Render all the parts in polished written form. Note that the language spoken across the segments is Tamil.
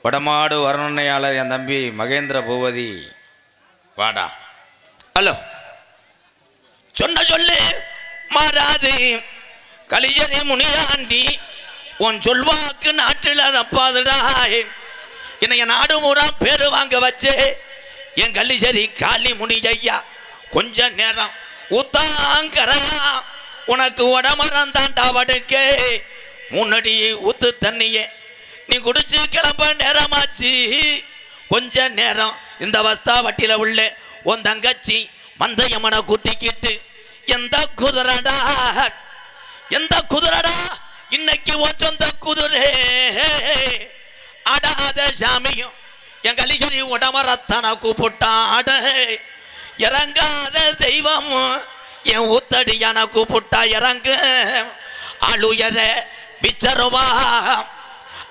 வடமாடு வர்ணனையாளர் என் தம்பி மகேந்திர பூபதி வாடா. ஹலோ. சொன்ன சொல்லு மாறாது கலிஜரி முனியாண்டி உன் சொல்வாக்கு நாட்டில் தப்பாதுடா. என்னைய நாடு பூரா பேரு வாங்க வச்சு என் கலிஜரி காளி முனி ஐயா கொஞ்ச நேரம் ஊத்தாங்கரையா உனக்கு உடமரம் தாண்டா வடுக்கே முன்னாடி ஊத்து தண்ணியே நீ குடிச்சு கிளம்ப நேரமாச்சு. கொஞ்ச நேரம் இந்த வஸ்தா வட்டியில உள்ள உன் தங்கச்சி மந்தையம்மனை கூட்டிக்கிட்டு எந்த குதிரடா எந்த குதிரடா இன்னைக்கு உன் சொந்த குதிரை ஆடாத சாமியும் என் கலிசரி உடமரத்தான கூப்பிட்டாட இறங்காத தெய்வமும் என் ஊத்தடியான கூப்பிட்டா இறங்கு ஆளுயர பிச்சருவா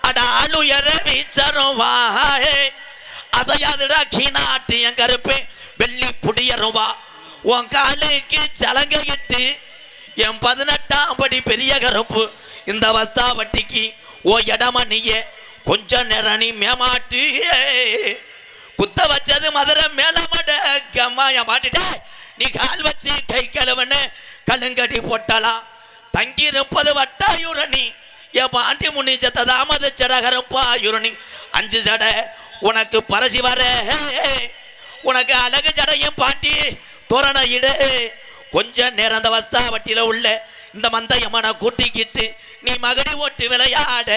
அட ஆளுயர பிச்சருவா அசையாதுடா கீநாட்டு என் கருப்பு வெள்ளி புடியருவா உன் காலுக்கு சலங்கையிட்டு என் 18ஆம் படி பெரிய கருப்பு இந்த வஸ்தா வட்டிக்கு ஓ இடமணிய கொஞ்ச நேரம் நீ மேமாட்டு குத்த வச்சது மதுரை மேலமட கம்மாய மாட்டிட்ட நீ கால் வச்சு கை கழுவன்னு கழுங்கடி போட்டலாம். தங்கி இருப்பது வட்டாயுரணி என் பாண்டி முனி சத்த தாமத சடகரப்பாயுரணி 5 சடை உனக்கு பரசி வர உனக்கு அழகு சடையும் பாண்டி தோரண இடு. கொஞ்ச நேரம் அந்த வஸ்தா வட்டியில உள்ள இந்த மந்தையம்மனை கூட்டிக்கிட்டு நீ மகடி ஓட்டு விளையாட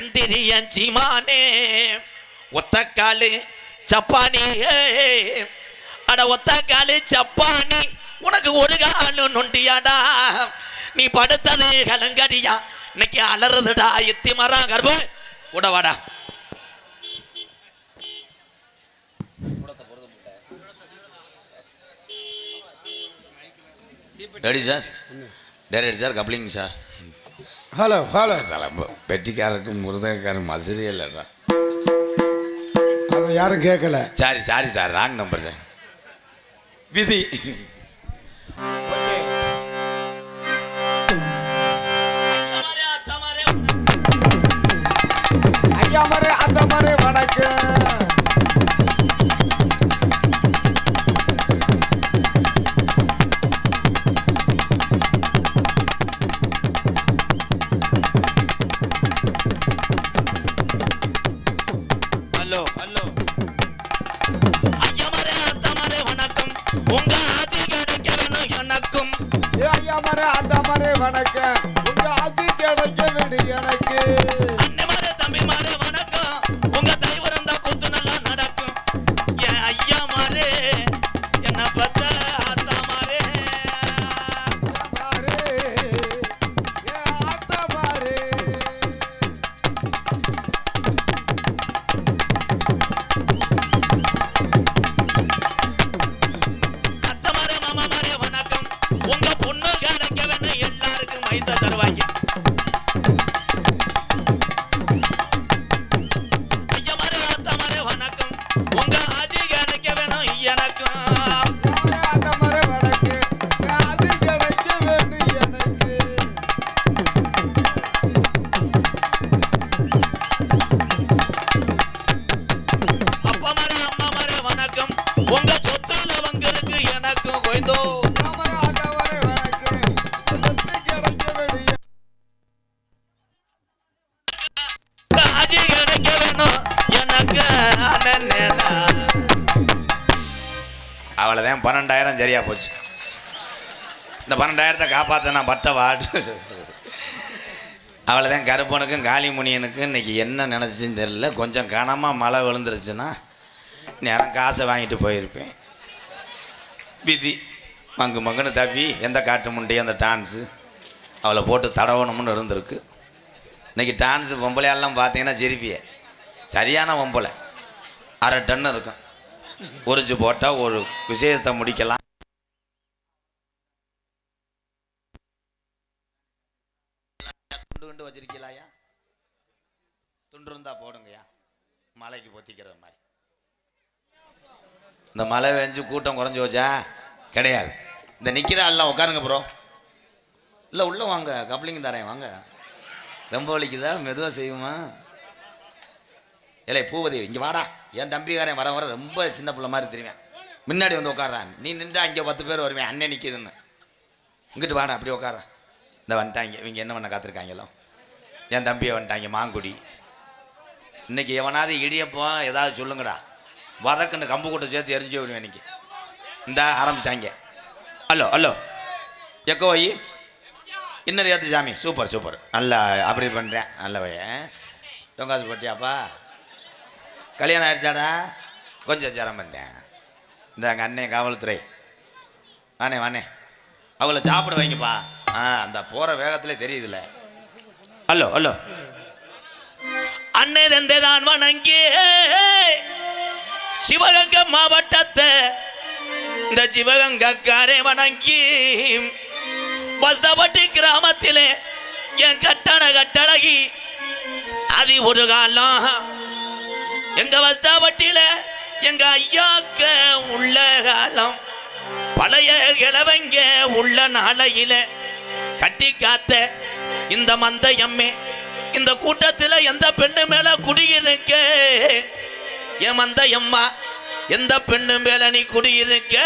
எந்திரியன் சீமானே ஒத்தக்காலு சப்பானி அட ஒத்தக்காலு சப்பானி உனக்கு ஒரு காலு நொண்டியாடா நீ படுத்தது கலங்கடியா இன்னைக்கு அலறுதுடா எத்தி மரம் கர்ப்ப உடவாடா. Ready sir direct sir coupling sir. Hello hello. பெட்டிக்காரருக்கு முருதக்காரன் மசுரே இல்லைடா. அதை யாரும் கேட்கல. Sorry sorry sir wrong number sir. விதி ஐயா மாதிரி அந்த மாதிரி வணக்கம். வணக்கம் உங்க ஆதி கிடைக்க வேண்டி எனக்கு தம்பி மாரே வணக்கம் உங்க தைவரம் தான் குத்து நல்லா நடக்கும். என் ஐயா மாரே என்ன பத்த ஆத்தா மாரே ஆத்தா மாரே அத்த மாரே மாமா மாரே வணக்கம் உங்க பொண்ணு கிடைக்க வேணும் எல்லாருக்கும் மைத்த தருவாங்க. ஐயா மாரே ஆத்தா மாரே வணக்கம் உங்க ஆதி கிடைக்க வேணும் எனக்கும். ஆத்தா மாரே வணக்கம் ஆதி கிடைக்க வேண்டி எனக்கு அப்பா மாரே அம்மா மாரே வணக்கம் உங்க சொத்துல வங்களுக்கு எனக்கும் கொய்தோ. அவ்வளோதான் 12,000 சரியா போச்சு. இந்த 12,000 காப்பாற்ற நான் பட்ட வாடு. அவ்வளோதான் கருப்பனுக்கும் காளிமுனியனுக்கும் இன்னைக்கு என்ன நினச்சின்னு தெரியல. கொஞ்சம் கனமாக மழை விழுந்துருச்சுன்னா நேரம் காசை வாங்கிட்டு போயிருப்பேன். விதி மங்கு மங்குன்னு தப்பி எந்த காட்டு முண்டி அந்த டான்ஸு அவளை போட்டு தடவணும்னு இருந்திருக்கு. இன்றைக்கி டான்ஸு பொம்பளையாலாம் பார்த்தீங்கன்னா சிரிப்பிய சரியான பொம்பளை 1/2 டன் இருக்கும். உரிச்சு போட்டால் ஒரு விசேஷத்தை முடிக்கலாம். துண்டு துண்டு வச்சிருக்கீங்களாயா? துண்டு இருந்தா போடுங்கய்யா மலைக்கு பொத்திக்கிற மாதிரி. இந்த மழை வெஞ்சு கூட்டம் குறைஞ்சி வச்சா கிடையாது. இந்த நிற்கிற ஆள்லாம் உட்காருங்க ப்ரோ. இல்லை உள்ளே வாங்க கப்ளிங் தரேன் வாங்க. ரொம்ப வலிக்குதா மெதுவாக செய்வோமா? இல்லை பூவதி இங்கே வாடா. என் தம்பிக்காரன் வர வர ரொம்ப சின்ன பிள்ளை மாதிரி தெரியுவேன். முன்னாடி வந்து உட்காடுறான். நீ நின்றா இங்கே 10 பேர் வருவேன். அண்ணன் நிற்கிதுன்னு இங்கிட்டு வாடா அப்படி உட்காரன். இந்த வந்துட்டாங்க. இவங்க என்ன பண்ண காத்திருக்காங்களோ. என் தம்பியை வந்துட்டாங்க மாங்குடி. இன்னைக்கு எவனாவது இடியப்போம் ஏதாவது சொல்லுங்கடா. வதக்குன்னு கம்பு கூட்ட சேர்த்து எரிஞ்சு விடுவேன் இன்னைக்கு. இந்த ஆரம்பிச்சிட்டாங்க. ஹலோ ஹலோ எக்கோ வை இன்னொரு ஏற்று சாமி. சூப்பர் சூப்பர் நல்லா அப்படி பண்ணுறேன். நல்ல பையன். தொங்காசு போட்டியாப்பா? கல்யாணம் ஆயிடுச்சாடா? கொஞ்சம் ஜரம் வந்தேன். இந்த எங்கள் அண்ணன் காவல்துறை வானே வானே அவளை சாப்பிட வைங்கப்பா. அந்த போகிற வேகத்தில் தெரியுதுல்ல. ஹலோ ஹலோ அன்னை தந்தைதான் வணங்கி சிவகங்கை மாவட்டத்தை இந்த சிவகங்காரே வணங்கி வஸ்தபட்டி கிராமத்திலே என் கட்டழகி அது ஒரு காலம் எங்க வஸ்தபட்டியில எங்க ஐயாக்க உள்ள காலம் பழைய கிழவங்க உள்ள நாளையில கட்டி காத்த இந்த மந்தையம்மே இந்த கூட்டத்தில் எந்த பெண்ணு மேல குடியிருக்க என் மந்தையம்மா எந்த பெண்ணு மேல நீ குடியிருக்க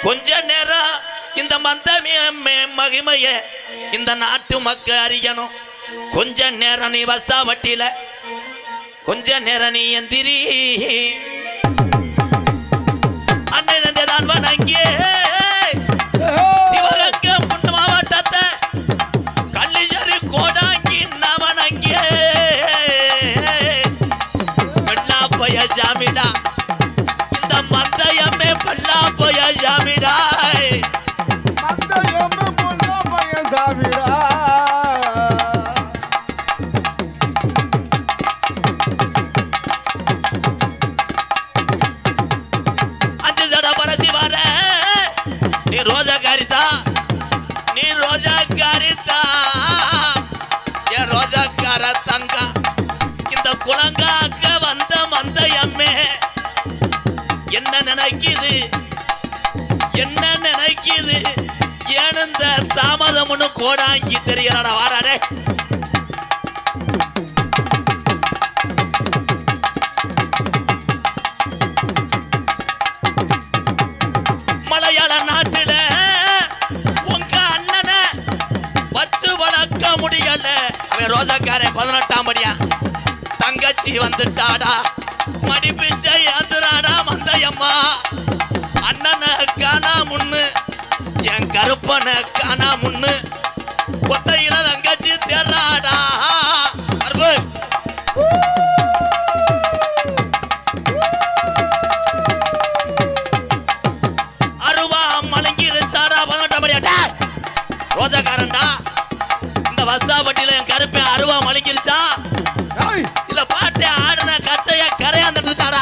கொஞ்ச நேரம் இந்த மந்தமே மகிமைய இந்த நாட்டு மக்கள் அறியணும். கொஞ்ச நேரம் நீ வஸ்தாவட்டியில கொஞ்ச நேரம் நீ எந்திரி அண்ணன் தான் வணங்கியே சிவகங்கை மாவட்டத்தை கள்ளிச்சேரி கோடாங்கி நவனங்கியே பல்லாப்பய ஜாமிடா இந்த மந்தயமே பல்லாப்பய ஜாமிடா என்ன நினைக்குது ஏன் இந்த தாமதம்னு கோடாங்கி தெரியலடா. வாடாடே மலையாள நாட்டுல உங்க அண்ணனை வச்சு வளர்க்க முடியல. அவன் ரோஜாக்காரன் 18ஆம் படியா. தங்கச்சி வந்துட்டாடா மடிப்பிச்சை ஏந்துறாடா மந்தையம்மா. அண்ணனை காணா முன்னு என் கருப்பனை காணா முன்னு கொத்தையில தங்கச்சி தேர்றாடா. அருவா மலங்கிருச்சாடா 18ஆம் படியாட்டா ரோஜாக்காரன்டா. இந்த வஸ்தாபட்டியில என் கருப்பேன் அருவா மலங்கிருச்சா இல்ல பாட்டை ஆடுன கச்சைய கரையாந்துட்டாடா.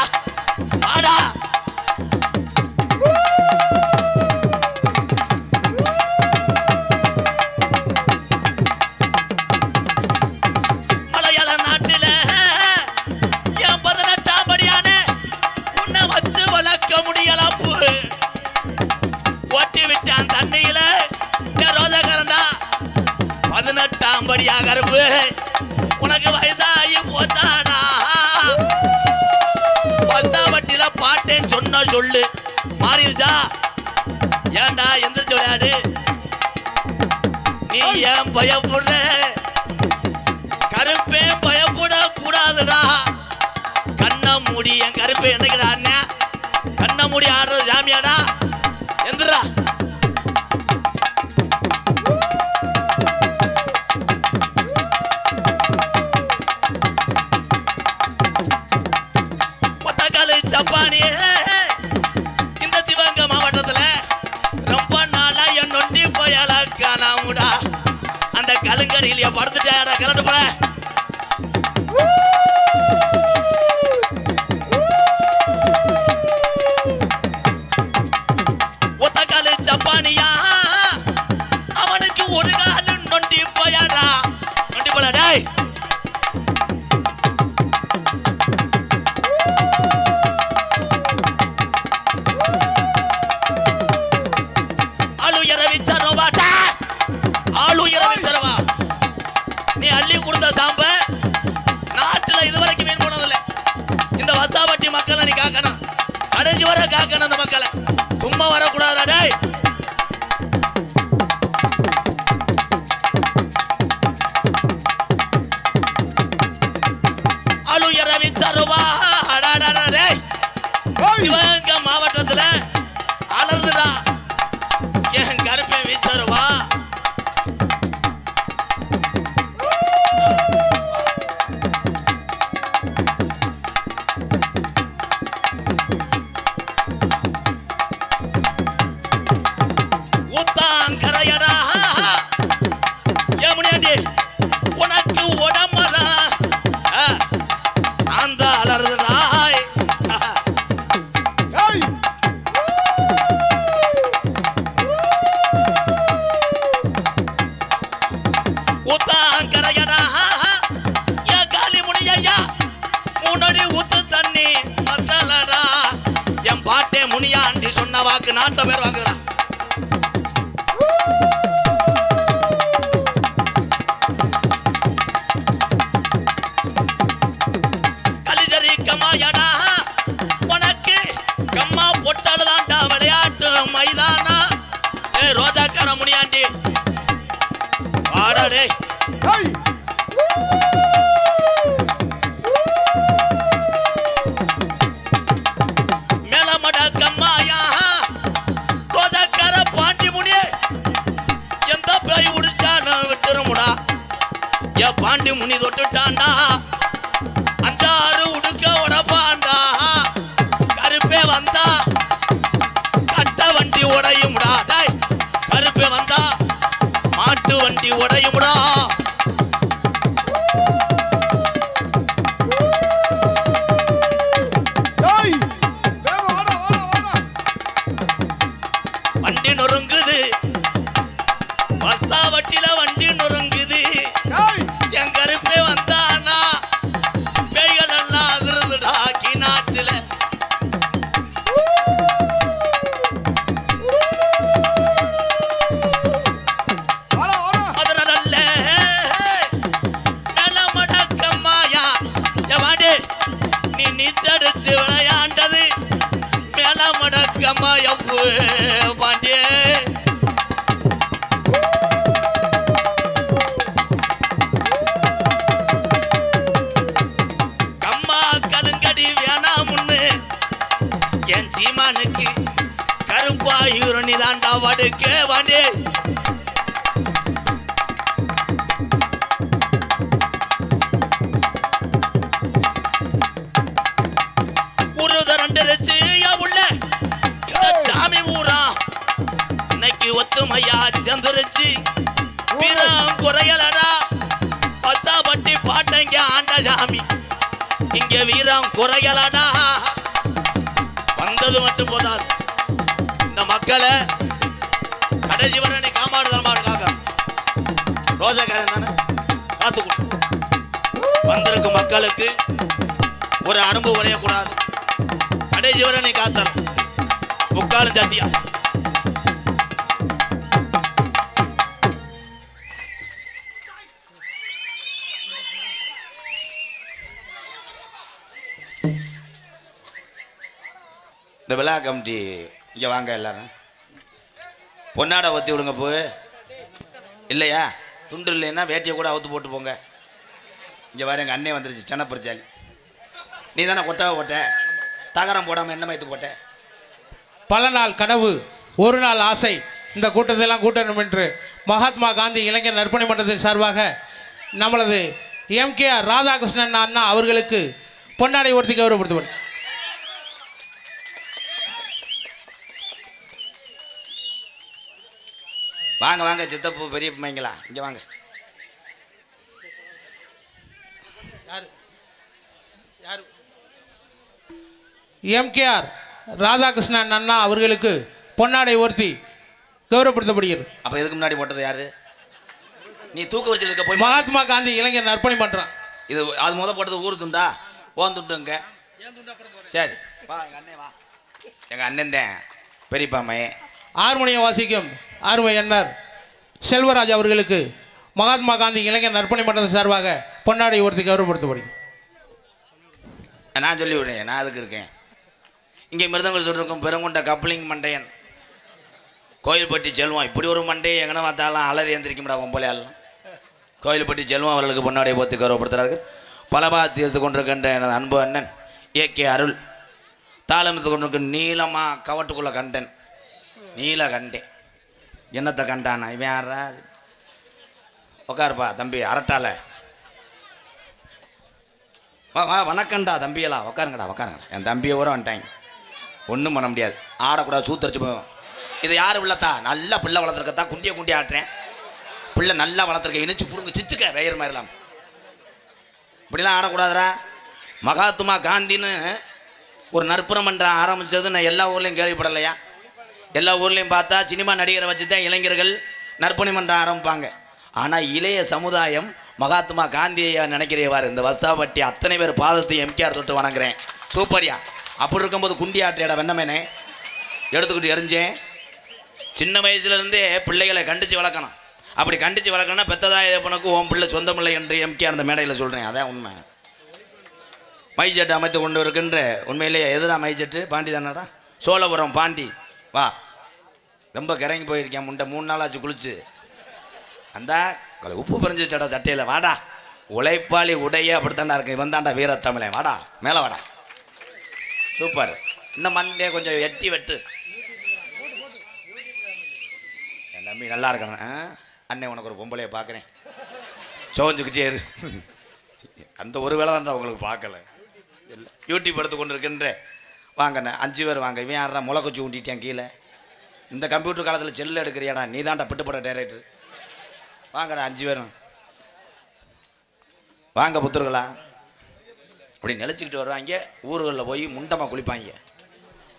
ஆடா மலையாள நாட்டில என் 18ஆம் படியான உன்னை வச்சு வளர்க்க முடியல. ஓட்டி விட்டான் தண்ணியில ரோஜாக்காரன்டா 18ஆம் படியா கருப்பு. உனக்கு வயதாகி போச்சாடா. வஸ்தாபட்டியில பாட்டேன்னு சொன்ன சொல்லு மாறிடுச்சா? ஏன்டா எந்திரிச்சு விளையாடு. நீ ஏன் பயப்படுற? கருப்பே பயப்பட கூடாதுடா. கண்ணை மூடி என் கருப்பை என்னைக்குடா அண்ணன் கண்ணை மூடி ஆடுறது ஜாமியாடா. எந்திரா சப்பானியே இந்த சிவகங்கை மாவட்டத்துல ரொம்ப நாளா என் நொண்டி போயால காணாமுடா. அந்த கலுங்கடியில படுத்துட்டாடா. கிளட்டு போல போனதில்ல. இந்த வஸ்தாபட்டி மக்களை நீ காக்கணும், கடைசி வர காக்கணும். அந்த மக்களை சும்மா வரக்கூடாதா டேய். அலுயர விச்சருவா டேய். சிவகங்கை மாவட்டத்துல அலறுதுடா என் கருப்பை விச்சருவா. ஊத்தாங்கரையடா ஏமுனியாண்டி உனக்கு உடம்படா அந்த அலறுதுடாய். ஊத்தாங்கரையடா ஏன் காளி முனியா முன்னாடி ஊத்து தண்ணி பத்தலடா. என் பாட்டே முனியாண்டி சொன்ன வாக்கு நாட்ட பேர் வாங்குறா. கலிஜரி கம்மாயடா உனக்கு கம்மா பொட்டாலதான்டா விளையாட்டு மைதானா. ஏ ரோஜாக்கார முனியாண்டி வாடா டேய். மேலமட கம்மாயா ரோஜாக்கார பாண்டி முனியே எந்த பேய் உடிச்சானு விட்டுருமுடா. ஏ பாண்டி முனி தொட்டுட்டான்டா அஞ்சாறு உடுக்க உடப்பாண்டா. கருப்பே வந்தா கட்ட வண்டி உடையும்டா டேய். கருப்பே வந்தா மாட்டு வண்டி உடையும்டா. வண்டி நொறுங்குது வஸ்தா வட்டில வண்டி நொறுங்குது. என் கருப்பே வந்தானா பேய்கள் எல்லாம் அதிர்ந்துடா நாட்டுல. மதுரல்ல மேலமடக்கம்மாயா எவாடி நீ நீச்சடிச்சு விளையாண்டது மேலமடக்கம்மா எவ்வு பாண்டியே. கம்மா கலுங்கடி வேணாமுன்னு என் சீமானுக்கு கருப்பாயூரணி தாண்டா வடுக்கே வாண்டே. உருத ரெண்டு ரச்சு உள்ள இந்த சாமி ஊரா இன்னைக்கு ஒத்துமையா சேர்ந்துருச்சு. வீரம் குறையலடா பத்தாபட்டி பாட்டங்க ஆண்ட சாமி இங்க வீரம் குறையலடா. வந்தது மட்டும் போதாது, இந்த மக்களை கடைசி வரை நீ காமாடுதல் காக்க ரோஜாக்காரன் தானே பார்த்துக்கணும். வந்திருக்கும் மக்களுக்கு ஒரு அனுபவம் வரையக்கூடாது. கடைசி வரை நீ காத்தல் முக்காலும் சத்தியா. இந்த விழா கமிட்டி இங்கே வாங்க எல்லாரும். பொன்னாடை ஒத்தி விடுங்க போ. இல்லையா துண்டு இல்லைன்னா வேட்டியை கூட அவுத்து போட்டு போங்க. இங்கே வர எங்கள் அண்ணே வந்துருச்சு சென்னப்பரிச்சாலி. நீ தானே கொட்டாவை போட்ட, தகரம் போடாமல் என்ன மயத்து போட்ட. பல நாள் கனவு ஒரு நாள் ஆசை இந்த கூட்டத்தெல்லாம் கூட்டணும் என்று மகாத்மா காந்தி இளைஞர் நற்பணி மன்றத்தின் சார்பாக நம்மளது எம்கேஆர் ராதாகிருஷ்ணன் அண்ணா அவர்களுக்கு பொன்னாடை ஒருத்தி கௌரவப்படுத்தப்படும். வாங்க வாங்க சித்தப்பு பெரிய பிள்ளைங்களா இங்கே வாங்க. எம்கேஆர் ராதாகிருஷ்ணன் அண்ணா அவர்களுக்கு பொன்னாடை ஒருத்தி கௌரவப்படுத்தப்படுகிறது. அப்போ இதுக்கு முன்னாடி போட்டது யாரு? நீ தூக்க வச்சு இருக்க போய் மகாத்மா காந்தி இளைஞர் நற்பணி மன்றம். இது அது போட்டது ஊர் துண்டா ஓன் துண்டுங்க. சரி வா எங்கள் அண்ணே வா. எங்கள் அண்ணன் தான் பெரியப்பாமை ஹார்மோனியம் வாசிக்கும் அருமை அண்ணர் செல்வராஜ் அவர்களுக்கு மகாத்மா காந்தி இளைஞர் நற்பணி மன்றத்தின் சார்பாக பொன்னாடை ஒருத்தி கௌரவப்படுத்தப்படுகிறது. நான் சொல்லி விடுறேன், நான் அதுக்கு இருக்கேன். இங்கே மிருதங்கள் சொல்லிருக்கும் பெருங்குண்ட கப்ளிங் மண்டையன் கோயில்பட்டி செல்வம். இப்படி ஒரு மண்டையை எங்கன்னா பார்த்தாலும் அலறி எந்திரிக்கும்டா பொம்பளையாலாம். கோயில்பட்டி செல்வம் அவர்களுக்கு பொன்னாடியை போத்து கௌரவப்படுத்துகிறார்கள். பலபாத்தியத்து கொண்டிருக்கின்ற எனது அன்பு அண்ணன் ஏகே அருள் தாளமித்து கொண்டிருக்க நீளமாக கவட்டுக்குள்ளே கண்டன் நீல கண்டேன். என்னத்தை கண்டானா இவன் யாரா? உட்காருப்பா தம்பி அரட்டால. வணக்கம்டா தம்பியெல்லாம் உட்காருங்கடா. என் தம்பியை ஊற வந்துட்டாங்க, ஒன்றும் பண்ண முடியாது. ஆடக்கூடாது, சூத்தரிச்சு போவோம். இது யார் உள்ளத்தா? நல்லா பிள்ளை வளர்த்துருக்கத்தா, குண்டியை ஆட்டுறேன். பிள்ளை நல்லா வளர்த்துருக்க, இணைச்சு புடுங்க சிச்சுக்க வேயர் மாதிரிலாம். இப்படிலாம் ஆடக்கூடாதுரா. மகாத்மா காந்தின்னு ஒரு நற்புற மன்றம் ஆரம்பித்தது நான் எல்லா ஊர்லேயும் கேள்விப்படலையா? எல்லா ஊர்லேயும் பார்த்தா சினிமா நடிகரை வச்சு தான் இளைஞர்கள் நற்பணி மன்றம் ஆரம்பிப்பாங்க. ஆனால் இளைய சமுதாயம் மகாத்மா காந்தியை நினைக்கிறவார். இந்த வஸ்தாபட்டி அத்தனை பேர் பாதத்தையும் எம்கேஆர் தொட்டு வணங்குறேன். சூப்பரியா. அப்படி இருக்கும்போது குண்டி ஆட்டையிட வெண்ணமேனே எடுத்துக்கிட்டு எரிஞ்சேன். சின்ன வயசுலேருந்தே பிள்ளைகளை கண்டித்து வளர்க்கணும். அப்படி கண்டித்து வளர்க்கணும்னா பெத்ததாய எப்பனுக்கு உன் பிள்ளை சொந்தமில்லை என்று எம்கேஆர் அந்த மேடையில் சொல்கிறேன். அதான் உண்மை. மைச்சட்டு அமைத்து கொண்டு இருக்கின்ற உண்மையிலேயே எதிரா மைச்சட்டு பாண்டி தானடா, சோழபுரம் பாண்டி. வா, ரொம்ப கிறங்கி போயிருக்கேன் முண்டை, 3 நாள் ஆச்சு குளிச்சு. அந்த உப்பு பறிஞ்சு வச்சாடா சட்டையில். வாடா, உழைப்பாளி உடைய அப்படித்தாண்டா இருக்கு. இவன் தாண்டா வீரத்தமிழன். வாடா மேலே வாடா. சூப்பர். இந்த மண்டே கொஞ்சம் எட்டி வெட்டு. என் தம்பி நல்லா இருக்கணும். அண்ணன் உனக்கு ஒரு பொம்பளையை பார்க்குறேன், சோஞ்சுக்கிட்டே இரு. அந்த ஒரு வேலை தான் உங்களுக்கு பார்க்கல. இல்லை யூடியூப் எடுத்து கொண்டு இருக்கின்ற வாங்கண்ணே 5 பேர் வாங்க. இவன் யாரா முளைக்கொச்சி ஊண்டிட்டேன் கீழே. இந்த கம்ப்யூட்டர் காலத்தில் செல்லு எடுக்கிறியாடா, நீ தான்டா பிட்டுப்பட டைரக்டர். வாங்கடா 5 பேரும் வாங்க புத்தர்களா. அப்படி நிலச்சிக்கிட்டு வருவாங்க, ஊர்களில் போய் முண்டமாக குளிப்பாங்க.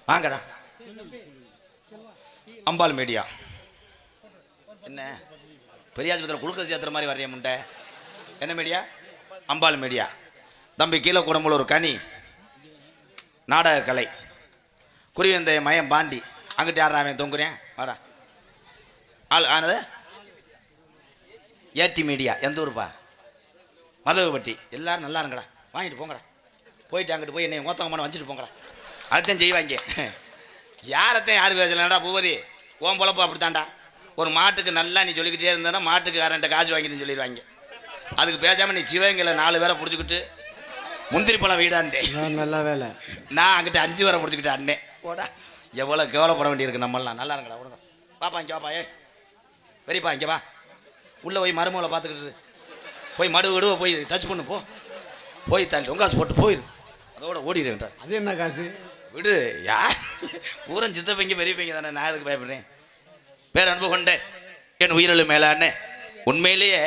வாங்கடா. அம்பாள் மீடியா என்ன பெரியாஸ்பத்திரியில் குளுக்க சேர்த்துற மாதிரி வர்றிய முண்டை. என்ன மீடியா? அம்பாள் மீடியா. தம்பி கீழே குடம்புல ஒரு கனி நாடக கலை குறிவந்த மயம் பாண்டி. அங்கிட்டு யாரா அவன் தொங்குறேன்? வாடா. ஆனது ஏடி மீடியா. எந்த ஊருப்பா? மதகுப்பட்டி. எல்லாரும் நல்லா இருங்கடா, வாங்கிட்டு போங்கடா. போயிட்டு அங்கிட்டு போய் என்னை மொத்தமாக வச்சுட்டு போங்கடா. அதுதான் செய்வாங்க. யாரத்தையும் யார் பேசலடா பூபதி, ஓம் பொழப்பா அப்படித்தான்டா. ஒரு மாட்டுக்கு நல்லா நீ சொல்லிக்கிட்டே இருந்தேன்னா மாட்டுக்கு யார்கிட்ட காசு வாங்கிட்டு சொல்லிடுவாங்க. அதுக்கு பேசாமல் நீ சிவகங்கையில் 4 பேரை பிடிச்சிக்கிட்டு முந்திரி பழம் வீடாண்டே. நல்ல வேலை. நான் அங்கிட்ட 5 பேரை பிடிச்சிக்கிட்டு அண்ணே போடா. எவ்வளோ கேவலப்பட வேண்டியிருக்கு நம்மளாம். நல்லா இருங்கடா விடுங்க. பாப்பா இங்கே வாப்பா. பெரியப்பா இங்கே வா. உள்ளே போய் மருமகளை பார்த்துக்கிட்டு போய் மடு விடுவ போய் டச் பண்ணு. போய் தள்ளி உங்காசு போட்டு போயிரு. அதோட ஓடிடுவேன்டா. அது என்ன காசு? விடு. யார் பூரன் சித்தப்பைங்க பெரியப்பைங்க தானே, நான் எதுக்கு பயப்படுறேன்? பேர் அன்பு கொண்டே என் உயிரிழு மேலானே. உண்மையிலேயே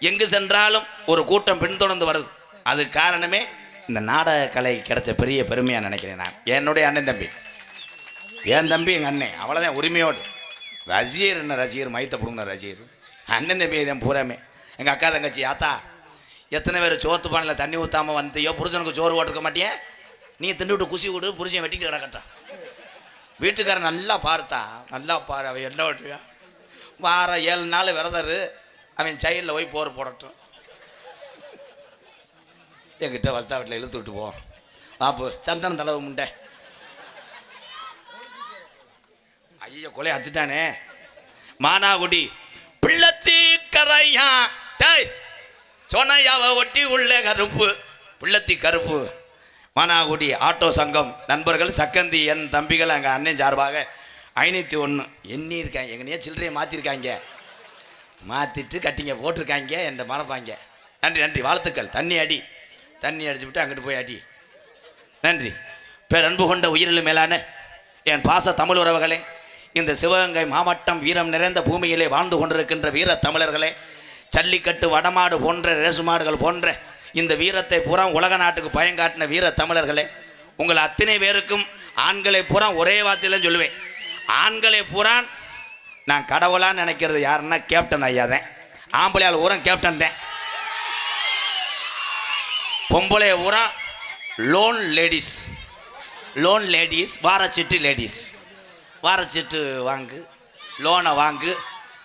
எங்கு சென்றாலும் ஒரு கூட்டம் பின்தொடர்ந்து வருது. அது காரணமே இந்த நாடக கலை கிடைச்ச பெரிய பெருமையாக நினைக்கிறேன் நான். என்னுடைய அண்ணன் தம்பி, என் தம்பி எங்கள் அண்ணன், அவ்வளோதான் உரிமையோடு. ரசிகர் என்ன ரசிகர், மைத்த பிடுங்கின ரசிகர். அண்ணன் தம்பி தான் பூராமே. எங்கள் அக்கா தங்கச்சி ஆத்தா எத்தனை பேர் சோத்து பானையில் தண்ணி ஊற்றாமல் வந்தியோ, புருஷனுக்கு சோறு ஓட்டிருக்க மாட்டியே, நீ திண்டு விட்டு குசி விடு, புருஷன் வெட்டிட்டு கிடக்கட்டான். வீட்டுக்காரன் நல்லா பார்த்தா, நல்லா பாரு, அவன் என்ன ஓட்டுக்கா வார 7 நாள் விரதரு, அவன் சைடில் போய் போர் போடட்டும். என்கிட்ட வசதா வீட்டில் இழுத்து விட்டு போவோம். பாப்பு சந்தனம் தளவு முண்டை. ஐயோ கொலை அத்துட்டானே. மானாகுடி பிள்ளத்தி கரையா டேய் சொன்னையாவை ஒட்டி உள்ள கருப்பு பிள்ளத்தி கருப்பு. மானாகுடி ஆட்டோ சங்கம் நண்பர்கள் சக்கந்தி என் தம்பிகள் எங்கள் அண்ணன் சார்பாக 501 எண்ணி இருக்காங்க. எங்கனையே சில்லறையை மாற்றிருக்காங்க, மாற்றிட்டு கட்டிங்க போட்டிருக்காங்க என்ற மறப்பாங்க. நன்றி நன்றி, வாழ்த்துக்கள். தண்ணி அடிச்சு விட்டு அங்கிட்டு போய் அடி. நன்றி. பேர் அன்பு கொண்ட உயிரிலும் மேலான என் பாச தமிழ் உறவுகளே, இந்த சிவகங்கை மாவட்டம் வீரம் நிறைந்த பூமியிலே வாழ்ந்து கொண்டிருக்கின்ற வீர தமிழர்களே, ஜல்லிக்கட்டு வடமாடு போன்ற ரேசுமாடுகள் போன்ற இந்த வீரத்தை பூரா உலக நாட்டுக்கு பயங்காட்டின வீர தமிழர்களே, உங்கள் அத்தனை பேருக்கும் ஆண்களை பூரா ஒரே வார்த்தையில் சொல்லுவேன். ஆண்களை பூரா நான் கடவுளான்னு நினைக்கிறது யாருன்னா கேப்டன் ஐயா தான். ஆம்பளையால் பூரா கேப்டன் தான். பொம்பளைய பூரா லோன் லேடிஸ் வாரச்சிட்டு லேடிஸ். வாரச்சிட்டு வாங்கு, லோனை வாங்கு.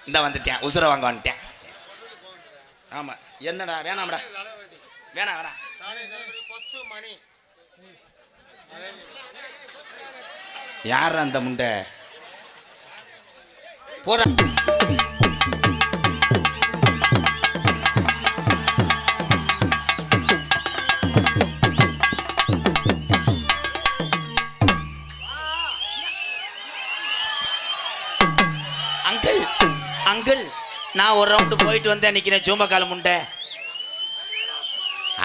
இந்த வந்துட்டேன், உசுரை வாங்க வந்துட்டேன். ஆமாம் என்னடா வேணாம்டா, வேணாம் யார் அந்த முண்டை போற அங்கிள் அங்கிள் நான் ஒரு ரவுண்டு போயிட்டு வந்தேன் நிற்கிறேன் சூம்பக்கால முண்டை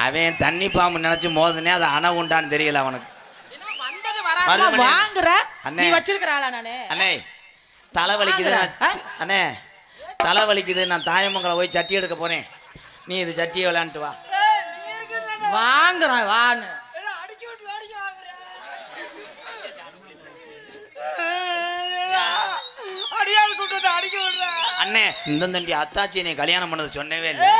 அவன் தண்ணி பாம்பு நினைச்சு மோதுனே அது அணை உண்டான்னு தெரியல அவனுக்கு மருதமணி. வாங்குற அண்ணே. நீ வச்சிருக்கிற ஆளா நானு அண்ணே தலை வலிக்குது அண்ணே தலை வலிக்குது நான் தாயமங்கலம் போய் சட்டி எடுக்க போறேன் நீ இது சட்டியை விளையாண்டுட்டு வா வாங்குறேன் வான்னு அடியாள் கூட்டு அடிக்க விடுற அண்ணே இந்த தண்டி அத்தாச்சி நீ கல்யாணம் பண்ணது சொன்னவே இல்லை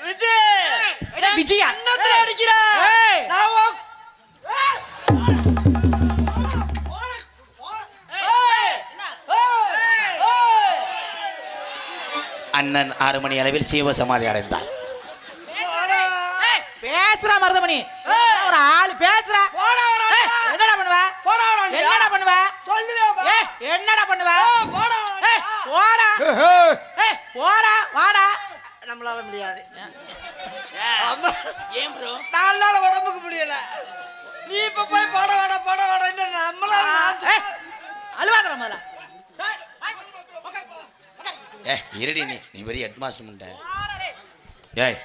விஜய் விஜயா அண்ணத்துல அடிக்கிறா ஏய். நான் அண்ணன் 6 மணி அளவில் சீவ சமாதி அடைந்தார் பேசுற மருதமணி ஒரு ஆளு பேசுற ஏய், என்னடா பண்ணுவ என்னடா பண்ணுவ ஏய், என்னடா பண்ணுவ ஏய், போடா ஏய், போடா வாடா நம்மளால முடியாது ஏன் ப்ரோ 4 நாள் உடம்புக்கு முடியல நீ இப்ப போய் பட வாட நம்மளால ஏய், அழுவாதடா முதல்ல இருடி நீ பெரிய ஹெட் மாஸ்டர் முண்டை ஏய்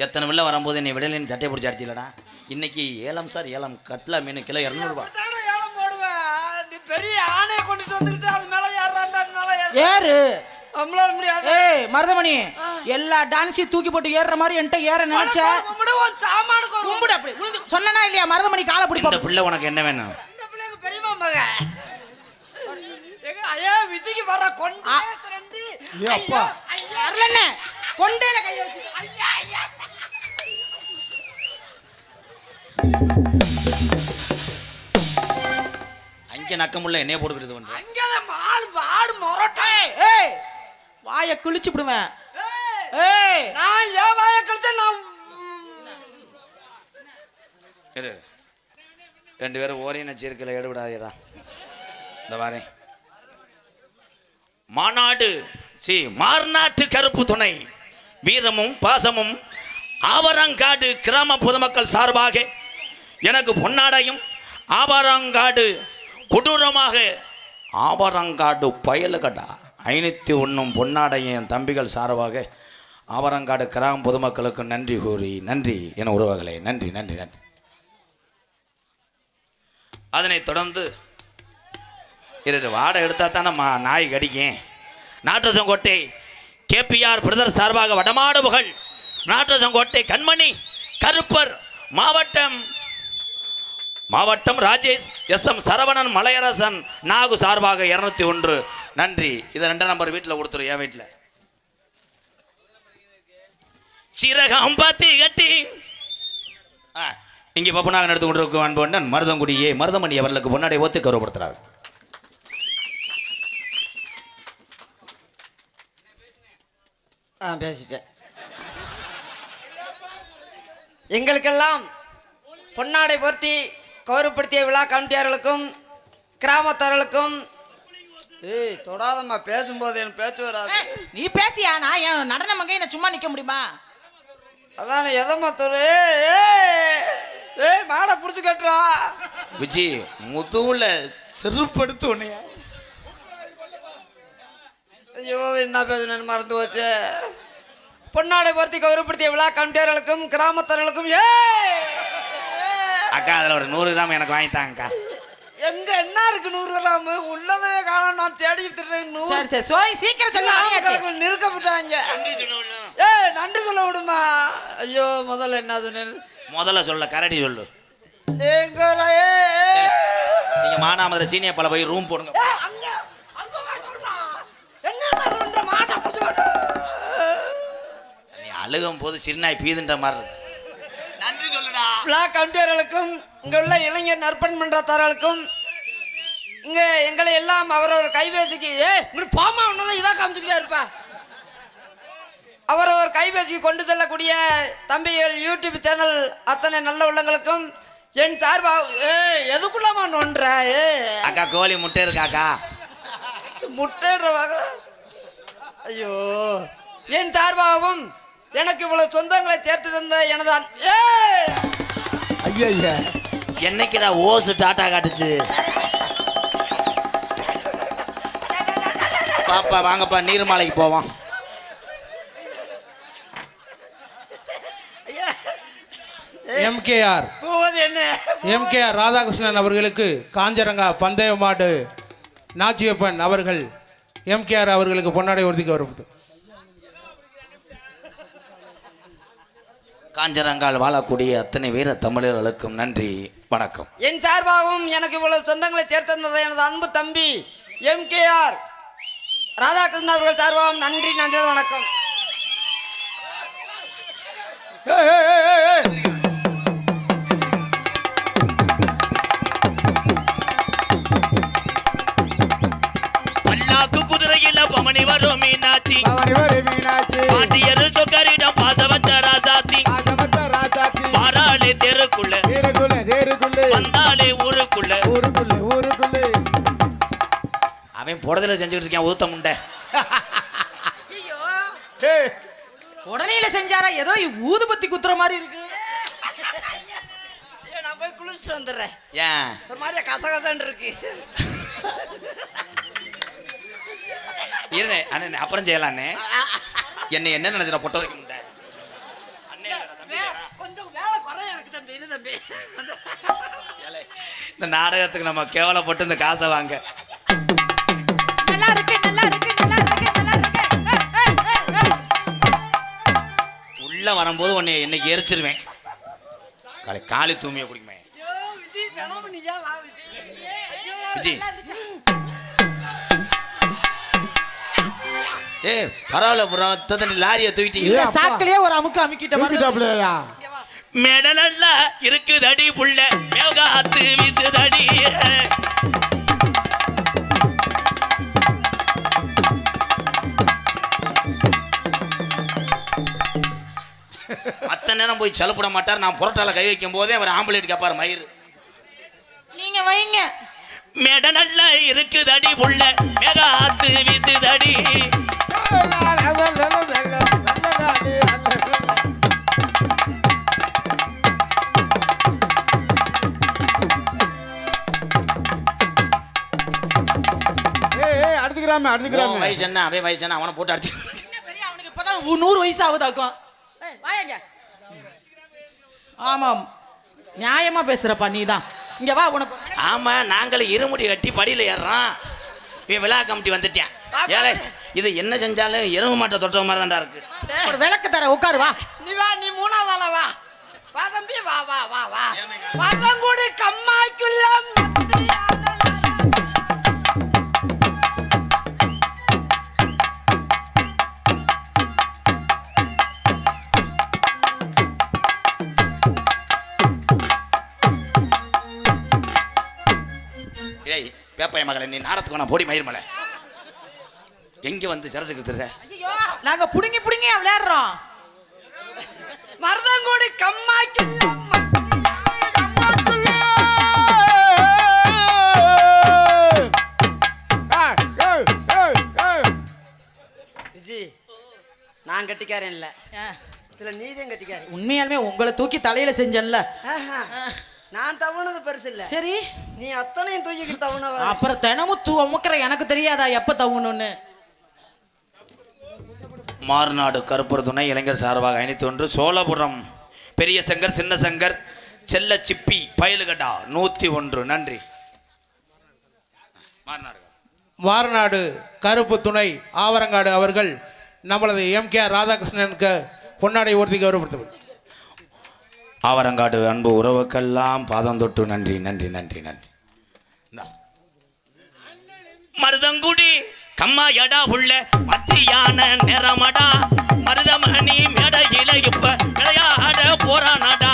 எத்தனை வெளில வரும்போது நீ விடலின்னு சட்டையை பிடிச்சி அடிச்சிலடா இன்னைக்கு ஏலம் சார் ஏலம் கட்லா மீன் கிலோ 200 ரூபாய் ஏலம் போடுவேன் நீ பெரிய ஆணையை கொண்டுட்டு வந்துக்கிட்டு அது மேல ஏறாண்டால ஏறு நம்மளால முடியாது ஏய் மருதமணி எல்லா டான்ஸையும் தூக்கி போட்டு ஏறுற மாதிரி என்கிட்ட ஏற நினைச்ச சாமானுக்கு ஒரு கும்பிடு அப்படி சொன்னனா இல்லையா மருதமணி காலை பிடி இந்த பிள்ளை உனக்கு என்ன வேணும் இந்த பிள்ளைங்க பெரியமா மக எங்க ஐயா விஜய்க்கு வர கொண்டு ரெண்டு ஏ அப்பா வரலண்ண கொண்டேல கை வச்சு ஐயா ஐயா அங்கே நக்கமுள்ள என்னைய போட்டுக்கிட்டு பண்ற அங்கதான் ஆடு மொரட்டை ஏய் வாயை கிழிச்சு விடுவேன் ஏய் நான் ஏன் வாய கழுத்த நான் இரு 2 பேரும் ஓரின சேர்க்கையில் ஈடுபடாதீடா இந்த வாரேன் மாநாடு மார்நாட்டு கருப்பு துணை வீரமும் பாசமும் ஆவரங்காடு கிராம பொதுமக்கள் சார்பாக எனக்கு பொன்னாடையும் ஆவரங்காடு கொடூரமாக ஆவரங்காடு பயலுகடா 501 பொன்னாடையும் என் தம்பிகள் சார்பாக ஆவரங்காடு கிராம பொதுமக்களுக்கு நன்றி கூறி நன்றி என உறவுகளே நன்றி நன்றி நன்றி அதனைத் தொடர்ந்து 2 வாடை எடுத்தா தானே நாய் கடிக்கும் நாட்டசங்கோட்டை கேபிஆர் பிரதர் சார்பாக வடமாடு புகழ் நாட்டசங்கோட்டை கண்மணி கருப்பர் மாவட்டம் ராஜேஷ் எஸ்எம் சரவணன் மலையரசன் நாகு சார்பாக 201 நன்றி இதை 2 நம்பர் வீட்டில் கொடுத்துரு என் வீட்டில் சிறகம் பாத்தி கட்டி இங்கே பப்புனாக நடத்து கொண்டிருக்கும் அன்புடன் மருதங்குடியே மருதமணி அவர்களுக்கு பொன்னாடை ஒத்து கௌரவப்படுத்துகிறார் பேசிட்டேன் எங்களுக்கெல்லாம் பொன்னாடை பொருத்தி கௌரவப்படுத்திய விழா கமிட்டியார்களுக்கும் கிராமத்தார்களுக்கும் ஏய் தொடாதம்மா பேசும்போது எனக்கு பேச்சு வராது நீ பேசியா நான் என் நடன மங்கை என்ன சும்மா நிக்க முடியுமா அதான எதம்மா தொழு ஏய் மாடை புடிச்சு கட்டுறா விஜி முதுகுல செருப்படுத்து உன்னைய ஐயோ என்ன பேசணும்னு மறந்து போச்சு பொன்னாடை பொருத்தி கௌரவப்படுத்திய விழா கமிட்டியார்களுக்கும் கிராமத்தார்களுக்கும் அக்கா அதில் ஒரு 100 கிராம் எனக்கு வாங்கித்தாங்கக்கா எங்க என்ன இருக்கு 100 கிராம் உள்ளதே காணோம் நான் தேடிட்டு இருக்கேன் சரி சரி சோய் சீக்கிரம் சொல்லு நிறுக்கப்பட்டாங்க ஏய் நன்றி சொல்ல விடுமா ஐயோ முதல்ல என்ன சொன்னேன் முதல்ல சொல்ல கரடி சொல்லு எங்க நீங்க மானாமதுரை சீனியா பல போய் ரூம் போடுங்க நீ அழுகும் போது சிறுநாய் பீதுன்ற மாதிரி இருக்கு நன்றி சொல்லுடா பிளாக் கமிட்டியார்களுக்கும் இங்க உள்ள இளைஞர் நற்பணி மன்றத்தார்களுக்கும் இங்க எங்களை எல்லாம் அவரவர் கைபேசிக்கு உங்களுக்கு போமா ஒன்னதான் இதான் காமிச்சுக்கிட்டே இருப்பா அவரவர் கைபேசிக்கு கொண்டு செல்லக்கூடிய தம்பிகள் யூடியூப் சேனல் அத்தனை நல்ல உள்ளங்களுக்கும் என் சார்பாக எதுக்குள்ளாமா நோன்ற அக்கா கோழி முட்டை இருக்காக்கா? முட்டைன்றவாங்க. ஐயோ, என் சார்பாகவும் எனக்கு இவ்வளவு சொந்தங்களை சேர்த்து தந்த எனது ஐயா என்னைக்குடா ஓசு டாட்டா காட்டுச்சு? பாப்பா வாங்கப்பா நீர்மாலைக்கு போவோம். எம்கேஆர் போவது என்ன எம்கேஆர் ராதாகிருஷ்ணன் அவர்களுக்கு காஞ்சரங்கா பந்தய மாடு நாச்சியப்பன் அவர்கள் எம்கேஆர் அவர்களுக்கு பொன்னாடை உறுதிக்கு வருவது. காஞ்சரங்கால் வாழக்கூடிய அத்தனை வீர தமிழர்களுக்கும் நன்றி வணக்கம். என் சார்பாகவும் எனக்கு இவ்வளவு சொந்தங்களை சேர்த்து தந்தது எனது அன்பு தம்பி எம்கேஆர் ராதாகிருஷ்ணன் அவர்கள் சார்பாகவும் நன்றி நன்றி வணக்கம். பல்லாக்கு குதிரையில பவனி வரும் மீனாட்சி, மீனாட்சி பாண்டியரு சொக்கரிடம் பாச வச்ச ராசாத்தி, ஆசமத்த ராஜாத்தி பாராளே தெருக்குள்ள தேருக்குள்ளே வந்தாலே ஊருக்குள்ள. ஊருக்குள்ளே அவன் புடதில செஞ்சுக்கிட்டு இருக்கான் ஊத்த முண்டை. ஐயோ ஏய் உடனேல செஞ்சாரா? ஏதோ ஊதுபத்தி குத்துற மாதிரி இருக்கு. நான் போய் குளிச்சுட்டு வந்துடுறேன். ஏன் ஒரு மாதிரியா கசகசன்னு இருக்கு. இருந்தே அண்ணே அப்புறம் செய்யலாண்ணே. என்ன என்ன நினைச்சிட பொட்ட வைக்க முண்டை. கொஞ்சம் வேலை குறைய இருக்கு தம்பி. இது தம்பி இந்த நாடகத்துக்கு நம்ம கேவலப்பட்டு இந்த காசை வாங்க. நல்லா இருக்கு நல்லா இருக்கு நல்லா இருக்கு நல்லா இருக்கு. உள்ள வரும்போது உன்னை என்னைக்கு எரிச்சிருவேன். காளி தூமியை குடிக்குமே. ஐயோ விஜய் தினமும் நீயா வா விஜய். விஜி ஏ பரவாயில்ல புறம் லாரியை தூக்கிட்டீங்க. இந்த சாக்கிலே ஒரு அமுக்கு அமுக்கிட்ட மாதிரி. தூக்கிட்டாப்லையா மெடலல்ல இருக்குதடி புள்ள மேகாத்து வீசுதடி. அத்தனை நேரம் போய் செலப்பட மாட்டார். நான் புரோட்டால கை வைக்கும் போதே அவர் ஆம்புலேட் கேப்பார் மயிறு. நீங்க வைங்க. மெடலல்ல இருக்குதடி புள்ள மேகாத்து வீசுதடி. அடுத்துக்கிறாம உன் வயசு என்ன அவன் வயசு என்ன? அவனை போட்டு அடிச்சு என்ன பெரிய அவனுக்கு இப்பதான் 100 வயசு ஆகுதாக்கும். ஏய் வாயங்க. ஆமாம் நியாயமா பேசுறப்பா நீதான். இங்க வா உனக்கு. ஆமா நாங்களும் இருமுடி கட்டி படியில ஏறுறோம். இவன் விழா கமிட்டி வந்துட்டான். ஏலே இது என்ன செஞ்சாலும் எருவு மாட்டை தொட்ட மாதிரி தான்டா இருக்கு. ஒரு விளக்கு தர உட்காரு வா. நீ வா, நீ மூணாவது ஆளா வா. வா தம்பி வா வா வா வா. வரங்கூடி கம்மாய்க்குள்ள ஏய் பேப்பைய மகளே நீ நாடத்துக்கு நான் போடி மயிர் மலை எங்க வந்து சரசுக்கு திருற? ஐயோ நாங்க புடுங்கி புடுங்கி விளையாடுறோம். மருதங்கூடி கம்மாய்க்குள்ள விஜய் நான் கட்டிக்காரன் இல்ல, இதுல நீதான் கட்டிக்காரன். உண்மையாலுமே உங்களை தூக்கி தலையில செஞ்சேன்ல. நான் தவணது பெருசு இல்ல. சரி நீ அத்தனையும் தூக்கிக்கிட்டு தவணவ. அப்புறம் தினமும் அமுக்கிற எனக்கு தெரியாதா எப்ப தவணும்னு? மாறுநாடு கருப்பர் துணை இளைஞர் சார்பாக 501 சோழபுரம் பெரிய சங்கர் சின்ன சங்கர் செல்ல சிப்பி பயலுகடா 101 நன்றி. மாறுநாடு கருப்பு துணை ஆவரங்காடு அவர்கள் நம்மளது எம்கேஆர் ராதாகிருஷ்ணனுக்கு பொன்னாடை உறுதி கௌரவப்படுத்தவர். ஆவரங்காடு அன்பு உறவுக்கெல்லாம் பாதம் தொட்டு நன்றி நன்றி நன்றி நன்றி. மருதங்குடி கம்மா எடா உள்ள மத்தியான நேரமடா மருதமணி மேடையில இப்ப விளையாட போறானடா.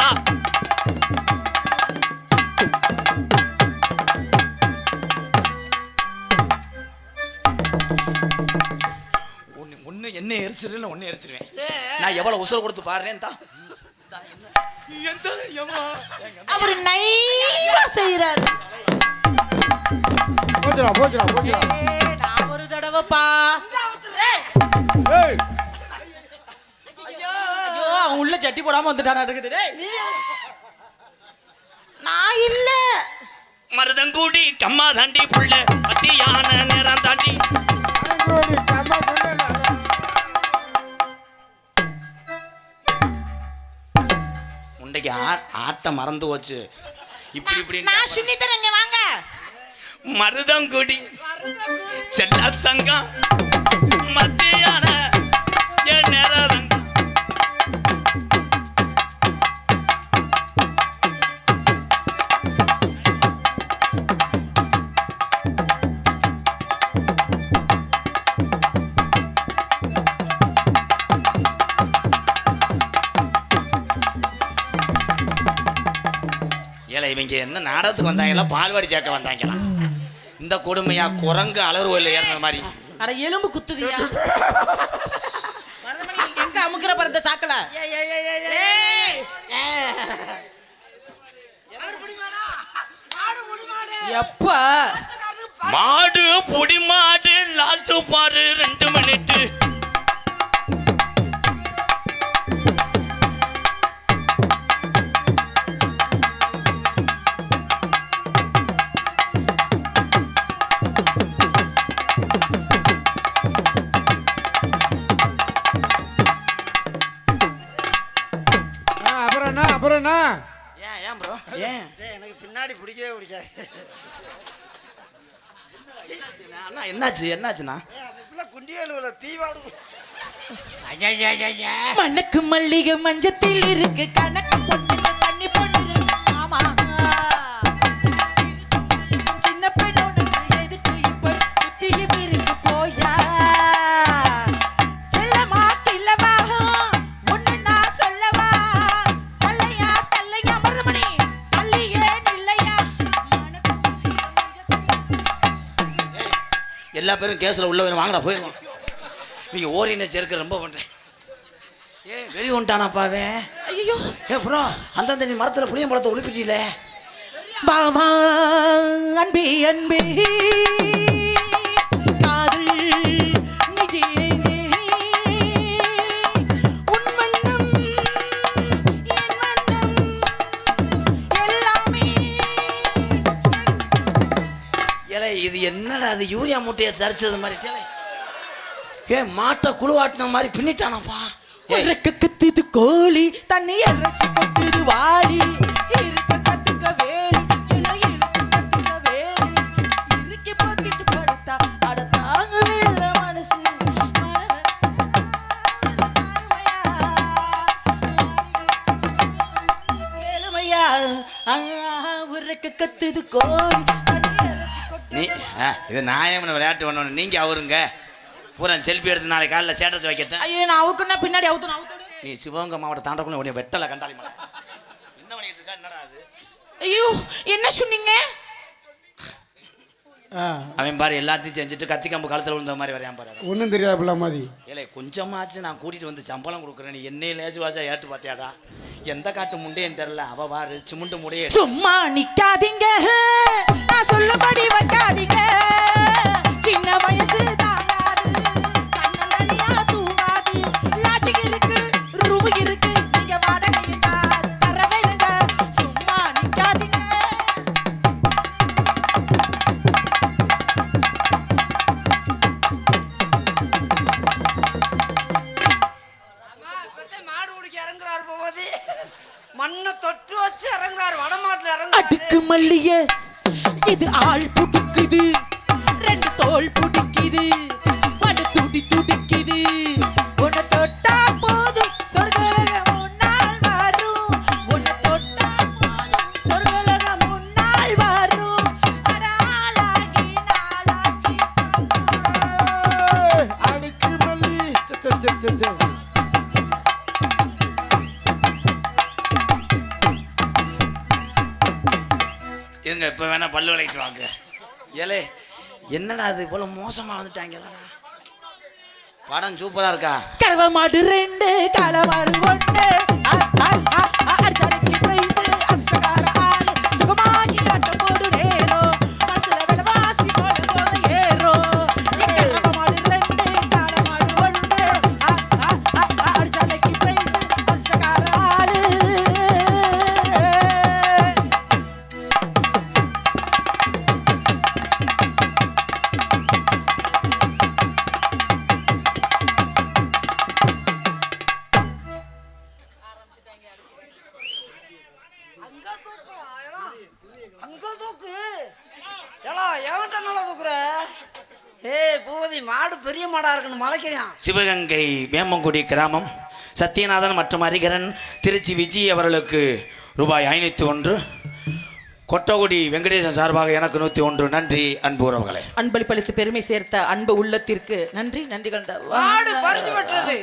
ஒன்னு என்ன எரிச்சிருவேன் ஒன்னு எரிச்சிருவேன். நான் எவ்வளவு உசுர கொடுத்து பாடுறேன் தான். அவரு நைவா செய்யறாரு. போச்சுடா போச்சுடா போச்சுடா. நான் ஒரு தடவைப்பா. ஏய் ஐயோ அவன் உள்ள சட்டி போடாம வந்துட்டானா இருக்குது. நான் இல்ல. மருதங்கூடி கம்மா தாண்டி புள்ள மத்தியான நேரம் தாண்டி அரங்கோடி கம்மா கொண்டல. உண்டைக்கு ஆட்டம் மறந்து போச்சு. இப்படி நான் சுண்ணி தரேங்க வாங்க. மருதங்குடி செல்லத்தங்கம் மத்தியான என் நேரம் ஏல இவங்க என்ன நாடகத்துக்கு வந்தாங்களா பால்வாடி சேர்க்க வந்தாங்களா? இந்த கொடுமையா குரங்கு அலறுவல்ல ஏறின மாதிரி. அட எலும்பு குத்துதியா? மருதமணி எங்க அமுக்குற பறந்த சாக்கல? எப்ப மாடு புடி மாடு லாஸ்ட் பாரு 2 மினிட். அப்புறம் என்ன? ஏன் ப்ரோ ஏன் எனக்கு பின்னாடி பிடிக்கவே பிடிக்காது. அண்ணா என்னாச்சுண்ணா? அதுக்குள்ள குண்டியலுல பீவாடு. மணக்கு மல்லிகை மஞ்சத்தில் இருக்கு கணக்கு பொண்ணு கண்ணி பொண்ணு ஆமா. சின்ன பெண்ணோட எதுக்கு இப்ப புத்திய பிரிக்கு போயா? செல்லமா கில்லவா ஒண்ணு நான் சொல்லவா? தல்லையா தல்லையா மருதமணி தல்லியே நில்லையா? எல்லா பேரும் கேஸ்ல உள்ள வாங்கடா போயிருவோம். நீங்க ஓரின சேர்க்க ரொம்ப பண்றேன். வெறி ஒன்ட்டானாப்பாவே. ஐயோ ப்ரோ அந்த நீ மரத்துல புளியம் பழத்தை ஒளிப்பிட்டீல. வா வா அன்பே அன்பே காதல் நிஜே நிஜே உன் வண்ணம் என் வண்ணம் எல்லாமே. ஏலே இது என்னடா அது யூரியா மூட்டையை தரிச்சது மாதிரி கேளை. மாட்டை குழுவாட்டின மாதிரி பின்னிட்டானாப்பா. உறக்க கத்துது கோழி தண்ணி இறைச்சி கத்துது வாடி இருக்க கத்துக்க வேலி இழுக்க கத்துக்க வேலி இறுக்கி போத்திட்டு படுத்தா அட தாங்கவே இல்ல மனசு. ஏழுமையா உறக்க கத்துது கோழி தண்ணி இறைச்சி நீ இது நியாயம்னு விளையாட்டு பண்ணணும். நீங்க அவருங்க பூரா செல்ஃபி எடுத்து நாளைக்கு காலையில் ஸ்டேட்டஸ் வைக்கட்டேன். ஐயோ நான் அவுக்குன்னா பின்னாடி அவுத்தணும். நீ சிவகங்கை மாவட்ட தாண்டக்குள்ள உடைய வெட்டலை கண்டாளி மலை என்ன பண்ணிட்டு இருக்கா? என்னடா அது? ஐயோ என்ன சொன்னீங்க? அவன் பாரு எல்லாத்தையும் செஞ்சுட்டு கத்தி கம்பு காலத்தில் விழுந்த மாதிரி வரையான் பாரு. ஒன்றும் தெரியாதுல மாதிரி. ஏலே கொஞ்சமாச்சு நான் கூட்டிட்டு வந்து சம்பளம் கொடுக்குறேன். நீ என்னையே லேசு வாசா ஏட்டு பார்த்தியாடா? எந்த காட்டு முண்டையும் தெரில. அவ பாரு சிமுண்டு முடையே. சும்மா நிக்காதீங்க நான் சொல்லும்படி வைக்காதீங்க. சின்ன வயசு தாங்காது கண்ணந்தனியா தூங்காது. லாஜிக் இருக்கு ரூபு இருக்கு நீங்க வாடகை தர வேணுங்க. சும்மா நிக்காதீங்க. மாடு ஓடிக்க இறங்குறாரு போவது மண்ணை தொட்டு வச்சு இறங்குறாரு. வடமாட்டுல இறங்குறாரு. அடுக்கு மல்லிய இது ஆள் புடிக்குது 2 தோல் புடிக்குது மடு துடி துடிக்குது. உன்னை தொட்டா போதும் சொர்க்கலகம் முன்னால் வரும். உன்னை தொட்டா போதும் சொர்க்கலகம் முன்னால் வரும். அட ஆளாகி நாளாச்சி அடிக்கு மல்லி. சே. இருங்க இப்போ வேணா பல்லு விளக்கிட்டு வாங்க. ஏலே என்னடா அது இவ்வளோ மோசமாக வந்துட்டாங்களா? படம் சூப்பராக இருக்கா? கறவை மாடு 2 காளை மாடு 1 அடிச்சாலே தூக்குற? பூவதி மாடு பெரிய மாடா இருக்குன்னு மலைக்கிறான். சிவகங்கை வேம்பங்குடி கிராமம் சத்யநாதன் மற்றும் ஹரிகரன் திருச்சி விஜய் அவர்களுக்கு ரூபாய் 501. கொட்டகுடி வெங்கடேசன் சார்பாக எனக்கு 101. நன்றி அன்பு உறவுகளே. அன்பளிப்பளித்து பெருமை சேர்த்த அன்பு உள்ளத்திற்கு நன்றி. நன்றிகள். மாடு பறிச்சு வெட்டுறது.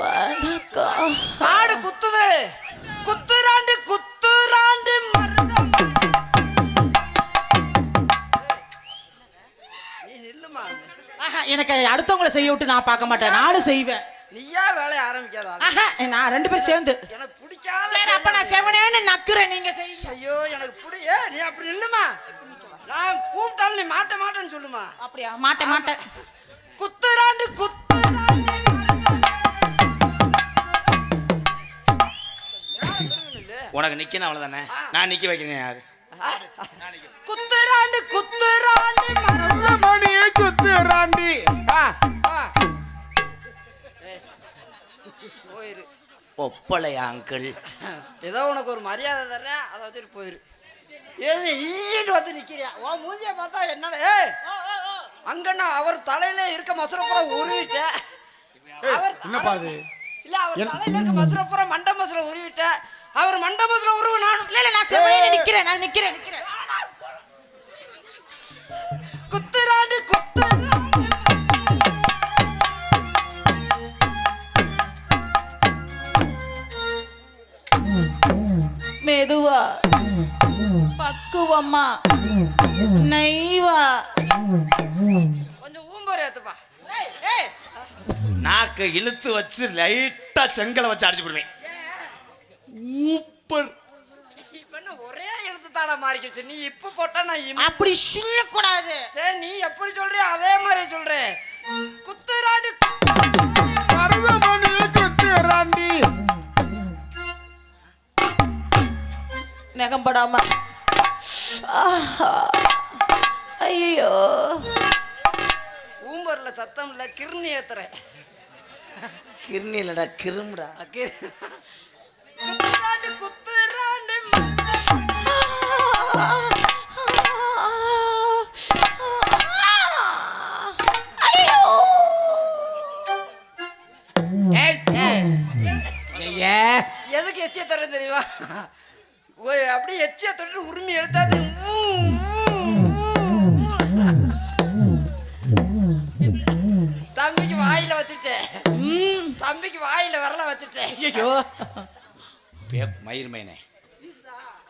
வணக்கம். மாடு குத்துது. குத்துராண்டு குத்துராண்டு மருதம். நீ நில்லுமா. எனக்கு அடுத்தவங்களை செய்ய விட்டு நான் பார்க்க மாட்டேன், நானும் செய்வேன். நீயா வேலையை ஆரம்பிக்காதா? நான் 2 பேரும் சேர்ந்து. எனக்கு பிடிக்காத. சரி, அப்ப நான் செவனேன்னு நக்குறேன், நீங்க செய்யுங்க. ஐயோ எனக்கு நீ அப்படி நில்லுமா. நான் கூப்பிட்டாலும் நீ மாட்டேன்னு சொல்லுமா. அப்படியா? மாட்டேன். குத்துராண்டு குத்துராண்டு உனக்கு நிக்கணும் அவ்வளவுதானே, நான் நிக்க வைக்கிறேன். யாரு குத்துராண்டு குத்துராண்டு மணியை குத்துறாண்டி. போயிரு. ஒப்பலையா அங்கிள்? ஏதோ உனக்கு ஒரு மரியாதை தர்றேன், அதை வச்சுட்டு போயிரு. ஏது ஈண்டு வந்து நிக்கிறியா? உன் மூஞ்சிய பார்த்தா என்னடா? அங்கண்ணா அவர் தலையில இருக்க மசுரப்புற உருவிட்டேன். என்னப்பா அது? இல்ல, அவர் தலையில இருக்க மசுரப்புற மண்ட மசுர உருவிட்டேன். அவர் மண்ட மசுர உருவு நானும். இல்ல நான் செவனேன்னு நிக்கிறேன். குத்துராண்டு குத்துராண்டு மெதுவா, பக்குவமா, நைவா. கொஞ்சம் ஊம்பர் ஏத்துப்பா. நாக்க இழுத்து வச்சு லைட்டா செங்கலை வச்சு அடிச்சு போடுவேன். ஊப்பர். இப்ப என்ன ஒரே எழுத்து தாடா மாறிக்கிடுச்சு. நீ இப்ப போட்டா நான் அப்படி சொல்ல கூடாது. சரி, நீ எப்படி சொல்றியோ அதே மாதிரி சொல்றேன். குத்துராண்டு மருதமணியை குத்துறாண்டி. நகம்படாம. ஐயோ, ஊம்பர்ல சத்தம் இல்ல, கிருணி ஏத்துறேன். கிருணி இல்லடா, கிருமுடா. குத்துராண்டு குத்துராண்டு எதுக்கு எச்சிய தரேன் தெரியுமா? அப்படியே எச்சிய தொட்டு உரிமை எடுத்தாது. தம்பிக்கு வாயில வச்சுட்டேன். தம்பிக்கு வாயில விரல வச்சுட்டேன். ஐயோ, மயிர் மைனே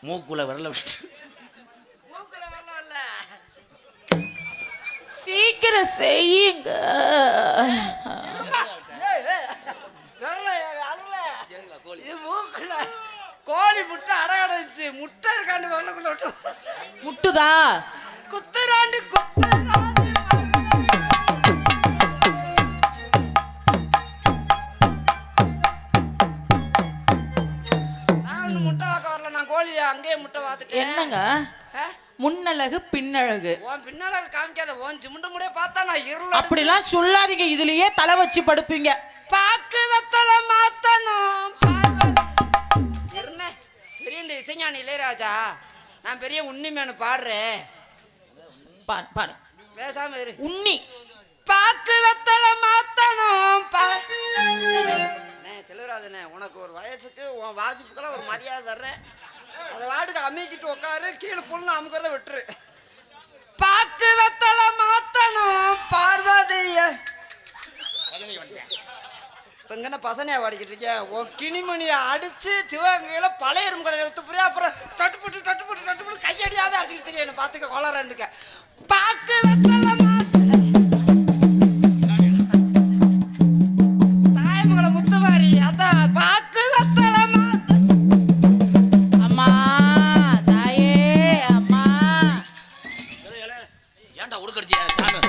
மூக்குல விரல விட்டு மூக்குல விரல இல்ல. சீக்கிரம் செய்யுங்க. விரல அழுல. இது மூக்குல கோழி முட்டை அடகடைச்சு முட்டை இருக்காண்டு வரலக்குள்ள விட்டு முட்டுதா? குத்துராண்டு குத்துராண்டு. நான் முட்டை வாக்க வரல, நான் கோழி அங்கேயே முட்டை வாத்துட்டேன். என்னங்க முன்னழகு பின்னழகு? உன் பின்னால காமிக்காத. உன் சிமுண்ட முடிய பார்த்தா நான் இருள். அப்படிலாம் சொல்லாதீங்க, இதுலயே தலை வச்சு படுப்பீங்க. பாக்கு வெத்தல மாத்தணும். பெரிய இந்த இசைஞானி இளையராஜா, நான் பெரிய உன்னிமேனு பாடுறேன். பாடு. பேசாம இரு. உன்னி. பாக்கு வெத்தல மாத்தணும். செல்வராஜனே, உனக்கு ஒரு வயசுக்கு உன் வாசிப்புக்கெல்லாம் ஒரு மரியாதை தர்றேன். அதை வாட்டுக்கு அமைக்கிட்டு உட்காரு, கீழே பொண்ணு அமுக்கிறத விட்டுரு. பாக்கு வெத்தல மாத்தணும் பார்வதிய. இப்போ இங்கே பசனையா பாடிக்கிட்டு இருக்கேன். உன் கிணிமணியை அடிச்சு சிவகங்கையில பழைய எறும்பு கடையில் எடுத்து புரியா. அப்புறம் தட்டுப்பட்டு கையடியாத அடிச்சுட்டு தெரியணும். பார்த்துக்க கொளர இருந்துக்க. பாக்கு வெத்தல தாயமங்களை முத்துவாரி. அதான் பாக்கு வெத்தல அம்மா தாயே, அம்மா. ஏன்டா உடுக்கடிச்சியா சாமி?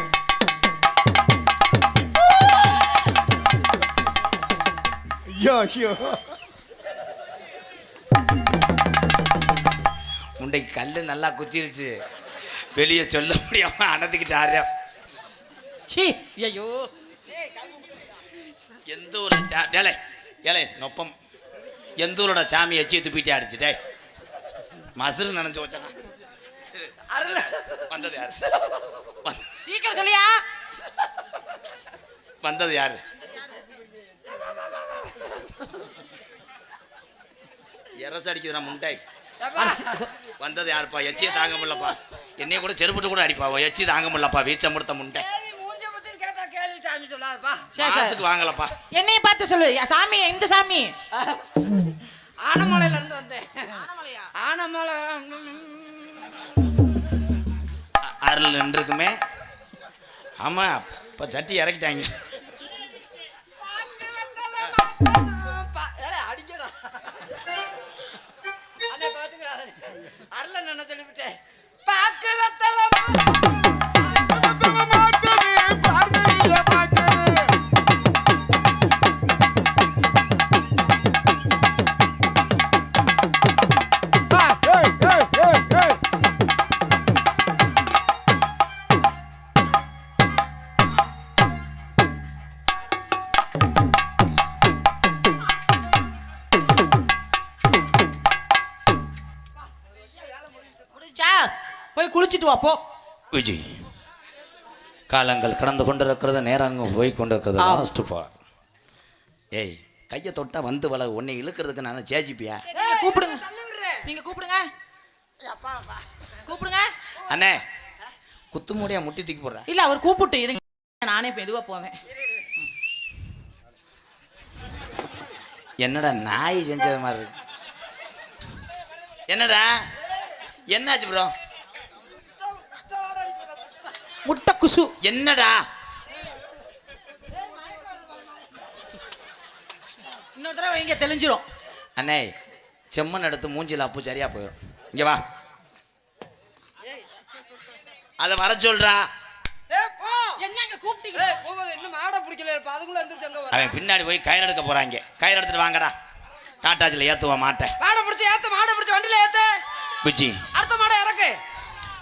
ஐயோ முண்டைக்கு கல்லு நல்லா குத்திருச்சு, வெளியே சொல்ல முடியாம அனத்துக்கிட்டாரு. சீ, ஐயோ. எந்த ஊர்ல ஏலே நொப்பம், எந்த ஊரோட சாமி எச்சி துப்பிட்டே அடிச்சுட்டே மசுறு நினைச்சு வச்சா அருள் வந்தது யாரு சீக்கிரம் சொல்லியா. வந்தது யாரு? எரச அடிக்குதுடா முண்டாய். வந்தது யாருப்பா? எச்சியை தாங்க முடியலப்பா. என்னைய கூட செருப்புட்டு கூட அடிப்பா. எச்சி தாங்க முடியலப்பா. வீச்சம்படுத்த முண்டை. மூஞ்ச பத்தி கேட்டா கேள்வி சாமி சொல்லாதப்பா. மாசுக்கு வாங்கலப்பா. என்னைய பார்த்து சொல்லு. சாமி எந்த சாமி? ஆனமலையில இருந்து வந்தேன். ஆனமலையா? ஆனமலை அருள் நின்றுக்குமே. ஆமா இப்போ சட்டி இறக்கிட்டாங்க. அடிக்கடா அண்ணே பாத்துக்கிறாரு. அருள் என்ன சொல்லிவிட்டேன். பாக்கு வெத்தலமா மாத்தனே பார்வையில பார்க்கவே. ஏய் ஏய் ஏய் ஏய். முடிஞ்சா போய் குளிச்சிட்டு வா போ. விஜய் காலங்கள் கடந்து கொண்டிருக்கிறது, நேரங்கள் போய் கொண்டிருக்கிறது. லாஸ்ட் பா. ஏய் கையை தொட்டா வந்து வள உன்னை இழுக்கிறதுக்கு நான் சேஜிப்பியா? நீங்க கூப்பிடுங்க. நீங்க கூப்பிடுங்க. கூப்பிடுங்க. அண்ணே குத்து மூடியா முட்டி தூக்கி போடுறேன். இல்ல அவர் கூப்பிட்டு இருங்க. நானே மெதுவா போவேன். என்னடா நாய் செஞ்சது மாதிரி இருக்கு. என்னடா என்னாச்சு ப்ரோ? முட்டை குசு. என்னடா இன்னொரு தடவை இங்க தெளிஞ்சிரும். அண்ணே செம்மண் எடுத்து மூஞ்சில அப்பு சரியா போயிடும். இங்க வா, அதை வர சொல்றா. என்னங்க கூப்பிட்டீங்க? இன்னும் மாடை பிடிக்கல. அதுக்குள்ள இருந்து எங்க வர அவன் பின்னாடி போய் கயிறு எடுக்க போறாங்க. கயிறு எடுத்துட்டு வாங்கடா. டாட்டாச்சில் ஏத்துவ மாட்டேன். மாடை பிடிச்சி ஏத்த. மாடை பிடிச்சி வண்டியில ஏத்த. விஜி அடுத்த மாடை இறக்கு.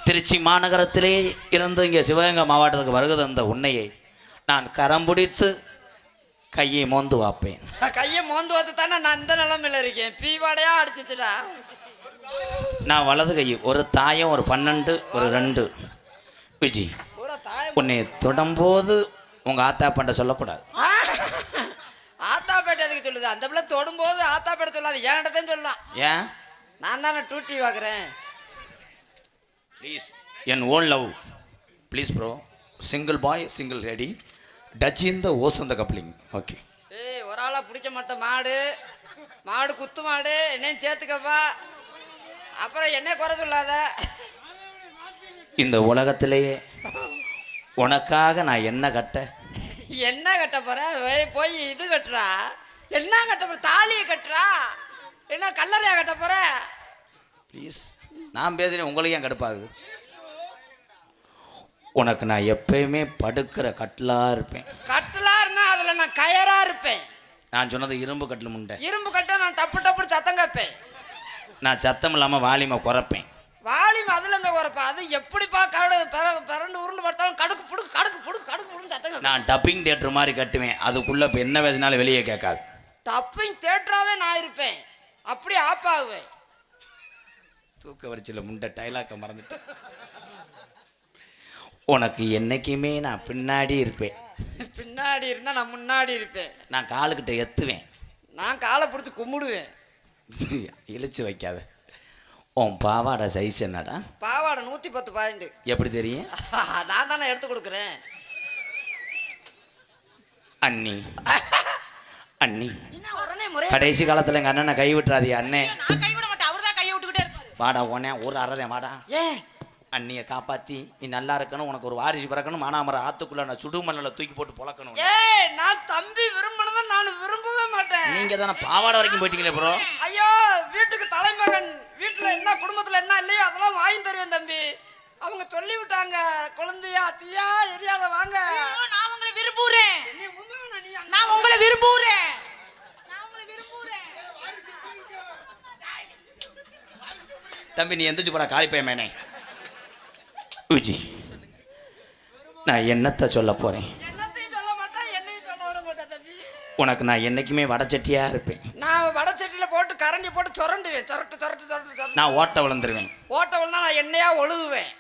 திருச்சி மாநகரத்திலே இருந்து இங்கே சிவகங்கை மாவட்டத்துக்கு வருகை தந்த உன்னையை நான் கரம் பிடித்து கையை மோந்து வாப்பேன். கையை மோந்து வந்து தானே நான் இந்த நிலைமையில இருக்கேன். பீவாடையா அடிச்சிச்சுடா. நான் வலது கை ஒரு தாயம், ஒரு 12, ஒரு 2. விஜி பூரா தாயம். உன்னை தொடும்போது உங்க ஆத்தா பண்ண சொல்லக்கூடாது. ஆத்தாப்பேட்டை எதுக்கு சொல்லுது? அந்த பிள்ளை தொடும்போது ஆத்தாப்பேட்டை சொல்லாது, ஏன்டதான் சொல்லலாம். ஏன்? நான் தானே டூட்டி பார்க்குறேன். Please N own love please bro. Single bye single lady touch in the hose the coupling. Okay. ஏய் ஒரு ஆளா பிடிக்க மாட்டேன். மாடு மாடு குத்து மாடு என்னையும் சேர்த்துக்கப்பா. அப்புறம் என்ன குறை சொல்லாத. இந்த உலகத்திலேயே உனக்காக நான் என்ன கட்ட? என்ன கட்ட போற? போய் இது கட்டுறா. என்ன கட்ட போற? தாலியை கட்டுறா. என்ன கல்லறையா கட்ட போற? ப்ளீஸ் நான் பேசுகிறேன், உங்களுக்கு ஏன் கடுப்பாகுது? உனக்கு நான் எப்பயுமே படுக்கிற கட்டிலாக இருப்பேன். கட்டலா இருந்தா அதுல நான் கயரா இருப்பேன். நான் சொன்னது இரும்பு கட்டில் முண்டை. இரும்பு கட்ட நான் டப்பு டப்பு சத்தம் கேட்பேன். நான் சத்தம் இல்லாமல் வாலிமை குறைப்பேன். வாலிம் அதுல இருந்து குறைப்பா. அது எப்படிப்பா பிறண்டு உருண்டு பார்த்தாலும் கடுக்கு புடுக்கு கடுக்கு புடுக்கு கடுக்கு புடுக்கு சத்தம் கேட்பேன். நான் டப்பிங் தியேட்டர் மாதிரி கட்டுவேன். அதுக்குள்ளே இப்போ என்ன பேசினாலும் வெளியே கேட்காது. டப்பிங் தேட்டராகவே நான் இருப்பேன். அப்படி ஆப்பாகுவேன். தூக்க வரிச்சியில் முண்டை டைலாக்கை மறந்துட்டு. உனக்கு என்னைக்குமே நான் பின்னாடி இருப்பேன். பின்னாடி இருந்தா நான் முன்னாடி இருப்பேன். நான் காலுக்கிட்ட எத்துவேன். நான் காலை பிடிச்சி கும்பிடுவேன். இழிச்சு வைக்காத. உன் பாவாடை சைஸ் என்னடா? பாவாடை 110 பாயிண்ட். எப்படி தெரியும்? நான் தானே எடுத்து கொடுக்குறேன். அண்ணி அண்ணி என்ன உடனே முறை கடைசி காலத்தில் எங்கள் அண்ணனை கை விட்டுறாதே. அண்ணே நான் கை விட மாட்டேன். அவர்தான் கையை விட்டுக்கிட்டே இருப்பாரு. வாடா உனே ஒரு அறதேன் வாடா. ஏன் அண்ணியை காப்பாற்றி நீ நல்லா இருக்கணும், உனக்கு ஒரு வாரிசு பிறக்கணும், மானாமரம் ஆற்றுக்குள்ளே நான் சுடுமண்ணில் தூக்கி போட்டு பொழக்கணும். ஏய் நான் தம்பி விரும்பினதை நான் விரும்பவே மாட்டேன். நீங்கள் தானே பாவாடை வரைக்கும் போயிட்டீங்களே ப்ரோ. ஐயோ வீட்டுக்கு தலைமகன். வீட்டில் என்ன குடும்பத்தில் என்ன இல்லையோ அதெல்லாம் வாங்கி தருவேன் தம்பி. அவங்க சொல்லி விட்டாங்க, குழந்தையா தீயா எரியாத வாங்க. ஐயோ, நான் உங்களை விரும்புறேன். நீ உண்மையான நீ நான் உங்களை விரும்புறேன். நான் உங்களை விரும்புறேன். தம்பி நீ எந்திரிச்சு போடா காளிப்பைய மேனே. விஜி நான் என்னத்தை சொல்ல போகிறேன்? என்னத்தையும் சொல்ல மாட்டேன், என்னையும் சொல்ல விட மாட்டேன் தம்பி. உனக்கு நான் என்றைக்குமே வடச்சட்டியாக இருப்பேன். நான் வடை சட்டியில் போட்டு கரண்டி போட்டு சுரண்டுவேன். சொரட்டு நான் ஓட்ட விழுந்துருவேன். ஓட்ட விழுந்தா நான் எண்ணெயா ஒழுகுவேன்.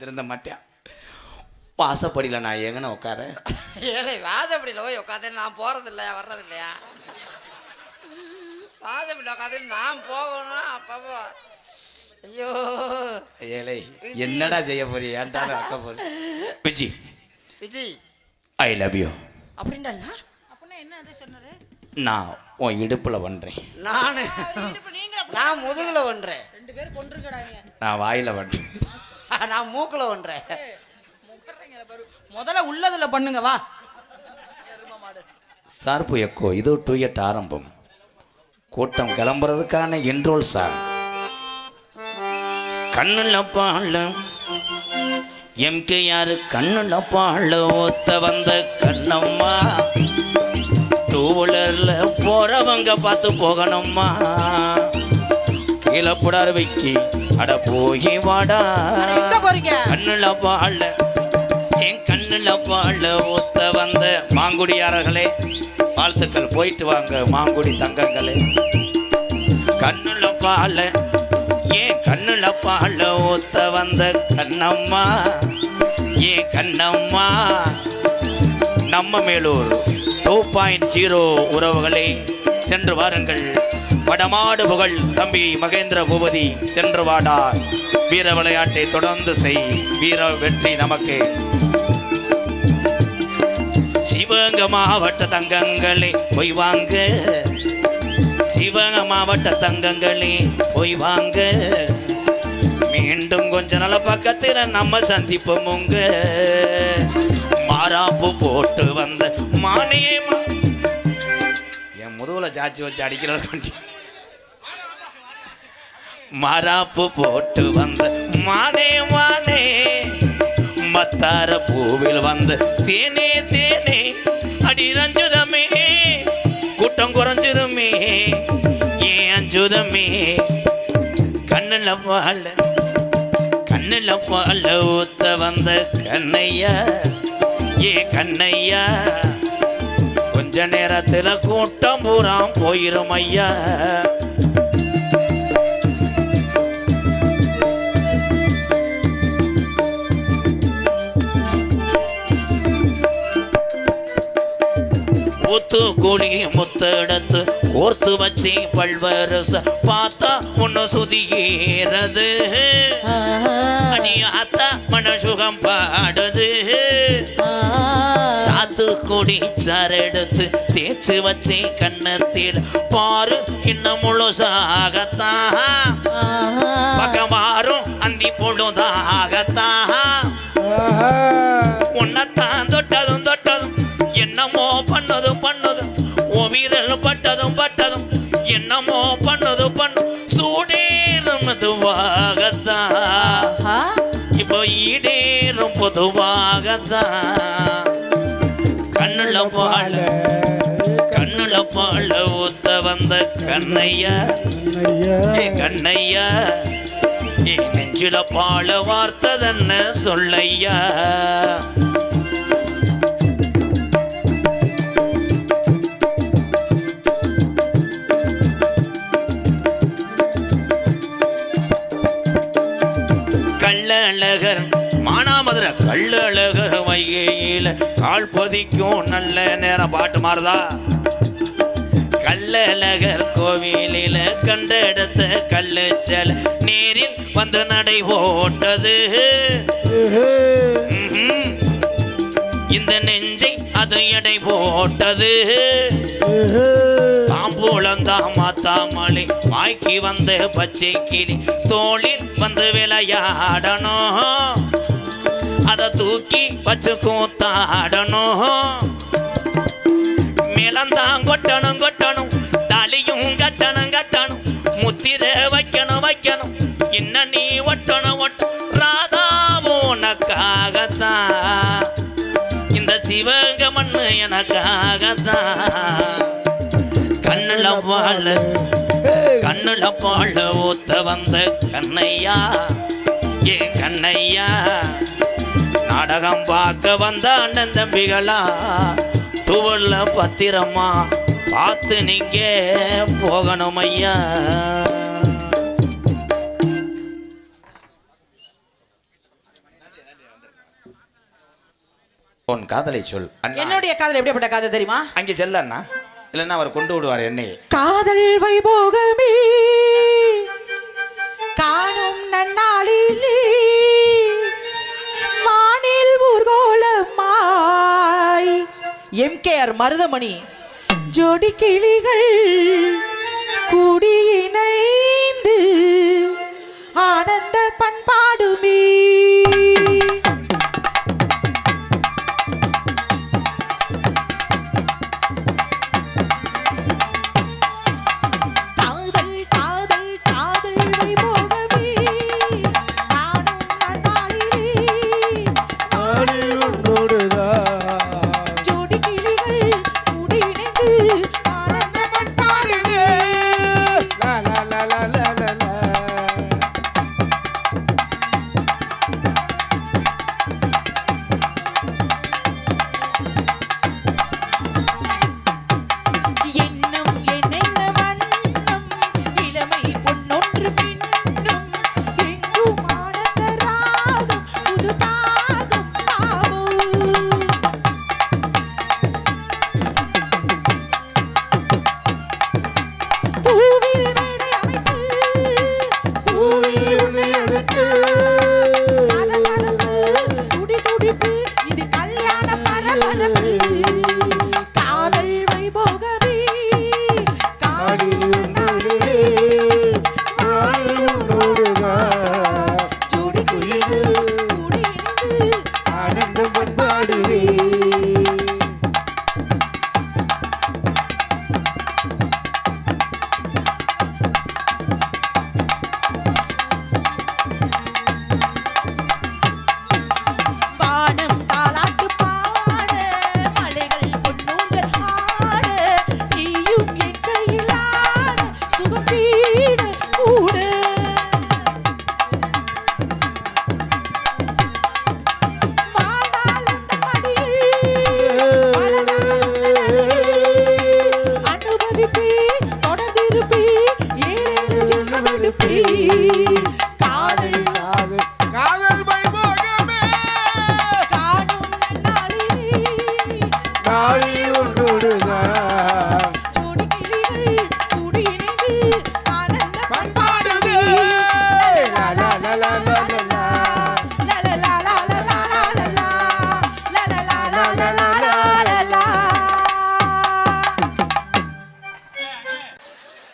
திருந்த மாட்டேன். வாசப்படியில் நான் எங்கன்னு உட்கார ஏழை வாசப்படியில் போய் உட்காந்து நான் போகிறது இல்லையா வர்றது இல்லையா? வாசப்படியில் உட்காந்து நான் போகணும். அப்போ ஐயோ ஏழை என்னடா செய்ய போறீ? ஏன்டா அக்க போறீ? Viji Vijay I love you. அப்படின்டா அப்படின்னா என்ன அது சொன்னாரு? நான் உன் இடுப்பில் பண்ணுறேன். நான் முதுகுல ஒன்றேன். 2 பேரும் கொன்றுங்கடா நீ. நான் வாயில் பண்ணுறேன். நான் மூக்குல ஒன்றேன். முதல்ல உள்ளதுல பண்ணுங்க வா. சார்பு எக்கோ இது டூயட் ஆரம்பம். கூட்டம் கிளம்புறதுக்கான இன்ட்ரோல் சாங். கண்ணுல பாழ எம்கேஆர் கண்ணுல பாழ ஒத்த வந்த கண்ணம்மா. டூவீலர்ல போறவங்க பார்த்து போகணும்மா. கீழே புடார் வைக்கி அட போய் வாடா. எங்க போறீங்க? கண்ணுல பாழ என் கண்ணுல பாழ ஒத்த வந்த மாங்குடியாரர்களே வாழ்த்துக்கள். போயிட்டு வாங்க மாங்குடி தங்கங்களே. கண்ணுல பாழ ஏன் கண்ணுல பாழ ஒத்த வந்த கண்ணம்மா. ஏன் கண்ணம்மா. நம்ம மேலூர் 2.0 உறவுகளே சென்று வாருங்கள். வடமாடு புகழ் தம்பி மகேந்திர பூபதி சென்று வாடா. வீர விளையாட்டை தொடர்ந்து செய். வீர வெற்றி நமக்கு. சிவகங்கை மாவட்ட தங்கங்களே போய் வாங்க. சிவகங்கை மாவட்ட தங்கங்களே போய் வாங்க. மீண்டும் கொஞ்ச நாள் பக்கத்தில் நம்ம சந்திப்போமுங்க. மாறாப்பு போட்டு வந்த மானையே என் முதுகுல சாச்சி வச்சு அடிக்கிறது கொண்டி. மாறாப்பு போட்டு வந்த மானே மானே மத்தார பூவில் வந்த தேனே தேனே அடி ரஞ்சுதமே கூட்டம் குறைஞ்சிருமே ஏன் அஞ்சுதமே. கண்ணுல பாழ கண்ணுல பாழ ஊத்த வந்த கண்ணையா. ஏ கண்ணையா. கொஞ்ச நேரத்தில் கூட்டம் பூரா போயிரும் ஐயா. முத்து கோழி முத்தெடுத்து கோர்த்து வச்சு பல்வரச பார்த்தா ஒன்னு சுதிகிறது. அடியாத்தா மனசுகம் பாடுது. சாத்து கொடி சாரெடுத்து தேய்ச்சி வச்சு கண்ணத்தில் பாரு இன்னும் முழுசாகத்தான். பக்கமாறும் அந்தி பொழுதாகத்தான். உன்னத்தான் தொட்டதும் தொட்டதும் என்னமோ பண்ணதும் பண்ணதும் ஓ வீரல் பட்டதும் பட்டதும் என்னமோ பண்ணது பண்ணு சூடேறும் மெதுவாகத்தான். இப்போ ஈடேறும் பொதுவாகத்தான். கண்ணுல பாழ கண்ணுல பாழ ஊத்த வந்த கண்ணையா. கண்ணையா. என் நெஞ்சில பாழ வார்த்ததென்ன சொல்லையா. கள்ளழகர் மானாமதுரை கள்ளழகர் வைகையில கால் பதிக்கும் நல்ல நேரம். பாட்டு மாறுதா? கள்ளழகர் கோவிலில கண்ட இடத்த கல்லு செல நேரில் வந்து நடை போட்டது. இந்த நெஞ்சை அது எடை போட்டது. தாம்பூலந்தான் மாத்தாமலை வாய்க்கு வந்த பச்சை கிளி தோளில் வந்து விளையாடணும். அதை தூக்கி வச்சு கூத்தாடணும். மேலந்தான் கொட்டணும் கொட்டணும் தாலியும் கட்டணும் கட்டணும் முத்திர வைக்கணும் வைக்கணும் என்ன நீ ஒட்டணும் ஒட்ட ராதா உனக்காகத்தான். இந்த சிவகங்கை மண்ணு எனக்காகத்தான். கண்ணுல பாழ கண்ணுல பாழ ஊத்த வந்த கண்ணையா. ஏ கண்ணையா. நாடகம் பார்க்க வந்த அண்ணன் தம்பிகளா டூவல்ல பத்திரமா பார்த்து நீங்க போகணும் ஐயா. உன் காதலை சொல் அண்ணா. என்னுடைய காதல் எப்படிப்பட்ட காதல் தெரியுமா? அங்கே செல்ல அண்ணா, இல்லைன்னா அவர் கொண்டு விடுவார் என்னை. காதல் வைபோகமே காணும் நன்னாளிலே வானில் ஊர்கோலமாய் எம்கேஆர் மருதமணி ஜோடி கிளிகள் கூடி இணைந்து ஆனந்த பண்பாடுமே.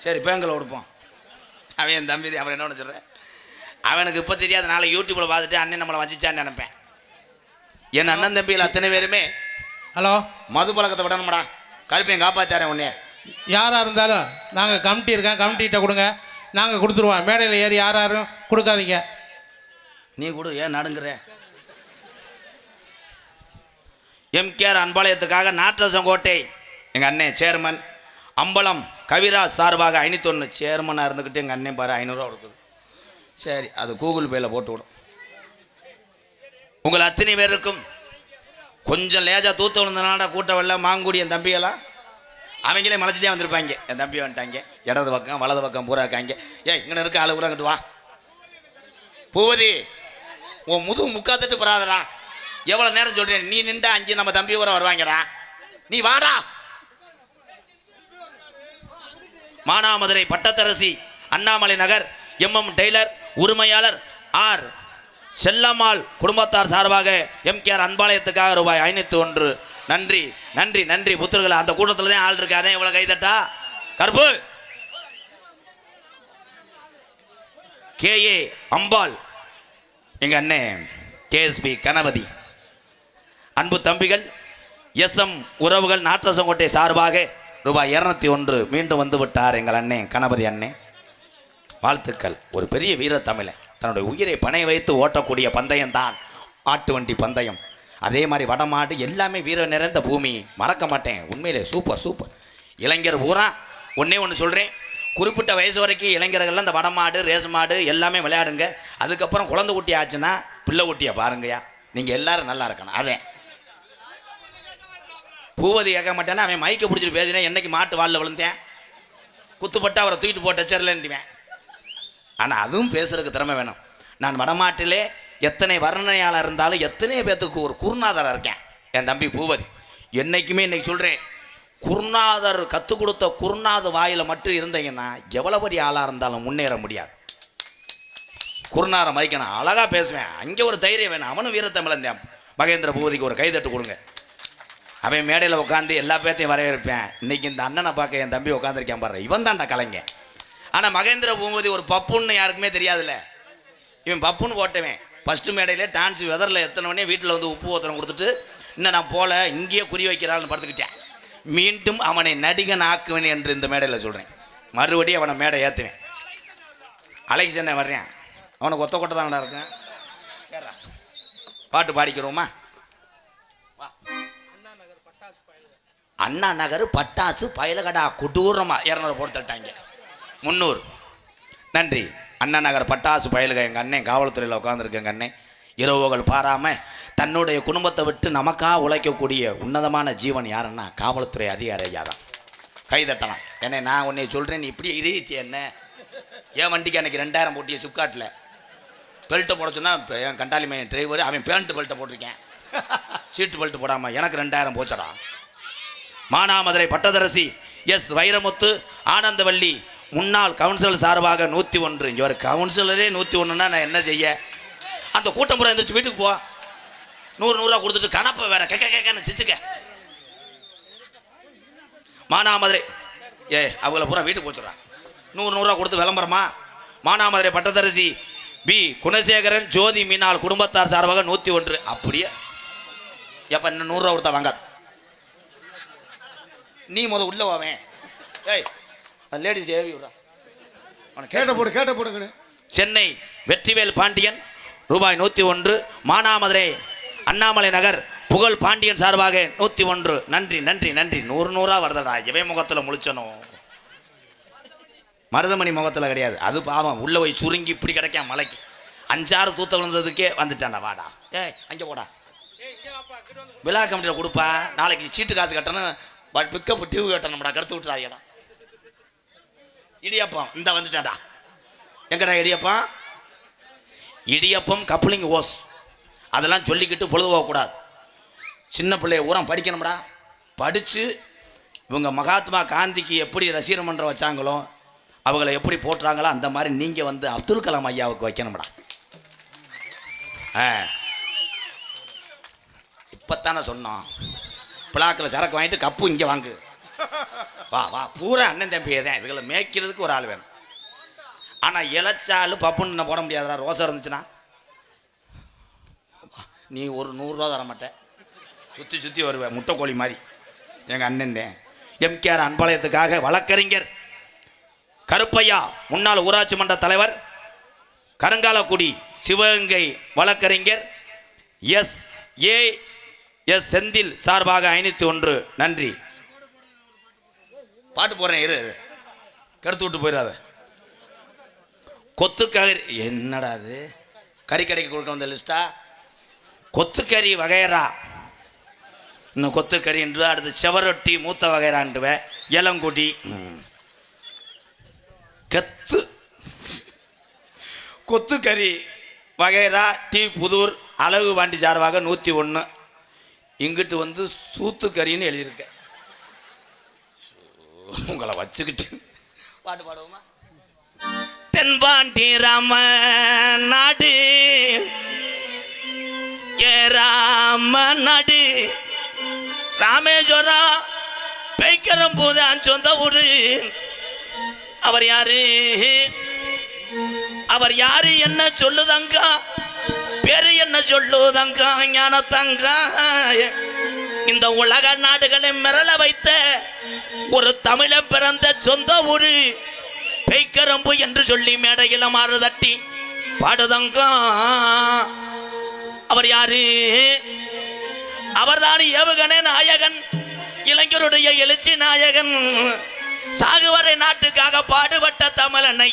சரி பேங்கில் கொடுப்போம். அவன் என் தம்பி, அவன் என்ன சொல்கிறேன், அவனுக்கு இப்போ தெரியாது, நாளை யூடியூப்பில் பார்த்துட்டு அண்ணன் நம்மளை வச்சிச்சான்னு நினைப்பேன். என் அண்ணன் தம்பியில் அத்தனை பேருமே ஹலோ மது பழக்கத்தை விடணுமாடா, கருப்பையும் காப்பாற்றாரன் உன்னே. யாராக இருந்தாலும் நாங்கள் கமிட்டி இருக்கேன், கமிட்டிகிட்ட கொடுங்க, நாங்கள் கொடுத்துருவோம். மேடையில் ஏறி யாரும் கொடுக்காதீங்க. நீ கொடு, ஏன் நடுங்குற? எம்கேஆர் அன்பாளையத்துக்காக நாட்டரசங்கோட்டை எங்கள் அண்ணன் சேர்மன் அம்பலம் கவிராஜ் சார்பாக 501 சேர்மனாக இருந்துக்கிட்டு எங்கள் அண்ணன் பாரு 500 கொடுக்குது. சரி, அது கூகுள் பேயில் போட்டு விடும். உங்கள் அத்தனை பேருக்கும் கொஞ்சம் லேஜாக தூத்து விழுந்தனால கூட்டம் வரல. மாங்குடி என் தம்பியெல்லாம் அவங்களே மலைச்சிட்டே வந்திருப்பாங்க. என் தம்பி வந்துட்டாங்க, இடது பக்கம் வலது பக்கம் பூரா இருக்காங்க. இங்கே இருக்க ஆளு கூட கட்டு வா. பூவதி, உன் முதுகு முக்காத்துட்டு போறாதடா. எவ்வளோ நேரம் சொல்கிறேன், நீ நின்றா 5 நம்ம தம்பி ஊரை வருவாங்கடா. நீ வாடா. மானாமதுரை பட்டத்தரசி அண்ணாமலை நகர் MM டெய்லர் உரிமையாளர் R செல்லம்மாள் குடும்பத்தார் சார்பாக எம்கேஆர் அன்பாளையத்துக்காக ரூபாய் 501. நன்றி நன்றி நன்றி புத்தர்களை. அந்த கூட்டத்தில் தான் ஆள் இருக்காதே, இவ்வளோ கைதட்டா கருப்பு. KA அம்பாள் எங்கள் அண்ணன் KSB கணபதி. அன்பு தம்பிகள் SM உறவுகள் நாட்டரசங்கோட்டை சார்பாக ரூபாய் 201 மீண்டும் வந்து விட்டார் எங்கள் அண்ணன் கணபதி அண்ணன். வாழ்த்துக்கள். ஒரு பெரிய வீர தமிழன் தன்னுடைய உயிரை பணை வைத்து ஓட்டக்கூடிய பந்தயம் தான் மாட்டு வண்டி பந்தயம். அதே மாதிரி வடமாடு எல்லாமே வீர நிறைந்த பூமி, மறக்க மாட்டேன். உண்மையிலே சூப்பர் சூப்பர். இளைஞர் பூரா ஒன்றே ஒன்று சொல்கிறேன், குறிப்பிட்ட வயசு வரைக்கும் இளைஞர்கள்லாம் இந்த வடமாடு ரேஸ் மாடு எல்லாமே விளையாடுங்க. அதுக்கப்புறம் குழந்தை குட்டி ஆச்சுன்னா பிள்ளை குட்டியை பாருங்கய்யா. நீங்கள் எல்லாரும் நல்லா இருக்கணும். அதே பூவதி கேட்க மாட்டேன்னா அவன் மைக்கை பிடிச்சிட்டு பேசினேன். என்னைக்கு மாட்டு வாலில் விழுந்தேன், குத்துப்பட்டு அவரை தூக்கிட்டு போட்ட சரியில்லைன்ட்டுவேன். ஆனால் அதுவும் பேசுறதுக்கு திறமை வேணும். நான் வடமாட்டிலே எத்தனை வர்ணனையாளர் இருந்தாலும் எத்தனை பேர்த்துக்கு ஒரு குருநாதராக இருக்கேன். என் தம்பி பூவதி என்னைக்குமே இன்னைக்கு சொல்கிறேன், குருநாதர் கற்றுக் கொடுத்த குருநாத வாயில் மட்டும் இருந்தீங்கன்னா எவ்வளோ பெரிய ஆளாக இருந்தாலும் முன்னேற முடியாது. குருநாரை மதிக்க நான் அழகாக பேசுவேன். அங்கே ஒரு தைரியம் வேணும். அவனும் வீரத்தமிழந்தேன். மகேந்திர பூவதிக்கு ஒரு கைதட்டு கொடுங்க. அவன் மேடையில் உட்காந்து எல்லா பேர்த்தையும் வரவேற்பேன். இன்னைக்கு இந்த அண்ணனை பார்க்க என் தம்பி உட்காந்துருக்கேன் பாரு, இவன் தான்டா கலைங்க. ஆனால் மகேந்திர பூபதி ஒரு பப்புன்னு யாருக்குமே தெரியாதுல்ல. இவன் பப்புன்னு போட்டவன். ஃபஸ்ட்டு மேடையிலே டான்ஸ் வெதரில் எத்தனவனே வீட்டில் வந்து உப்பு ஓத்தனம் கொடுத்துட்டு இன்னும் நான் போல இங்கேயே குறி வைக்கிறாள்னு படுத்துக்கிட்டேன். மீண்டும் அவனை நடிகன் ஆக்குவேன் என்று இந்த மேடையில் சொல்கிறேன். மறுபடியும் அவனை மேடை ஏற்றுவேன். அலெக்சன் வர்றேன், அவனுக்கு ஒத்த கொட்டை தானடா இருக்கேன். பாட்டு பாடிக்கிறோமா? அண்ணா நகர் பட்டாசு பயலகடா கொடூரமாக 200 போட்டு தட்டாங்க. 300. நன்றி. அண்ணா நகர் பட்டாசு பயலுக எங்கள் அண்ணன் காவல்துறையில் உட்காந்துருக்கு. எங்கள் அண்ணன் இரவுகள் பாராமல் தன்னுடைய குடும்பத்தை விட்டு நமக்காக உழைக்கக்கூடிய உன்னதமான ஜீவன் யாருன்னா காவல்துறை அதிகாரி ஐயா தான். கைதட்டலாம். என்ன நான் உன்னை சொல்கிறேன், நீ இப்படி இறுதிச்சு என்ன? என் வண்டிக்கு அன்றைக்கி 2000 போட்டிய சிப்காட்டில் பெல்ட்டை போட சொன்னால் இப்போ என் கண்டாலிமே டிரைவர் அவன் பேண்ட்டு பெல்ட்டை போட்டிருக்கேன், சீட்டு பெல்ட்டு போடாமல் எனக்கு 2000 போச்சடா. மானாமதுரை பட்டதரசி எஸ் வைரமுத்து ஆனந்தவள்ளி முன்னாள் கவுன்சிலர் சார்பாக 101. இங்கே ஒரு கவுன்சிலரே 101ன்னா நான் என்ன செய்ய? அந்த கூட்டம் பூரா எழுந்திரிச்சு வீட்டுக்கு போ. 100 கொடுத்துட்டு கணப்பை வேற கேட்கன்னு சிச்சுக்க. மானாமதுரை அவங்கள பூரா வீட்டுக்கு போச்சுடுறான். 100 கொடுத்து விளம்பரமா? மானாமதுரை பட்டதரசி பி குணசேகரன் ஜோதி மீனால் குடும்பத்தார் சார்பாக 101. அப்படியே எப்போ இன்னும் 100 கொடுத்தா வாங்காது. நீ உள்ள வாவேன். ஏய் லேடிஸ் ஏவி விட்றா. கேட்ட போடுங்க. சென்னை வெற்றிவேல் பாண்டியன் ரூபாய் 101. மானாமதுரை அண்ணாமலை நகர் புகழ் பாண்டியன் சார்பாக 101. நன்றி நன்றி நன்றி. 100 வருதடா. எவன் முகத்தில் முழிச்சனும் மருதமணி முகத்தில் கிடையாது. அது பாவம் உள்ள போய் சுருங்கி இப்படி கிடைக்காம மலைக்கு 5-6 தூத்த விழுந்ததுக்கே வந்துட்டான்டா. வாடா அங்கே போடா. விழா கமிட்டியில் கொடுப்பா. நாளைக்கு சீட்டு காசு கட்டணும், பட் பிக்கப் டியூ கட்டணும்டா. கருத்து விட்டுறாங்கடா. இடியப்பம் இந்த வந்துட்டான்டா. எங்கடா இடியப்பம்? இடியப்பம் கப்ளிங் ஓஸ் அதெல்லாம் சொல்லிக்கிட்டு பொழுது போகக்கூடாது. சின்ன பிள்ளைய ஊரம் படிக்கணும்டா. படித்து இவங்க மகாத்மா காந்திக்கு எப்படி ரசிகர் மன்றம் வச்சாங்களோ அவங்கள எப்படி போட்டுறாங்களோ அந்த மாதிரி நீங்கள் வந்து அப்துல் கலாம் ஐயாவுக்கு வைக்கணும்டா. இப்போத்தானே சொன்னோம். பிளாக்கில் சரக்கு வாங்கிட்டு கப்பு இங்கே வாங்கு. வா வா பூரா அண்ணன் தம்பியே தான். இதுகளை மேய்க்கிறதுக்கு ஒரு ஆள் வேணும். ஆனால் இழைச்சாலும் பப்புன்னு போட முடியாதுடா. ரோசா இருந்துச்சுன்னா நீ ஒரு 100 தர மாட்டேன். சுற்றி சுற்றி வருவேன் முட்டை கோழி மாதிரி. எங்கள் அண்ணன் தான். எம்கேஆர் அன்பாளையத்துக்காக வழக்கறிஞர் கருப்பையா முன்னாள் ஊராட்சி மன்ற தலைவர் கருங்காலக்குடி சிவகங்கை வழக்கறிஞர் எஸ் செந்தில் சார்பாக 501. நன்றி. பாட்டு போடுறேன் இரு, கருத்து விட்டு போயிடாத. கொத்துக்கறி என்னடா அது? கறிக்கடைக்கு கொடுக்க வந்த லிஸ்டா? கொத்துக்கறி வகைரா. இன்னும் கொத்துக்கறி என்று அடுத்து செவரொட்டி மூத்த வகைரான்ட்டுவேன். இளங்குடி கத்து கொத்துக்கறி வகைரா டி புதூர் அழகு பாண்டி சார்பாக 101. இங்கிட்டு வந்து சூத்துக்கறின்னு எழுதியிருக்க. உங்களை வச்சுக்கிட்டு பாட்டு பாடுவோமா? தென்பாண்டி ராம நாடு ராம நாடு ராமேஸ்வரம் பெய்க்கரம் போதான் சொந்த ஊரு. அவர் யாரு என்ன சொல்லுதங்க? பேரு என்ன சொல்லுதங்க? ஞானத்தங்க. இந்த உலக நாடுகளை மிரள வைத்த ஒரு தமிழ பிறந்த சொந்த ஊரு பெய்க்கரம்பு என்று சொல்லி மேடையில் மாறு தட்டி பாடுதங்க. அவர் யாரு? அவர்தான் ஏவுகணை நாயகன், இளைஞருடைய எழுச்சி நாயகன், சாகுவரை நாட்டுக்காக பாடுபட்ட தமிழனை.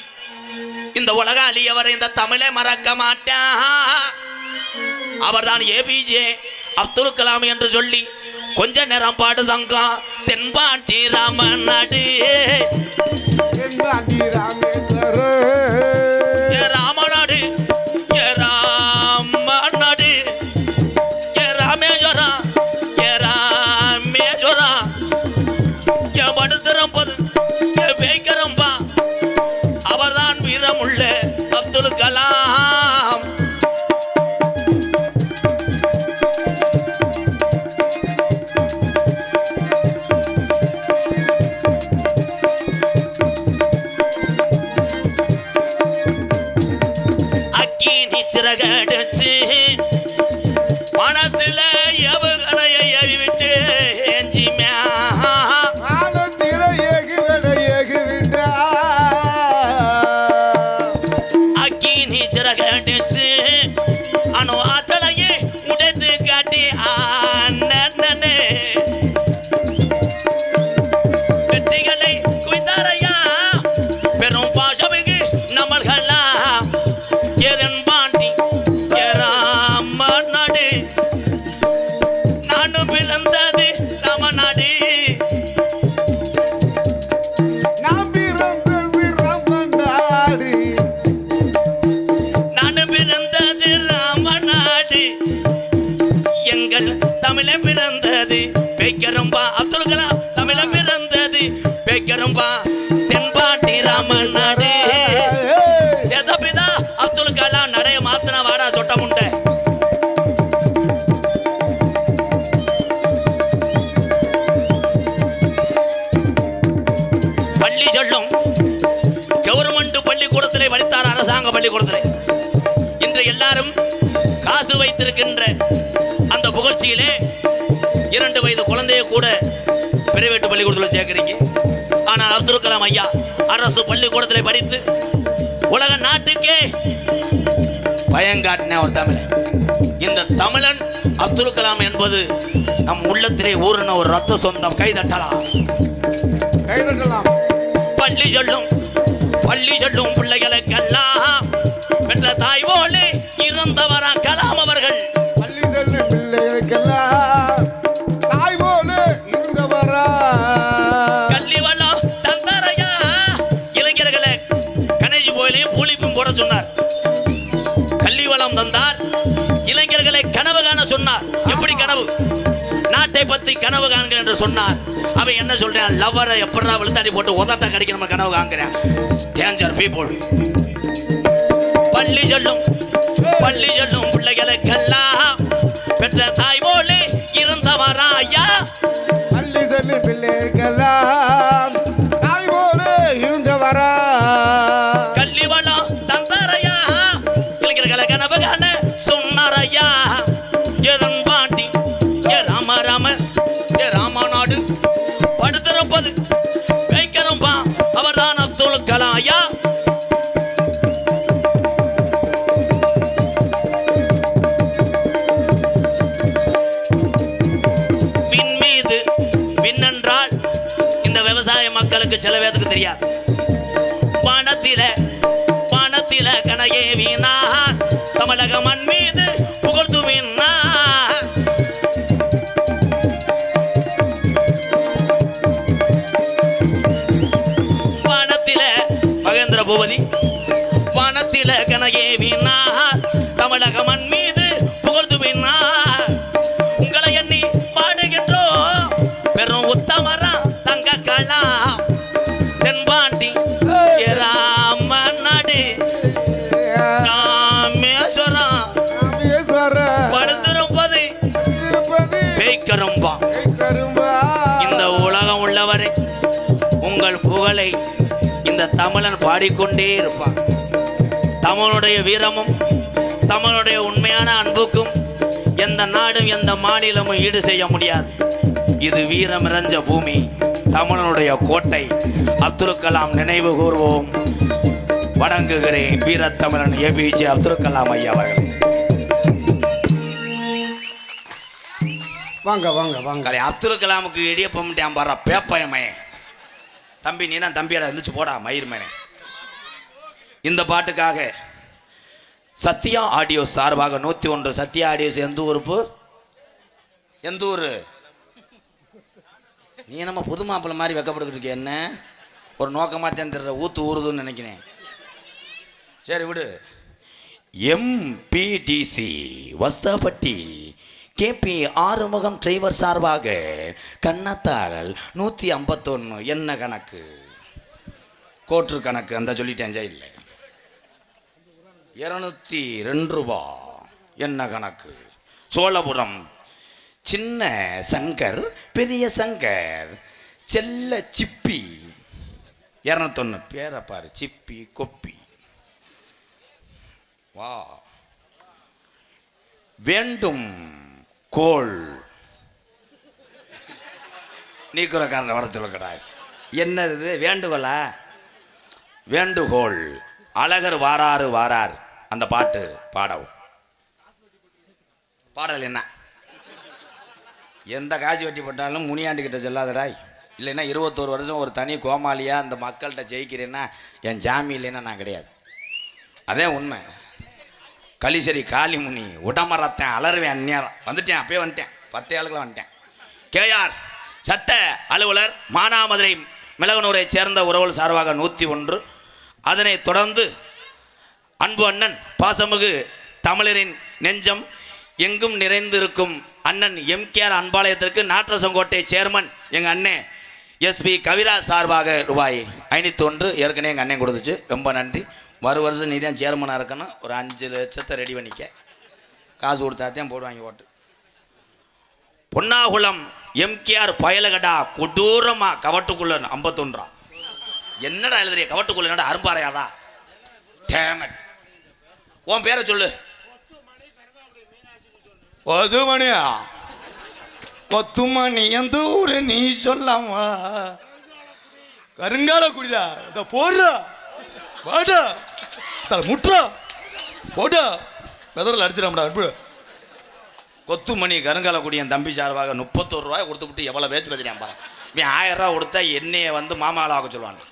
இந்த உலக அழியவரை இந்த தமிழை மறக்க மாட்டான். அவர்தான் ஏபிஜே அப்துல் கலாம் என்று சொல்லி கொஞ்ச நேரம் பாடு தங்கம் தென்பாண்டி ராமன் நாடு தென்பாண்டி ராமேஸ்வரர் ராமநாடு ராமநாடு ராமேஸ்வரம் ராமேஸ்வரம் படுத்திரம்பது பேய்கரம்பா அவர்தான் வீரமுள்ள அப்துல் கலாம். சிறகடிச்சு மனத்துல எவுகணையை அறிவிட்டு வானத்தில ஏகுவிட்டா அக்கினி சிறகடிச்சு அணு ஆற்றலையே உடைத்து காட்டி அண்ணனே வெற்றிகளை குவித்தாரையா பெரும் பாஷமிகு நம்மள்களா தமிழம் பிறந்தது பேய்கரம்பா அப்துல் கலாம் தமிழம் பிறந்தது பேய்கரம்பா தென்பாண்டி ராமன் நாடு தேசப்பிதா அப்துல் கலாம் நடைய மாத்தன வாடா சொட்ட முண்டை. பள்ளி சொல்லும் கவர்மெண்ட் பள்ளிக்கூடத்திலே படித்தார் அரசாங்க பள்ளிக்கூடத்திலே. இன்று எல்லாரும் காசு வைத்திருக்கின்ற அந்த புகழ்ச்சியிலே 2 வயது குழந்தைய கூட பிரைவேட் பள்ளிக்கூடத்தில் சேர்க்கிறீங்க. ஆனால் அப்துல் கலாம் ஐயா அரசு பள்ளிக்கூடத்தில் படித்து உலக நாட்டுக்கே பயங்காட்டின ஒரு தமிழன். இந்த தமிழன் அப்துல் கலாம் என்பது நம் உள்ளத்திலே ஊறின ஒரு ரத்த சொந்தம். கைதட்டலாம். பள்ளி சொல்லும் பிள்ளைகளுக்கெல்லாம் பெற்ற தாய் போலே இருந்தவரா கலாம் அவர்கள். கல்லிவளம் தந்தாரையா இளைஞர்களை கணேஜ் போயிலையும் பூலிப்பும் போட சொன்னார். கல்லிவளம் தந்தார், இளைஞர்களை கனவு காண சொன்னார். எப்படி கனவு? நாட்டை பத்தி கனவு காண்க என்று சொன்னார். அவன் என்ன சொல்றான்? லவ்வரை எப்படா விழுத்தாடி போட்டு உதட்ட கடிக்க நம்ம கனவு காண்கிறேன். Danger people. பள்ளி சொல்லும் பிள்ளைகளுக்கெல்லாம் பெற்ற தாய் போலே இருந்தவரா ஐயா. பள்ளி சொல்லும் பிள்ளைகளுக்கெல்லாம் தாய் போலே இருந்தவரா. கல்லிவளம் தந்தாரையா இளைஞர்களை கனவு காண சொன்னாரையா. எதன் பாண்டி ராம ராம ராமநாடு படுத்திருப்பது பேய்கரம்பா அவர்தான் அப்துல் கலாம் ஐயா. விண்ணென்றால் இந்த விவசாய மக்களுக்கு சில பேருக்கு தெரியாது. வானத்தில கனையே வீணா தமிழக மண் மீது புகழ்ந்து வீணா. வானத்தில மகேந்திர பூபதி வானத்தில கனையே வீணா தமிழக மண் மீது புகழ்ந்து வீணா. உங்களை எண்ணி பாடுகின்றோ பெரும் உத்தமரா தங்க கலாம் தென்பாண்டி ராமநாடு ராமேஸ்வரம் படுத்திருப்பது பேய்கரம்பா. இந்த உலகம் உள்ளவரை உங்கள் புகழை இந்த தமிழன் பாடிக்கொண்டே இருப்பான். தமிழுடைய வீரமும் தமிழுடைய உண்மையான அன்புக்கும் எந்த நாடும் எந்த மாநிலமும் ஈடு செய்ய முடியாது. இது வீரம் நிறைஞ்ச பூமி, தமிழனுடைய கோட்டை. அப்துல் கலாம் நினைவு கூர்வோம். வணங்குகிறேன் வீரத்தமிழன் APJ அப்துல் கலாம் ஐயா அவர்கள். வாங்க வாங்க வாங்க. அப்துல் கலாமுக்கு இடியப்பம் பாரு பேப்பயமே. தம்பி நீனா தம்பியாட இருந்துச்சு போடா மயிர்மேனே. இந்த பாட்டுக்காக சத்யா ஆடியோ சார்பாக 101 சத்யா ஆடியோஸ் எந்த ஊருப்பு? எந்த ஊர்? நீ நம்ம புது மாப்பிள்ளை மாதிரி வெக்கப்பட்டுக்கிட்டு இருக்க என்ன ஒரு நோக்கமாக தேர்ந்துடுற ஊற்று ஊறுதுன்னு நினைக்கிறேன். சரி விடு. எம்பிடிசி வஸ்தாப்பட்டி கேபி ஆறுமுகம் டிரைவர் சார்பாக கண்ணத்தால் 151 என்ன கணக்கு கோற்று கணக்கு அந்த சொல்லிட்டேன் இல்லை 202 ரூபா என்ன கணக்கு. சோழபுரம் சின்ன சங்கர் பெரிய சங்கர் செல்ல சிப்பி 201 பேரை பாரு சிப்பி கொப்பி வா. வேண்டும் கோள் நீக்குறக்காரனை வர சொல்லக்கூடாது. என்னது வேண்டுகோளா? வேண்டுகோள் அழகர் வாராறு வாரார் அந்த பாட்டு பாடவும். பாடல் என்ன? எந்த காட்சி வெட்டி போட்டாலும் முனியாண்டிக்கிட்ட சொல்லாதடாய். இல்லைன்னா 21 வருஷம் ஒரு தனி கோமாளியாக அந்த மக்கள்கிட்ட ஜெயிக்கிறேன்னா என் ஜாமி இல்லைன்னா நான் கிடையாது. அதே உண்மை. களிசரி காளிமுனி உடமரத்தேன் அலறுவேன் அந்நேரம் வந்துட்டேன். அப்பயே வந்துட்டேன் 10 ஆளுக்குள்ள வந்துட்டேன். கேஆர் சட்ட அலுவலர் மானாமதுரை மிளகனூரை சேர்ந்த உறவுகள் சார்பாக 101. அதனைத் தொடர்ந்து அன்பு அண்ணன் பாசமிகு தமிழரின் நெஞ்சம் எங்கும் நிறைந்திருக்கும் அண்ணன் எம்கேஆர் அன்பாலயத்திற்கு நாற்றசங்கோட்டை சேர்மன் எங்கள் அண்ணன் எஸ்பி கவிராஜ் சார்பாக ரூபாய் 501 ஏற்கனவே எங்கள் அண்ணன் கொடுத்துச்சு. ரொம்ப நன்றி. வருஷம் நீ தான் சேர்மனாக இருக்கணும். ஒரு 5 லட்சத்தை ரெடி பண்ணிக்க. காசு கொடுத்தாத்தான் போடுவாங்க ஓட்டு. பொன்னாகுளம் எம்கேஆர் பயலகடா கொடூரமாக கவட்டுக்குள்ள 51. என்னடா எழுதுறிய கவட்டுக்குள்ள என்னடா அரும்பாறையாடா டேமட். உன் பேரை சொல்லு. ஒதுமணியா கொத்துமணி எந்த ஊரு நீ சொல்லாமா கருங்கால குடிதா இதை போடுறா வாடா தலை முற்றா போடா வெதரில் அடிச்சிடாமடா அனுப்பு. கொத்துமணி கருங்காலக்குடி என் தம்பி சார்பாக 31 ரூபாய் கொடுத்துக்கிட்டு எவ்வளோ பேச்சு பேசுகிறேன் பாரு. இவன் 1000 ரூபா கொடுத்தா என்னையை வந்து மாமாவில் ஆக சொல்லுவான்.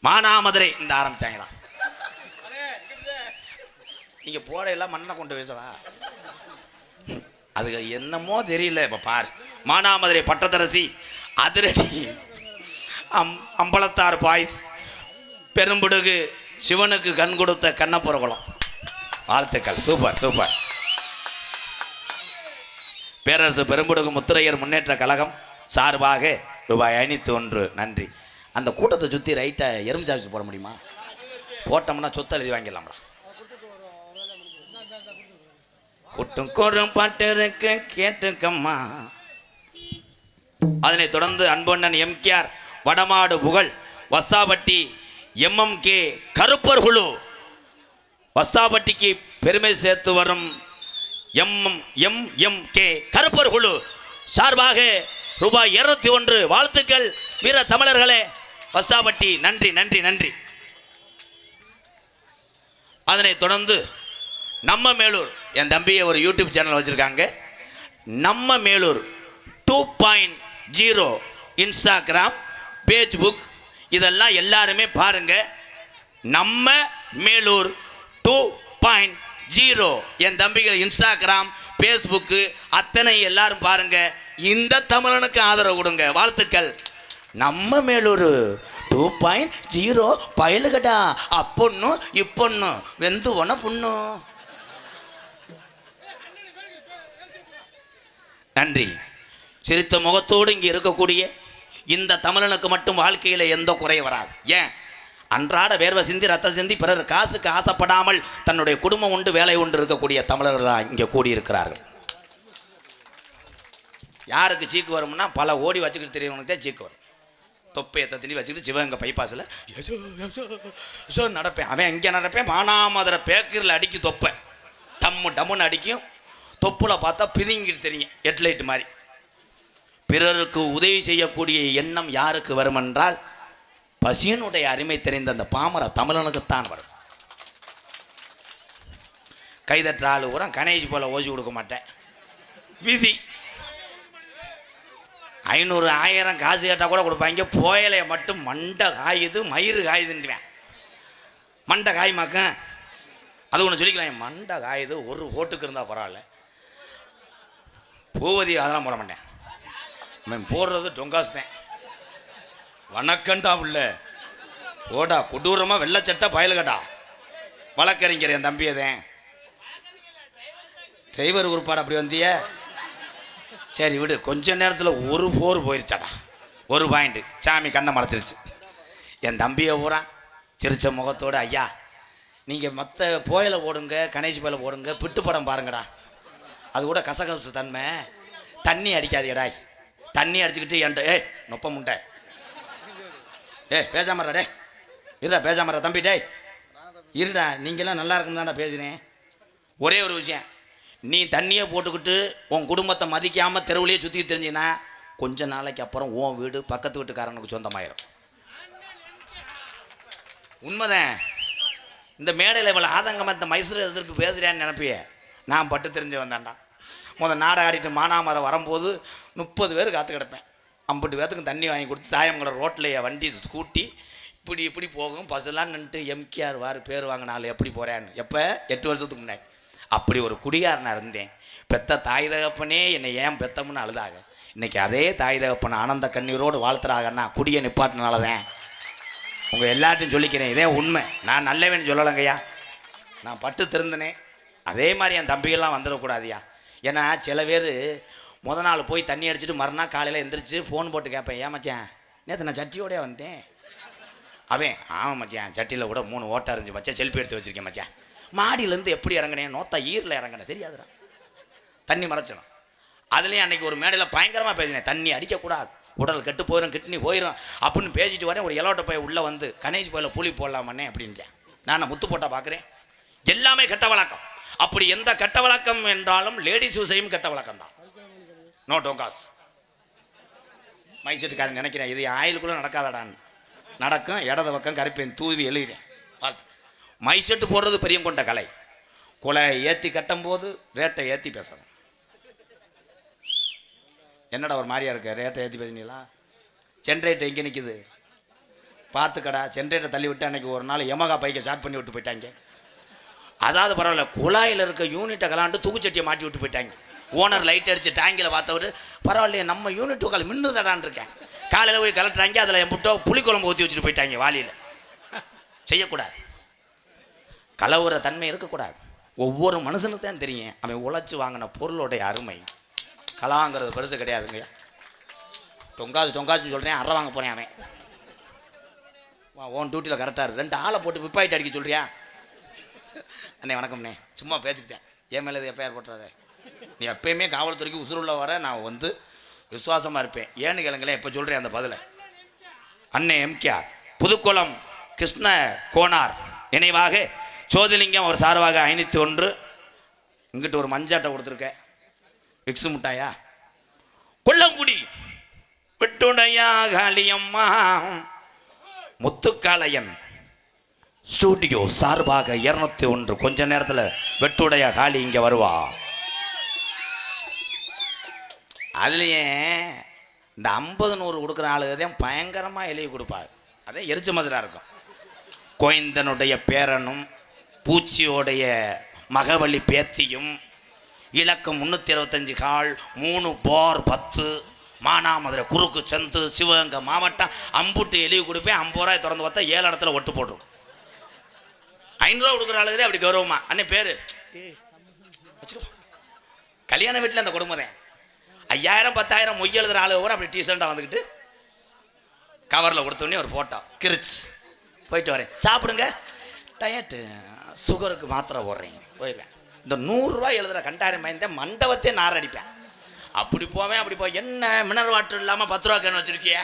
மானாமதுரை இந்த ஆரம்பிச்சாங்களா நீங்கள் போட எல்லாம் மண்ணை கொண்டு பேசவா அதுக்கு என்னமோ தெரியல. இப்போ பாரு மானாமதுரை பட்டத்தரசி அதிரடி அம்பலத்தார் பாய்ஸ் பெரும்புடுகு சிவனுக்கு கண் கொடுத்த கண்ணப்புறகுளம் வாழ்த்துக்கள். Super super. பேரரசு பெரும்புடுகு முத்திரையர் முன்னேற்ற கழகம் சார்பாக ரூபாய் 501 நன்றி. அந்த கூட்டத்தை சுற்றி ரைட்டாக எறும்பு சாப்பிச்சு போட முடியுமா? போட்டோம்னா சொத்தை எழுதி வாங்கிடலாம்டா. கூட்டும் கோரும் பாட்டு இருக்கு கேட்டுக்கம்மா. அதனைத் தொடர்ந்து அன்பண்ணன் எம்கேஆர் வடமாடு புகழ் வஸ்தாபட்டி எம்எம்கே கருப்பர் குழு வஸ்தாபட்டிக்கு பெருமை சேர்த்து வரும் எம்எம்கே கருப்பர் குழு சார்பாக ரூபாய் 201 வாழ்த்துக்கள் வீர தமிழர்களே வஸ்தாபட்டி. நன்றி நன்றி நன்றி. அதனைத் தொடர்ந்து நம்ம மேலூர் என் தம்பியை ஒரு யூடியூப் சேனல் வச்சுருக்காங்க. நம்ம மேலூர் 2.0 இன்ஸ்டாகிராம் ஃபேஸ்புக் இதெல்லாம் எல்லாருமே பாருங்க. நம்ம மேலூர் 2.0 என் தம்பிகள் இன்ஸ்டாகிராம் ஃபேஸ்புக்கு அத்தனை எல்லாரும் பாருங்க. இந்த தமிழனுக்கு ஆதரவு கொடுங்க. வாழ்த்துக்கள். நம்ம மேலூர் 2.0 பயலுகடா அப்பொண்ணு இப்பொண்ணு வெந்து ஒன புண்ணு. நன்றி. சிரித்த முகத்தோடு இங்கே இருக்கக்கூடிய இந்த தமிழனுக்கு மட்டும் வாழ்க்கையில் எந்த குறை வராது. ஏன்? அன்றாட வேர்வை சிந்தி ரத்த சிந்தி பிறர் காசுக்கு ஆசைப்படாமல் தன்னுடைய குடும்பம் உண்டு வேலை உண்டு இருக்கக்கூடிய தமிழர்கள் தான் இங்கே கூடியிருக்கிறார்கள். யாருக்கு சீக்கு வரும்னா பல ஓடி வச்சுக்கிட்டு தெரியவனுக்கு தான் சீக்கு வரும். தொப்பையை தண்ணி வச்சுக்கிட்டு சிவகங்கை பைபாஸில் நடப்பேன். அவன் இங்கே நடப்பேன். மானாமதுரை பேக்கரில் அடிக்கும் தொப்பை டம்முன்னு அடிக்கும். தொப்பில் பார்த்தா பிதுங்கிட்டு தெரியும் ஹெட்லைட் மாதிரி. பிறருக்கு உதவி செய்யக்கூடிய எண்ணம் யாருக்கு வரும் என்றால் பசியனுடைய அருமை தெரிந்த அந்த பாமர தமிழனுக்குத்தான் வரும். கைதற்ற ஆளு கூட கணேஷ் போல ஓசி கொடுக்க மாட்டேன். விதி 500 1000 காசு கேட்டால் கூட கொடுப்பாங்க. புயலையை மட்டும் மண்டை காயுது மயிறு காயுதுன்னுவேன். மண்டை காயுமாக்க அது ஒன்று சொல்லிக்கலாம். மண்டை காயுது ஒரு ஓட்டுக்கு இருந்தால் பரவாயில்ல. பூவதி அதெல்லாம் போட மாட்டேன். அவன் போடுறது டொங்காஸ் தான். வணக்கண்டா உள்ள ஓடா கொடூரமாக வெள்ளச்சட்டை பயலுகட்டா வழக்கறிஞர் என் தம்பியதேன். டிரைவர் உருப்பாடு அப்படி வந்திய சரி விடு. கொஞ்ச நேரத்தில் ஒரு 4 போயிருச்சாடா. 1 பாயிண்ட் சாமி கண்ணை மறைச்சிருச்சு. என் தம்பியை பூரா சிரிச்ச முகத்தோடு ஐயா நீங்கள் மற்ற போயில போடுங்க கணேஷ் போயில போடுங்க பிட்டு படம் பாருங்கடா, அது கூட கசகசு தன்மை, தண்ணி அடிக்காதீடா. தண்ணி அடிச்சுக்கிட்டு என்கிட்ட நொப்ப முண்டை பேசாமறா டே இருடா பேசாமறா தம்பி டே இருடா நீங்களாம் நல்லா இருக்குன்னு தான்டா பேசுகிறேன். ஒரே ஒரு விஷயம், நீ தண்ணியை போட்டுக்கிட்டு உன் குடும்பத்தை மதிக்காமல் தெருவுலேயே சுற்றி தெரிஞ்சின்னா கொஞ்ச நாளைக்கு அப்புறம் உன் வீடு பக்கத்து வீட்டுக்காரனுக்கு சொந்தமாயிரும். உண்மைதான். இந்த மேடையில் இவ்வளோ ஆதங்கமாக இந்த மைசூருக்கு பேசுகிறேன்னு நினைப்பியே, நான் பட்டு தெரிஞ்சு வந்தான்டா. நாடகம் ஆடிட்டு மானாமரம் வரும்போது 30 பேர் காத்து கிடப்பேன். 50 பேர்த்துக்கும் தண்ணி வாங்கி கொடுத்து தாயமங்கலம் ரோட்டில் வண்டி ஸ்கூட்டி இப்படி போகும். பஸ்ஸெல்லாம் நின்றுட்டு எம்கேஆர் வார் பேர் வாங்கினாலும் எப்படி போகிறேன்னு எப்போ 8 வருஷத்துக்கு முன்னாடி அப்படி ஒரு குடிகாரனாக இருந்தேன். பெத்த தாய் தகப்பனே என்னை ஏன் பெத்தமுன்னு அழுதாக. இன்றைக்கி அதே தாய் தகப்பனை ஆனந்த கண்ணீரோடு வாழ்த்துறாங்கன்னா குடியை நிப்பாட்டினாலதான். உங்கள் எல்லாத்தையும் சொல்லிக்கிறேன், இதே உண்மை. நான் நல்லவேன்னு சொல்லலைங்கய்யா, நான் பட்டு திருந்தினேன். அதே மாதிரி என் தம்பிகள்லாம் வந்துடக்கூடாதுயா. ஏன்னா சில பேர் நாள் போய் தண்ணி அடிச்சுட்டு மறுநாள் காலையில் எந்திரிச்சு ஃபோன் போட்டு கேட்பேன், ஏன் மச்சான் நேற்று நான் சட்டியோடய வந்தேன். அவன் ஆமாம் மச்சான் சட்டியில் கூட 3 ஓட்டை இருந்துச்சு மச்சான், செல்ஃபி எடுத்து வச்சுருக்கேன் மச்சான். மாடியிலேருந்து எப்படி இறங்கினேன், நோத்தா ஈரில் இறங்கினேன் தெரியாதுடா, தண்ணி மறைச்சணும். அதுலேயும் அன்றைக்கி ஒரு மேடையில் பயங்கரமாக பேசினேன், தண்ணி அடிக்கக்கூடாது, உடல் கெட்டு போயிடும், கிட்னி போயிடும் அப்படின்னு பேசிட்டு வரேன். ஒரு எலோட்ட போய் உள்ளே வந்து கணேஷ் போயில் புளி போடலாமண்ணே அப்படின்றேன். நான் முத்து போட்டால் பார்க்குறேன், எல்லாமே கெட்ட வழக்கம். அப்படி எந்த கெட்ட வழக்கம் என்றாலும் லேடிஸ் செய்யும் கெட்ட வழக்கம் தான். நோ டோங்காஸ். மைசெட்டுக்காரன் நினைக்கிறேன் இது ஆயிலுக்குள்ளே நடக்காதடான்னு. நடக்கும். இடத பக்கம் கருப்பேன் தூவி எழுகிறேன். பார்த்து மைசெட்டு போடுறது பெரிய கொண்ட கலை. கொலை ஏற்றி கட்டும் போது ரேட்டை ஏற்றி பேசணும். என்னடா ஒரு மாதிரியா இருக்க, ரேட்டை ஏற்றி பேசினீங்களா? ஜென்ரேட்டர் எங்கே நிற்குது பார்த்துக்கடா. ஜென்ரேட்டர் தள்ளி விட்டு அன்றைக்கி ஒரு நாள் யமகா பைக்கை ஸ்டார்ட் பண்ணி விட்டு போயிட்டாங்க. அதாவது பரவாயில்ல, குழாயில் இருக்க யூனிட்டை கலாண்டு தூக்குச்சட்டியை மாட்டி விட்டு போயிட்டாங்க. ஓனர் லைட் அடித்து டேங்கில் பார்த்தவர் பரவாயில்லையே நம்ம யூனிட் உட்கால் மின்னுதடான் இருக்கேன். காலையில் போய் கலட்டுறாங்க, அதில் என் புட்டோ புளிக்குழம்பு ஊற்றி வச்சுட்டு போயிட்டாங்க. வாலியில் செய்யக்கூடாது. கலவுற தன்மை இருக்கக்கூடாது. ஒவ்வொரு மனுஷனுக்கு தான் தெரியும் அவன் உழைச்சி வாங்கின பொருளுடைய அருமை. கலாங்கிறது பெருசு கிடையாதுங்க. டொங்காசுன்னு சொல்கிறேன், அரை வாங்க போனேன் அவன். ஓன் டியூட்டியில் கரெக்டாக 2 ஆளை போட்டு விப்பாயிட்டு அடிக்க சொல்கிறியா? அண்ணே வணக்கம்ண்ணே, சும்மா பேச்சுக்கிட்டேன். என் மேலே இது எஃப்ஐஆர் போட்டுறாதே. நீ எப்பயுமே காவல்துறைக்கு உசுருள்ள வர நான் வந்து விசுவாசமாக இருப்பேன். ஏன்னு கேளுங்களேன், இப்போ சொல்கிறேன் அந்த பதிலை. அண்ணே எம்கேஆர் புதுக்குளம் கிருஷ்ண கோனார் நினைவாக சோதிலிங்கம் அவர் சார்பாக 501. இங்கிட்ட ஒரு மஞ்சாட்டை கொடுத்துருக்கேன். விக்ஸு முட்டாயா கொல்லங்குடி விட்டுடையா காளியம்மா முத்துக்காளையன் ஸ்டூடியோ சார்பாக 201. கொஞ்ச நேரத்தில் வெட்டுடைய காளி இங்கே வருவா. அதுலேயே இந்த 50-100 கொடுக்குற ஆளுதான் பயங்கரமாக எழுதி கொடுப்பார். அதே எரிச்ச மதுராக இருக்கும். கோயந்தனுடைய பேரனும் பூச்சியோடைய மகவழி பேத்தியும் இலக்கம் 325 கால் 3 பார் 10 மானாமதுரை குறுக்கு சந்து சிவகங்கை மாவட்டம் அம்புட்டு எழுதி கொடுப்பேன். 50 ரூபாய் திறந்து பார்த்தா 7 இடத்துல ஒட்டு போட்டுரும். 500 ரூபா கொடுக்குற ஆளுதே அப்படி கௌரவமா. அண்ணே பேர் வச்சுக்கோ. கல்யாண வீட்டில் அந்த கொடுமை தான். 5000 10,000 மொய் எழுதுற ஆளு வரும். அப்படி டீசெண்டாக வந்துக்கிட்டு கவரில் கொடுத்தோடனே ஒரு ஃபோட்டோ கிரிச் போயிட்டு வரேன். சாப்பிடுங்க, டயட்டு சுகருக்கு மாத்திரை போடுறீங்க போயிடுவேன். இந்த 100 ரூபாய் எழுதுகிற கண்டாயிரம் பயந்த மண்டபத்தையே நார் அடிப்பேன். அப்படி போவேன். அப்படி போய் என்ன மினரல் வாட்டர் இல்லாமல் 10 ரூபா கேன் வச்சுருக்கிய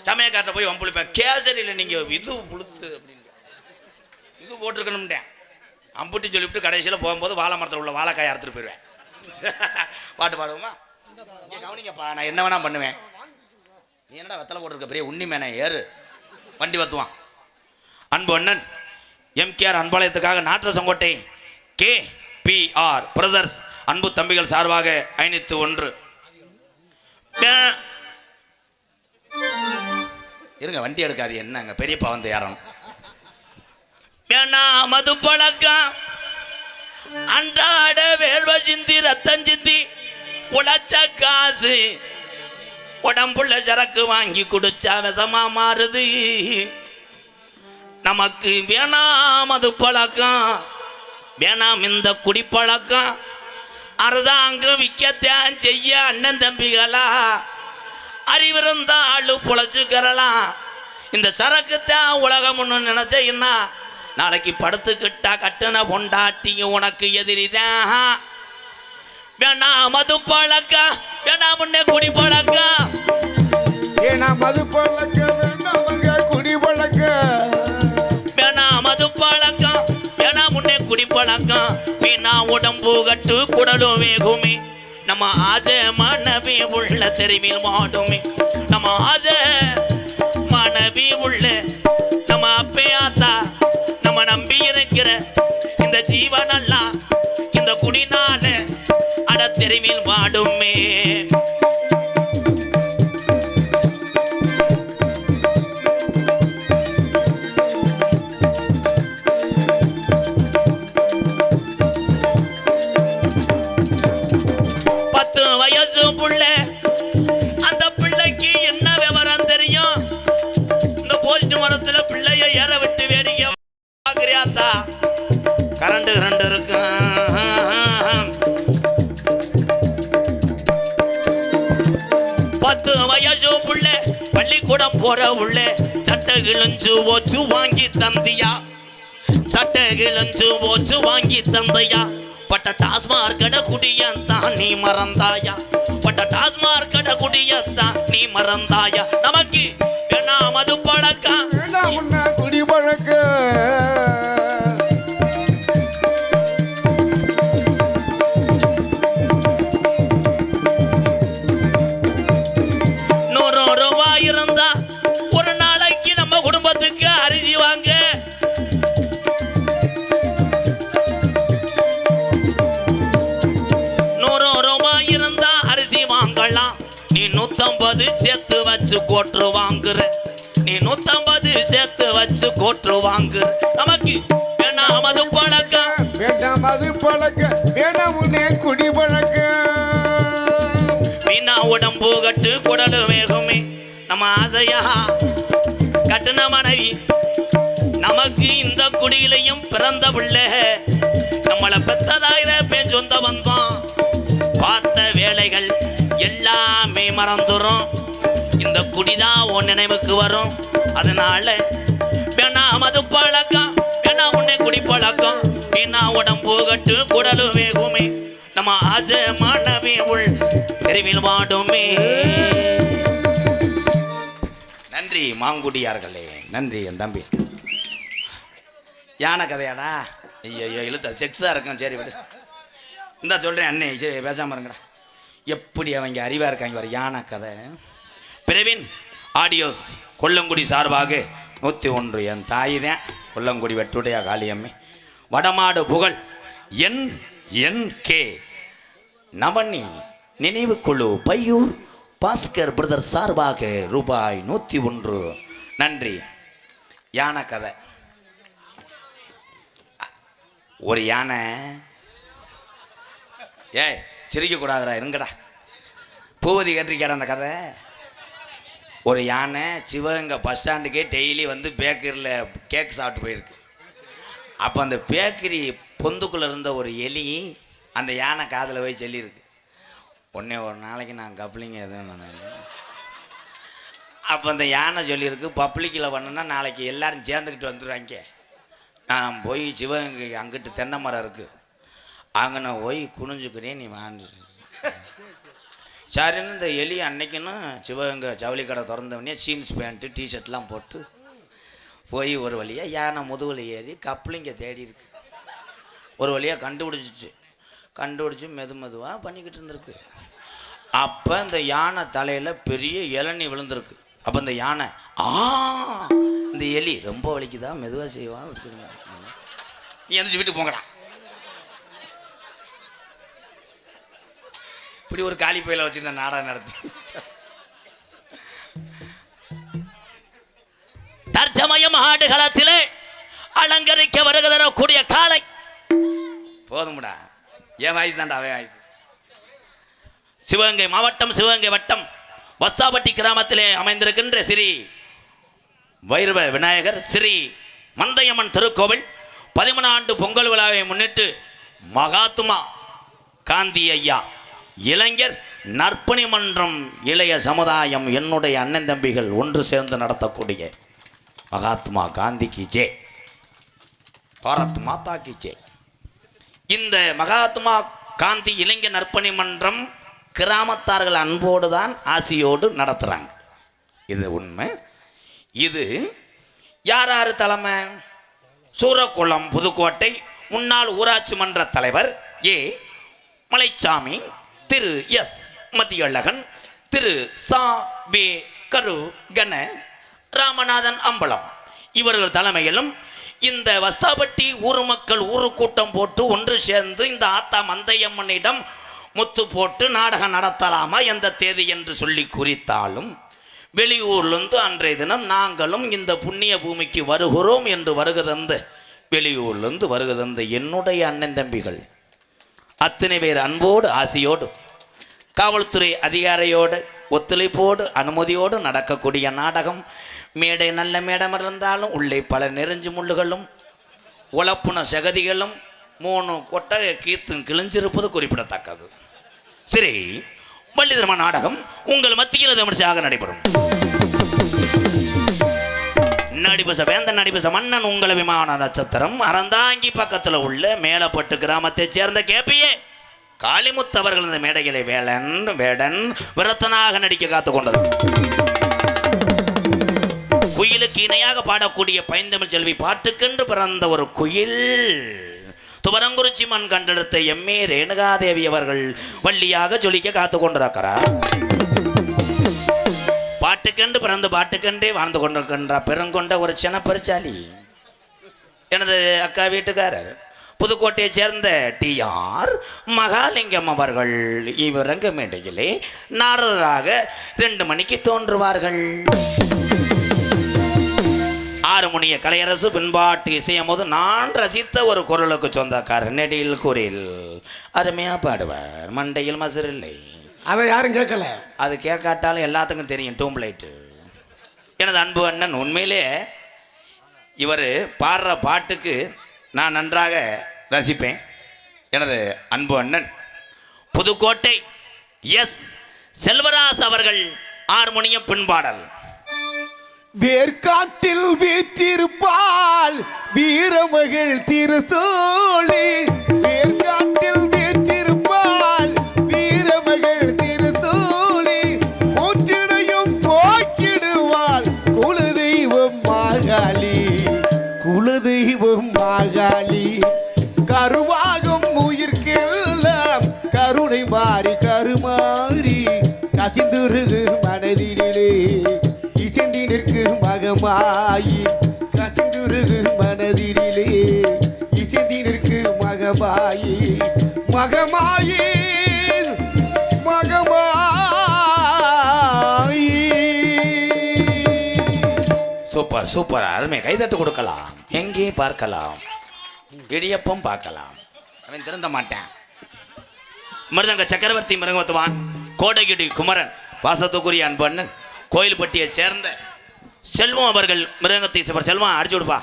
சமயக்காட்டை போய் வம்புளிப்பேன். கேசரியில் நீங்கள் இது புளுத்து அப்படின்னு இது போட்டிருக்கணும்ட்டேன். அம்புட்டி சொல்லிவிட்டு கடைசியில் போகும்போது வாழை மரத்தில் உள்ள வாழைக்காயை அறுத்துட்டு போயிடுவேன். பாட்டு பாடுவோமா? இங்கே கவனிங்கப்பா, நான் என்ன வேணா பண்ணுவேன். நீ என்னடா வெத்தலை போட்டிருக்க பெரிய உண்ணி மேனே ஏறு வண்டி வத்துவான். அன்பு அண்ணன் எம்கேஆர் அன்பாலயத்துக்காக நாற்றசங்கோட்டை KPR பிரதர்ஸ் அன்பு தம்பிகள் சார்பாக 501. இருங்க வண்டி எடுக்காது என்னங்க பெரியப்பா வந்து யாரும் வேணா மது பழக்கம் அன்றாட வேர்வை சிந்தி ரத்தம் சிந்தி உழைச்ச காசு உடம்புள்ள சரக்கு வாங்கி குடிச்சா விஷமா மாறுது. நமக்கு வேணாம் அது பழக்கம், வேணாம் இந்த குடிப்பழக்கம். அரசாங்கம் விற்கத்தான் செய்ய அண்ணன் தம்பிகளா, அறிவிருந்தா ஆளு பொழைச்சுக்கிறலாம். இந்த சரக்குத்தான் உலகம்னு நினைச்சேன்னா நாளைக்கு படுத்துக்கிட்டா கட்டுன பொண்டாட்டிங்க உனக்கு எதிரிதான். வேணாம் மது பழக்கம், வேணாம் முன்னே குடி பழக்கம். ஏன்னா மது பழக்க வேண்டாமங்க குடி பழக்க. வேணாம் மது பழக்கம், வேணாம் முன்னே குடி பழக்கம். வீணா உடம்பு கட்டு குடலும் வேகுமே. நம்ம ஆசை மனைவி உள்ள தெருவில் மாடுமே. நம்ம ஆசை மனைவி உள்ள நம்ம அப்பையாத்தா நம்ம நம்பி இருக்கிற இந்த ஜீவனெல்லாம் இந்த குடினால அட தெருவில் மாடுமே. கரண்டு ரெண்டு இருக்கு. 10 வயசு புள்ள பள்ளிக்கூடம் போற உள்ள சட்டை கிழிஞ்சு ஓச்சு வாங்கி தந்தியா, சட்டை கிழிஞ்சு ஓச்சு வாங்கி தந்தையா. பட்ட டாஸ்மார்க் கடை குடியத்தான் நீ மறந்தாயா, பட்ட டாஸ்மார்க் கடை குடியத்தான் நீ மறந்தாயா. நமக்கு வேணாம் மது பழக்கம், வேண்டாம் குடி பழக்க. இருந்தா ஒரு நாளைக்கு நம்ம குடும்பத்துக்கு அரிசி வாங்க. ரூபாய் இருந்தா அரிசி வாங்கலாம். நீ 150 சேர்த்து வச்சு கோட்டு வாங்குற, நீ 150 சேர்த்து வச்சு கோட்டு வாங்குற. நமக்கு வேணாம் மது பழக்கம், வேண்டாம் மது பழக்க, வேண்டாம் முன்னே குடி பழக்க. வீணா உடம்பு கட்டு குடலு வேகுமே. நம்ம ஆசையா கட்டுன மனைவி நமக்கு இந்த குடியிலையும் பிறந்த பிள்ளை. நம்மளை பெத்ததாயிர பேர் சொந்த வந்தோம். பார்த்த வேலைகள் எல்லாமே மறந்துடும். இந்த குடிதான் உன் நினைவுக்கு வரும். அதனால வேணாம் மது பழக்கம், வேணாம் உன்னை குடி பழக்கம். வீணா உடம்பு கட்டு குடலு வேகுமே. நம்ம ஆசை மனைவி உள் தெருவில் வாடுமே. நன்றி மாங்குடியார்களே, நன்றி என் தம்பி. யானை கதையாடா? ஐயோ இழுத்த செக்ஸாக இருக்கும். சரி விடு, இந்த சொல்கிறேன் அண்ணே. சரி பேசாமல் இருங்கடா. எப்படி அவங்க அறிவாக இருக்காங்க வர யானை கதை. பிரவீன் ஆடியோஸ் கொல்லங்குடி சார்பாக 101 என் தாய் தான் கொல்லங்குடி வெட்டுடையா காளியம்மை. வடமாடு புகழ் NNK நமனி நினைவுக்குழு பையூர் பாஸ்கர் பிரதர் சார்பாக ரூபாய் 101. நன்றி. யானை கதை. ஒரு யானை, ஏய் சிரிக்க கூடாதுடா, இருங்கடா. பூவதி கேட்டிருக்கேடா அந்த கதை. ஒரு யானை சிவகங்கை பஸ் ஸ்டாண்டுக்கே டெய்லி வந்து பேக்கரியில் கேக் சாப்பிட்டு போயிருக்கு. அப்போ அந்த பேக்கரி பொந்துக்குள்ளே இருந்த ஒரு எலி அந்த யானை காதில் போய் சொல்லியிருக்கு, உடனே ஒரு நாளைக்கு நான் கப்ளிங்க எதுவும் நான். அப்போ அந்த யானை சொல்லியிருக்கு, பப்ளிக்கில் பண்ணனா நாளைக்கு எல்லோரும் சேர்ந்துக்கிட்டு வந்துடுவாங்க. நான் போய் சிவகங்கை அங்கிட்டு தென்னை மரம் இருக்குது, அங்கே நான் போய் குனிஞ்சுக்கிறேன், நீ வாங்க. சரின்னு இந்த எலி அன்னைக்குன்னு சிவகங்கை ஜவுளி கடை திறந்தவனே ஜீன்ஸ் பேண்ட்டு டிஷர்ட்லாம் போட்டு போய் ஒரு வழியாக யானை முதுகில் ஏறி கப்ளிங்க தேடி இருக்கு. ஒரு வழியாக கண்டுபிடிச்சி மெதுவாக பண்ணிக்கிட்டு இருந்திருக்கு. அப்போ இந்த யானை தலையில் பெரிய இளநீ விழுந்திருக்கு. அப்போ இந்த யானை இந்த எலி ரொம்ப வலிக்குதா, மெதுவாக செய்வா விட்டுருங்க, நீ எந்திரிச்சு வீட்டுக்கு போங்கடா. இப்படி ஒரு காலி பையில வச்சு நான் நாடகம் நடத்தி தற்சமயம் ஆடுகளத்திலே அலங்கரிக்க வருகிறக்கூடிய காலை. போதும்டா, என் வயசு தான்டா அவன் வயசு. சிவகங்கை மாவட்டம், சிவகங்கை வட்டம், வஸ்தாபட்டி கிராமத்திலே அமைந்திருக்கின்ற ஸ்ரீ வைரவ விநாயகர் ஸ்ரீ மந்தையம்மன் திருக்கோவில் 13 ஆண்டு பொங்கல் விழாவை முன்னிட்டு மகாத்மா காந்தி ஐயா இளைஞர் நற்பணி மன்றம் இளைய சமுதாயம் என்னுடைய அண்ணன் தம்பிகள் ஒன்று சேர்ந்து நடத்தக்கூடிய மகாத்மா காந்திக்கு ஜே, பாரத் மாதா கி ஜே. இந்த மகாத்மா காந்தி இளைஞர் நற்பணி மன்றம் கிராமத்தார்கள் அன்போடு தான் ஆசியோடு நடத்துகிறாங்க. இது உண்மை. இது யார் யார் தலைமை? சூரக்குளம் புதுக்கோட்டை முன்னாள் ஊராட்சி மன்ற தலைவர் ஏ மலைச்சாமி, திரு எஸ் மதியழகன், திரு சா வே கரு கண ராமநாதன் அம்பலம் இவர்கள் தலைமையிலும் இந்த வஸ்தாபட்டி ஊர் மக்கள் ஊரு கூட்டம் போட்டு ஒன்று சேர்ந்து இந்த ஆத்தா மந்தையம்மனிடம் முத்து போட்டு நாடகம் நடத்தலாமா எந்த தேதி என்று சொல்லி குறித்தாலும் வெளியூர்லேருந்து அன்றைய தினம் நாங்களும் இந்த புண்ணிய பூமிக்கு வருகிறோம் என்று வருகதந்து வெளியூர்லேருந்து வருகதந்து என்னுடைய அண்ணன் தம்பிகள் அத்தனை பேர் அன்போடு ஆசியோடு காவல்துறை அதிகாரியோடு ஒத்துழைப்போடு அனுமதியோடு நடக்கக்கூடிய நாடகம். மேடை நல்ல மேடம் இருந்தாலும் உள்ளே பல நெருஞ்சு முள்ளுகளும் உழப்புன சகதிகளும் 3 கொட்டகை கீத்தும் கிழிஞ்சிருப்பது குறிப்பிடத்தக்கது. சரி, வள்ளிதர்ம நாடகம் உங்கள் மத்தியில் விமர்சையாக நடைபெறும். நடிபச வேந்தன் நடிபச மன்னன் உங்கள் விமான நட்சத்திரம் அறந்தாங்கி பக்கத்தில் உள்ள மேலப்பட்டு கிராமத்தைச் சேர்ந்த கேபியே காளிமுத்து அவர்கள் இந்த மேடைகளை வேடன் விரத்தனாக நடிக்க காத்து கொண்டது. குயிலுக்கு இணையாக பாடக்கூடிய பைந்தமிழ் செல்வி பாட்டுக்கென்று பிறந்த ஒரு குயில் துவரங்குறிச்சி மண் கண்டெடுத்த எம்ஏ ரேணுகாதேவி அவர்கள் வள்ளியாக ஜொலிக்க காத்து கொண்டிருக்கிறார். பாட்டுக்கென்று பிறந்து பாட்டுக்கென்றே வாழ்ந்து கொண்டிருக்கின்ற பெருங்கொண்ட ஒரு சின்ன பெருச்சாலி எனது அக்கா வீட்டுக்காரர் புதுக்கோட்டையைச் சேர்ந்த டிஆர் மகாலிங்கம் அவர்கள் இவரங்க மேடையிலே நாரதராக 2 மணிக்கு தோன்றுவார்கள். 6 மணிய கலையரசு பின்பாட்டு இசையும் போது நான் ரசித்த ஒரு குரலுக்கு சொந்தக்காரர் நெடியில் குரில் அருமையாக பாடுவார். மண்டையில் மசர் இல்லை, அதை யாரும் கேட்கல. அது கேட்காட்டாலும் எல்லாத்துக்கும் தெரியும். டூம்லைட்டு எனது அன்பு அண்ணன் உண்மையிலே இவர் பாடுற பாட்டுக்கு நான் நன்றாக ரசிப்பேன். எனது அன்பு அண்ணன் புதுக்கோட்டை எஸ் செல்வராஜ் அவர்கள் ஹார்மோனியம் பின்பாடல். வேர்க்காட்டில் வீற்றிருப்பாள் வீரமகள் திருசோழி, வேர்க்காட்டில் வீற்றிருப்பாள் வீரமகள் திருசோழி, கூற்றினையும் போக்கிடுவாள் குலதெய்வம் மாகாளி, குலதெய்வம் மாகாளி. கருவாகும் உயிர்க்கெல்லாம் கருணை மாறி கருமாறி கசிந்துருகு மனதிலே இசைந்தி நிற்கும் மகமாயி, கசிந்துருகு மனதிலே இசைந்தி நிற்கும் மகமாயி, மகமாயி மகமாயி. சூப்பர் சூப்பர், அருமை. கைதட்டு கொடுக்கலாம். எங்கே பார்க்கலாம்? இடியப்பம் பார்க்கலாம். அவன் திருந்த மாட்டான். மிருதங்க சக்கரவர்த்தி மிருகத்துவான் கோடகிடி குமரன் வாசத்துக்குரிய அன்பண்ணன் கோயில்பட்டியைச் சேர்ந்த செல்வம் அவர்கள் மிருகத்தை செல்வம் அடிச்சு விடுப்பா.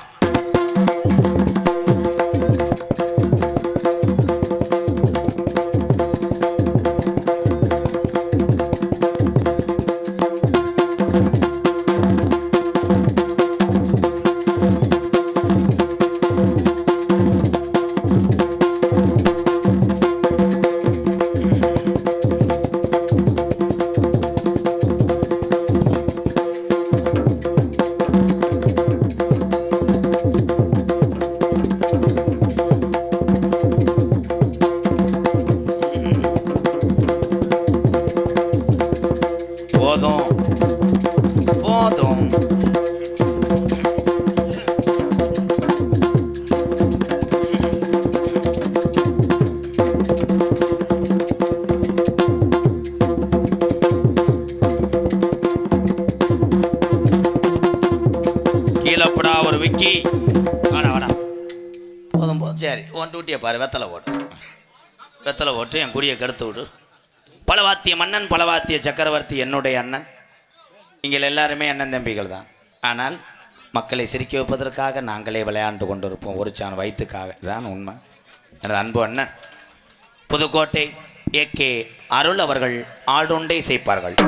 போதும் போதும். கீழப்படா ஒரு விக்கி. வாடா வாடா, போதும் போதும். சரி, உன் டூட்டியை பாரு. வெத்தலை ஓட்டு என் குடியை கெடுத்து விடு. பலவாத்திய மன்னன் பலவாத்திய சக்கரவர்த்தி என்னுடைய அண்ணன். நீங்கள் எல்லாருமே அண்ணன் தம்பிகள் தான். ஆனால் மக்களை சிரிக்க வைப்பதற்காக நாங்களே விளையாண்டு கொண்டிருப்போம், ஒரு சான் வயிற்றுக்காக. இதுதான் உண்மை. எனது அன்பு அண்ணன் புதுக்கோட்டை ஏகே அருள் அவர்கள் ஆளுண்டை செய்ப்பார்கள்.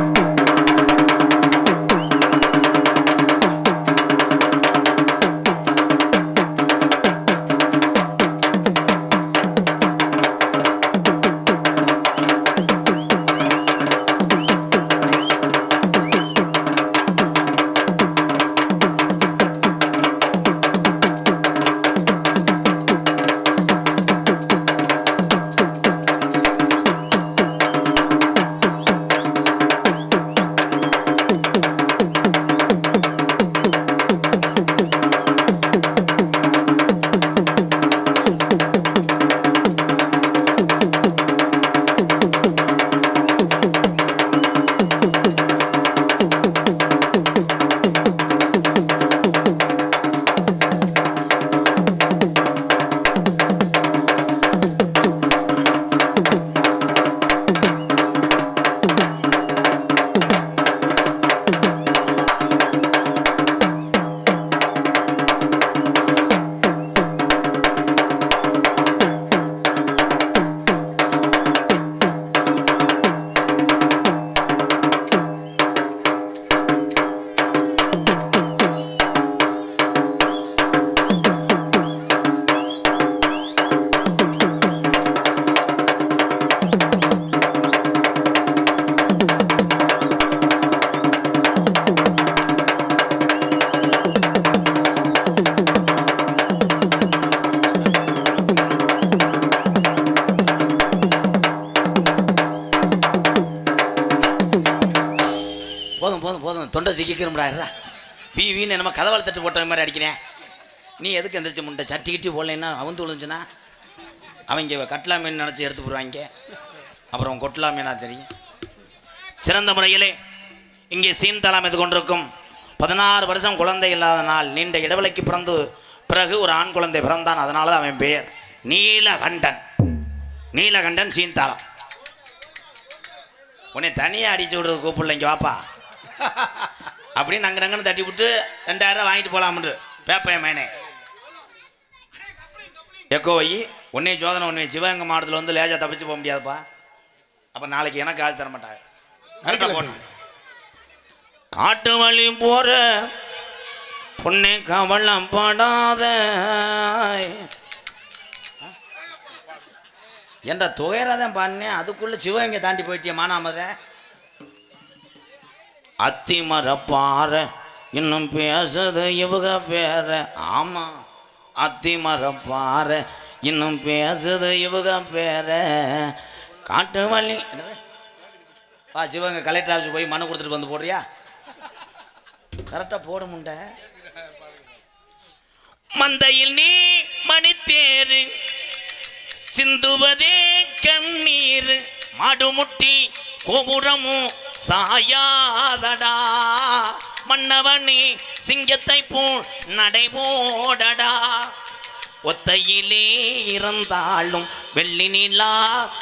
தொண்டை சிக்கிக்கிறோம்டா. வீன்னு நம்ம கதவாள தட்டு போட்ட மாதிரி அடிக்கிறேன். நீ எதுக்கு எந்திரிச்சு முண்டை சட்டி கிட்டி போடலைன்னா அவந்து விழுந்துச்சுன்னா அவங்க கட்லா மீன் நினச்சி எடுத்து போடுவாங்க. அப்புறம் கொட்லா மீனா தெரியும். சிறந்த முறையிலே இங்கே சீன்தளம் இது கொண்டிருக்கும் 16 வருஷம் குழந்தை இல்லாத நாள் நீண்ட இடைவெளிக்கு பிறந்து பிறகு ஒரு ஆண் குழந்தை பிறந்தான். அதனால தான் அவன் பெயர் நீலகண்டன். நீலகண்டன் சீன்தளம். உன்னை தனியாக அடிச்சு விடுறது கூப்பிடல, இங்கே வாப்பா அப்படின்னு நாங்கள் நங்கன்னு தட்டி விட்டு 2000 வாங்கிட்டு போகலாம்னு பேப்பைய மேனே எக்கோ வை. உன்னை சோதனை ஒன்று சிவகங்கை மாவட்டத்தில் வந்து லேஜா தப்பிச்சு போக முடியாதுப்பா. அப்போ நாளைக்கு எனக்கு காசு தர மாட்டாங்க. போடணும். காட்டு வழி போற பொண்ணை கவலம் படாத என்ற துயரதான் பண்ணேன். அதுக்குள்ள சிவகங்கை தாண்டி போயிட்டிய மானாமத. அத்தி மரப்பாற இன்னும் பேசுது இவங்க பேர. ஆமாம், அத்தி மரப்பாற இன்னும் பேசுது இவங்க பேர. காட்டு வள்ளி வா சிவகங்கை கலெக்டர் ஆஃபீஸ் போய் மனு கொடுத்துட்டு வந்து போடுறியா? கரெக்டாக போட முண்ட. மந்தையில் நீ மணித்தேரு சிந்துவதே கண்ணீர் மாடுமுட்டி கோபுரமும் சாயாதடா. மன்னவனே சிங்கத்தை போல் நடைபோடடா. ஒத்தையிலே இருந்தாலும் வெள்ளி நிலா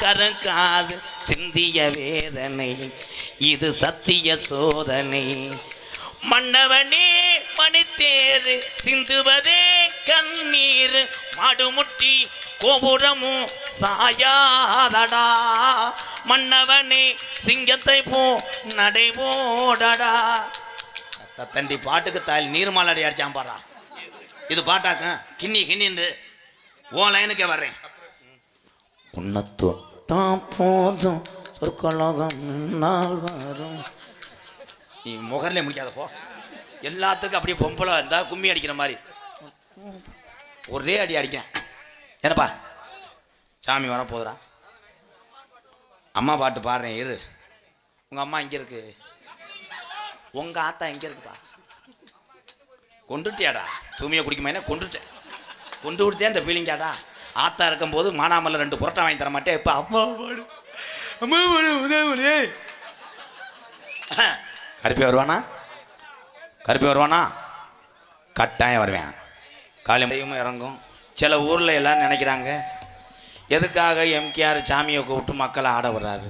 கறக்காது சிந்திய வேதனை இது சத்திய சோதனை. மன்னவனே மணித்தேரு சிந்துவதே கண்ணீர் மாடுமுட்டி கோபுரமும் சாயாதடா. மன்னவனே சிங்கத்தை போ நடைபோடடா. தண்டி பாட்டுக்கு தாய் நீர்மாலடி அடிச்சான் பாரா. இது பாட்டாக்க கிண்ணி கிண்ணின்னு ஓ லைனுக்கே வர்றேன். உன்னை தொட்டா போதும் சொற்கலோகம் நாள் வரும். நீ முகர்லே முடிக்காத போ. எல்லாத்துக்கும் அப்படியே பொம்பளை இருந்தால் கும்மி அடிக்கிற மாதிரி ஒரே அடி அடிக்கிறேன். என்னப்பா சாமி வர போதுடா. அம்மா பாட்டு பாடுறேன் இரு. உங்கள் அம்மா இங்கே இருக்கு, உங்கள் ஆத்தா இங்கே இருக்குப்பா. கொண்டுட்டியாடா தூமியை குடிக்குமா? கொண்டுட்டேன். கொண்டு விடுத்தேன் இந்த ஃபீலிங்காடா. ஆத்தா இருக்கும்போது மானாமல்ல 2 புரோட்டா வாங்கி தர மாட்டேன். இப்போ அம்மா பாடு அம்மா பாடு உதவி. கருப்பி வருவானா? கருப்பி வருவானா? கட்டாயம் வருவேன். காலையும் இறங்கும். சில ஊரில் எல்லாம் நினைக்கிறாங்க எதுக்காக எம்கேஆர் சாமியை கூப்பிட்டு மக்களை ஆட வர்றாரு.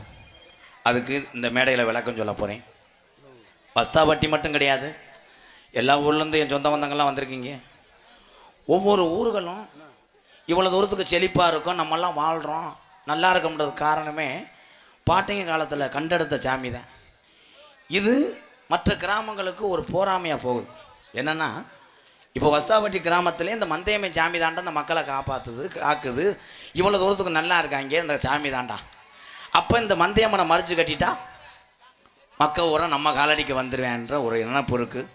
அதுக்கு இந்த மேடையில் விளக்கம் சொல்ல போகிறேன். வஸ்தாவட்டி மட்டும் கிடையாது, எல்லா ஊர்லேருந்து என் சொந்த பந்தங்கள்லாம் வந்திருக்கீங்க. ஒவ்வொரு ஊர்களும் இவ்வளோ தூரத்துக்கு செழிப்பாக இருக்கும், நம்மெல்லாம் வாழ்கிறோம் நல்லா இருக்கும்ன்றது காரணமே பாட்டிங்க காலத்தில் கண்டெடுத்த சாமி தான். இது மற்ற கிராமங்களுக்கு ஒரு போராமையாக போகுது. என்னென்னா இப்போ வஸ்தாவட்டி கிராமத்திலே இந்த மந்தையம்மை சாமி தாண்டா இந்த மக்களை காக்குது. இவ்வளோ தூரத்துக்கு நல்லா இருக்காங்க இந்த சாமி தாண்டா. அப்போ இந்த மந்தையம்மனை மறித்து கட்டிட்டா மக்கள் ஊரை நம்ம காலடிக்கு வந்துடுவேன்ற ஒரு நினைப்பு இருக்குது.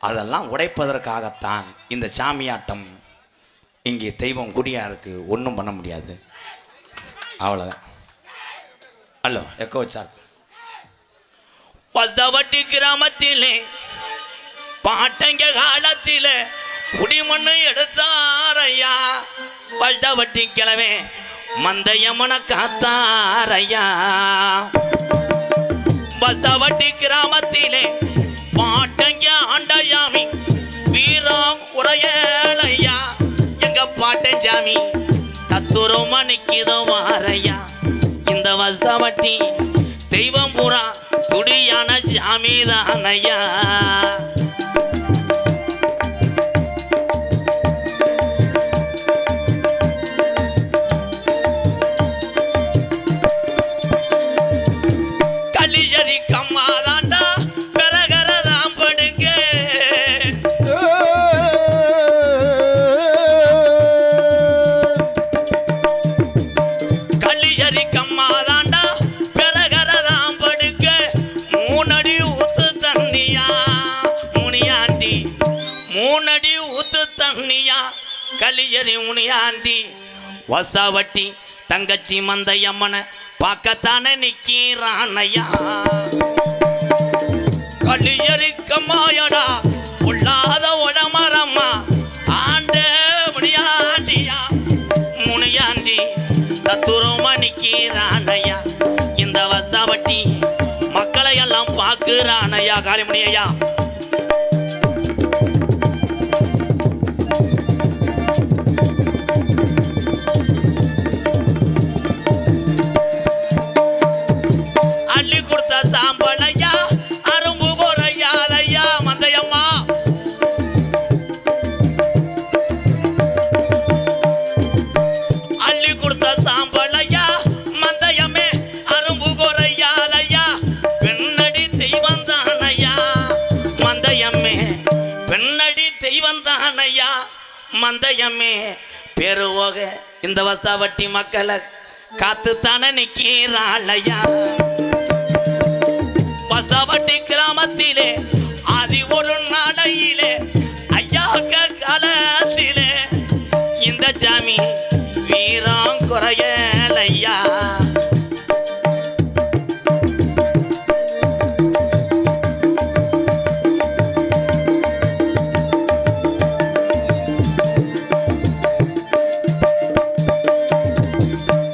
அதெல்லாம் உடைப்பதற்காகத்தான் இந்த சாமியாட்டம். இங்கே தெய்வம் குடியாக இருக்குது, ஒன்றும் பண்ண முடியாது. அவ்வளோதான். ஹலோ எக்கோ வச்சார். வஸ்தாவட்டி கிராமத்திலே பாட்டங்க காலத்தில குடிமண்ணு எடுத்தாரையா. வஸ்தாவட்டி கிழவே மந்தையம்மன காத்தாரையா. வஸ்தாவட்டி கிராமத்திலே பாட்டங்க ஆண்டயாமி வீரம் குறையலையா. எங்க பாட்டன் சாமி தத்துரமா நிக்கிதோ மாறையா. இந்த வஸ்தாவட்டி தெய்வம் பூரா துடியான சாமி தானையா. கலிஜரி கம்மாதாண்டா பெறகரதாம் படுங்க. கலிஜரி கம்மாதாண்டா பெறகரதாம் படுங்க. 3 அடி ஊத்து தண்ணியா முனியாண்டி, 3 அடி ஊத்து தண்ணியா கலிஜரி முனியாண்டி. வஸ்தாவட்டி தங்கச்சி மந்தையம்மனை பார்க்கத்தானே நிக்கிறானையா. கலியரிக்கம்மாயடா உள்ளாத உடமரம்மா ஆண்ட முனியாண்டியா. முனியாண்டி தத்துரமா நிக்கிறானையா. இந்த வஸ்தாவட்டி மக்களை எல்லாம் பார்க்கிறானையா. காளிமுனியா அள்ளி கொடுத்த சாம்பலையா அரும்பு குறையாதையா. மந்தையம்மா அள்ளி கொடுத்த சாம்பலையா மந்தையம்மே அரும்பு குறையாதையா. பெண்ணடி தெய்வம் தானையா மந்தையம்மே, பெண்ணடி தெய்வம் தானையா மந்தையம்மே. பெருவோக இந்த வஸ்தாவட்டி மக்களை காத்துத்தானே நிக்கிறாளையா. வஸ்தாவட்டி கிராமத்திலே ஆதி ஒரு நாளையிலே ஐயாக்க காலத்திலே இந்த சாமி வீரம் குறையலையா.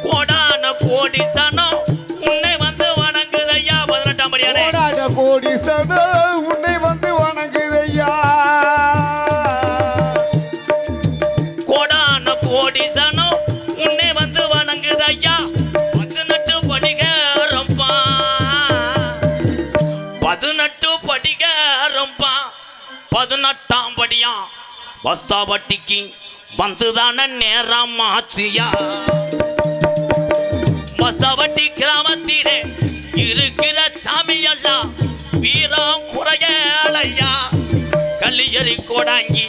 கோடான கோடி சனம் உன்னை வந்து வணங்குதையா. 18ஆம் படியானே. கோடான கோடி சனோ உன்னை வந்து வணங்குதையா. கோடான கோடி சனம் உன்னை வந்து வணங்குதையா. 18 படிகாரம்பா, 18 படிகாரம்பா, 18ஆம் படியா வஸ்தாவட்டிக்கு வந்துதான நேரம் ஆச்சியா. வஸ்தாவட்டி கிராமத்திலே இருக்கிற சாமியெல்லாம் வீரம் குறையலையா. கல்லியரி கோடாங்கி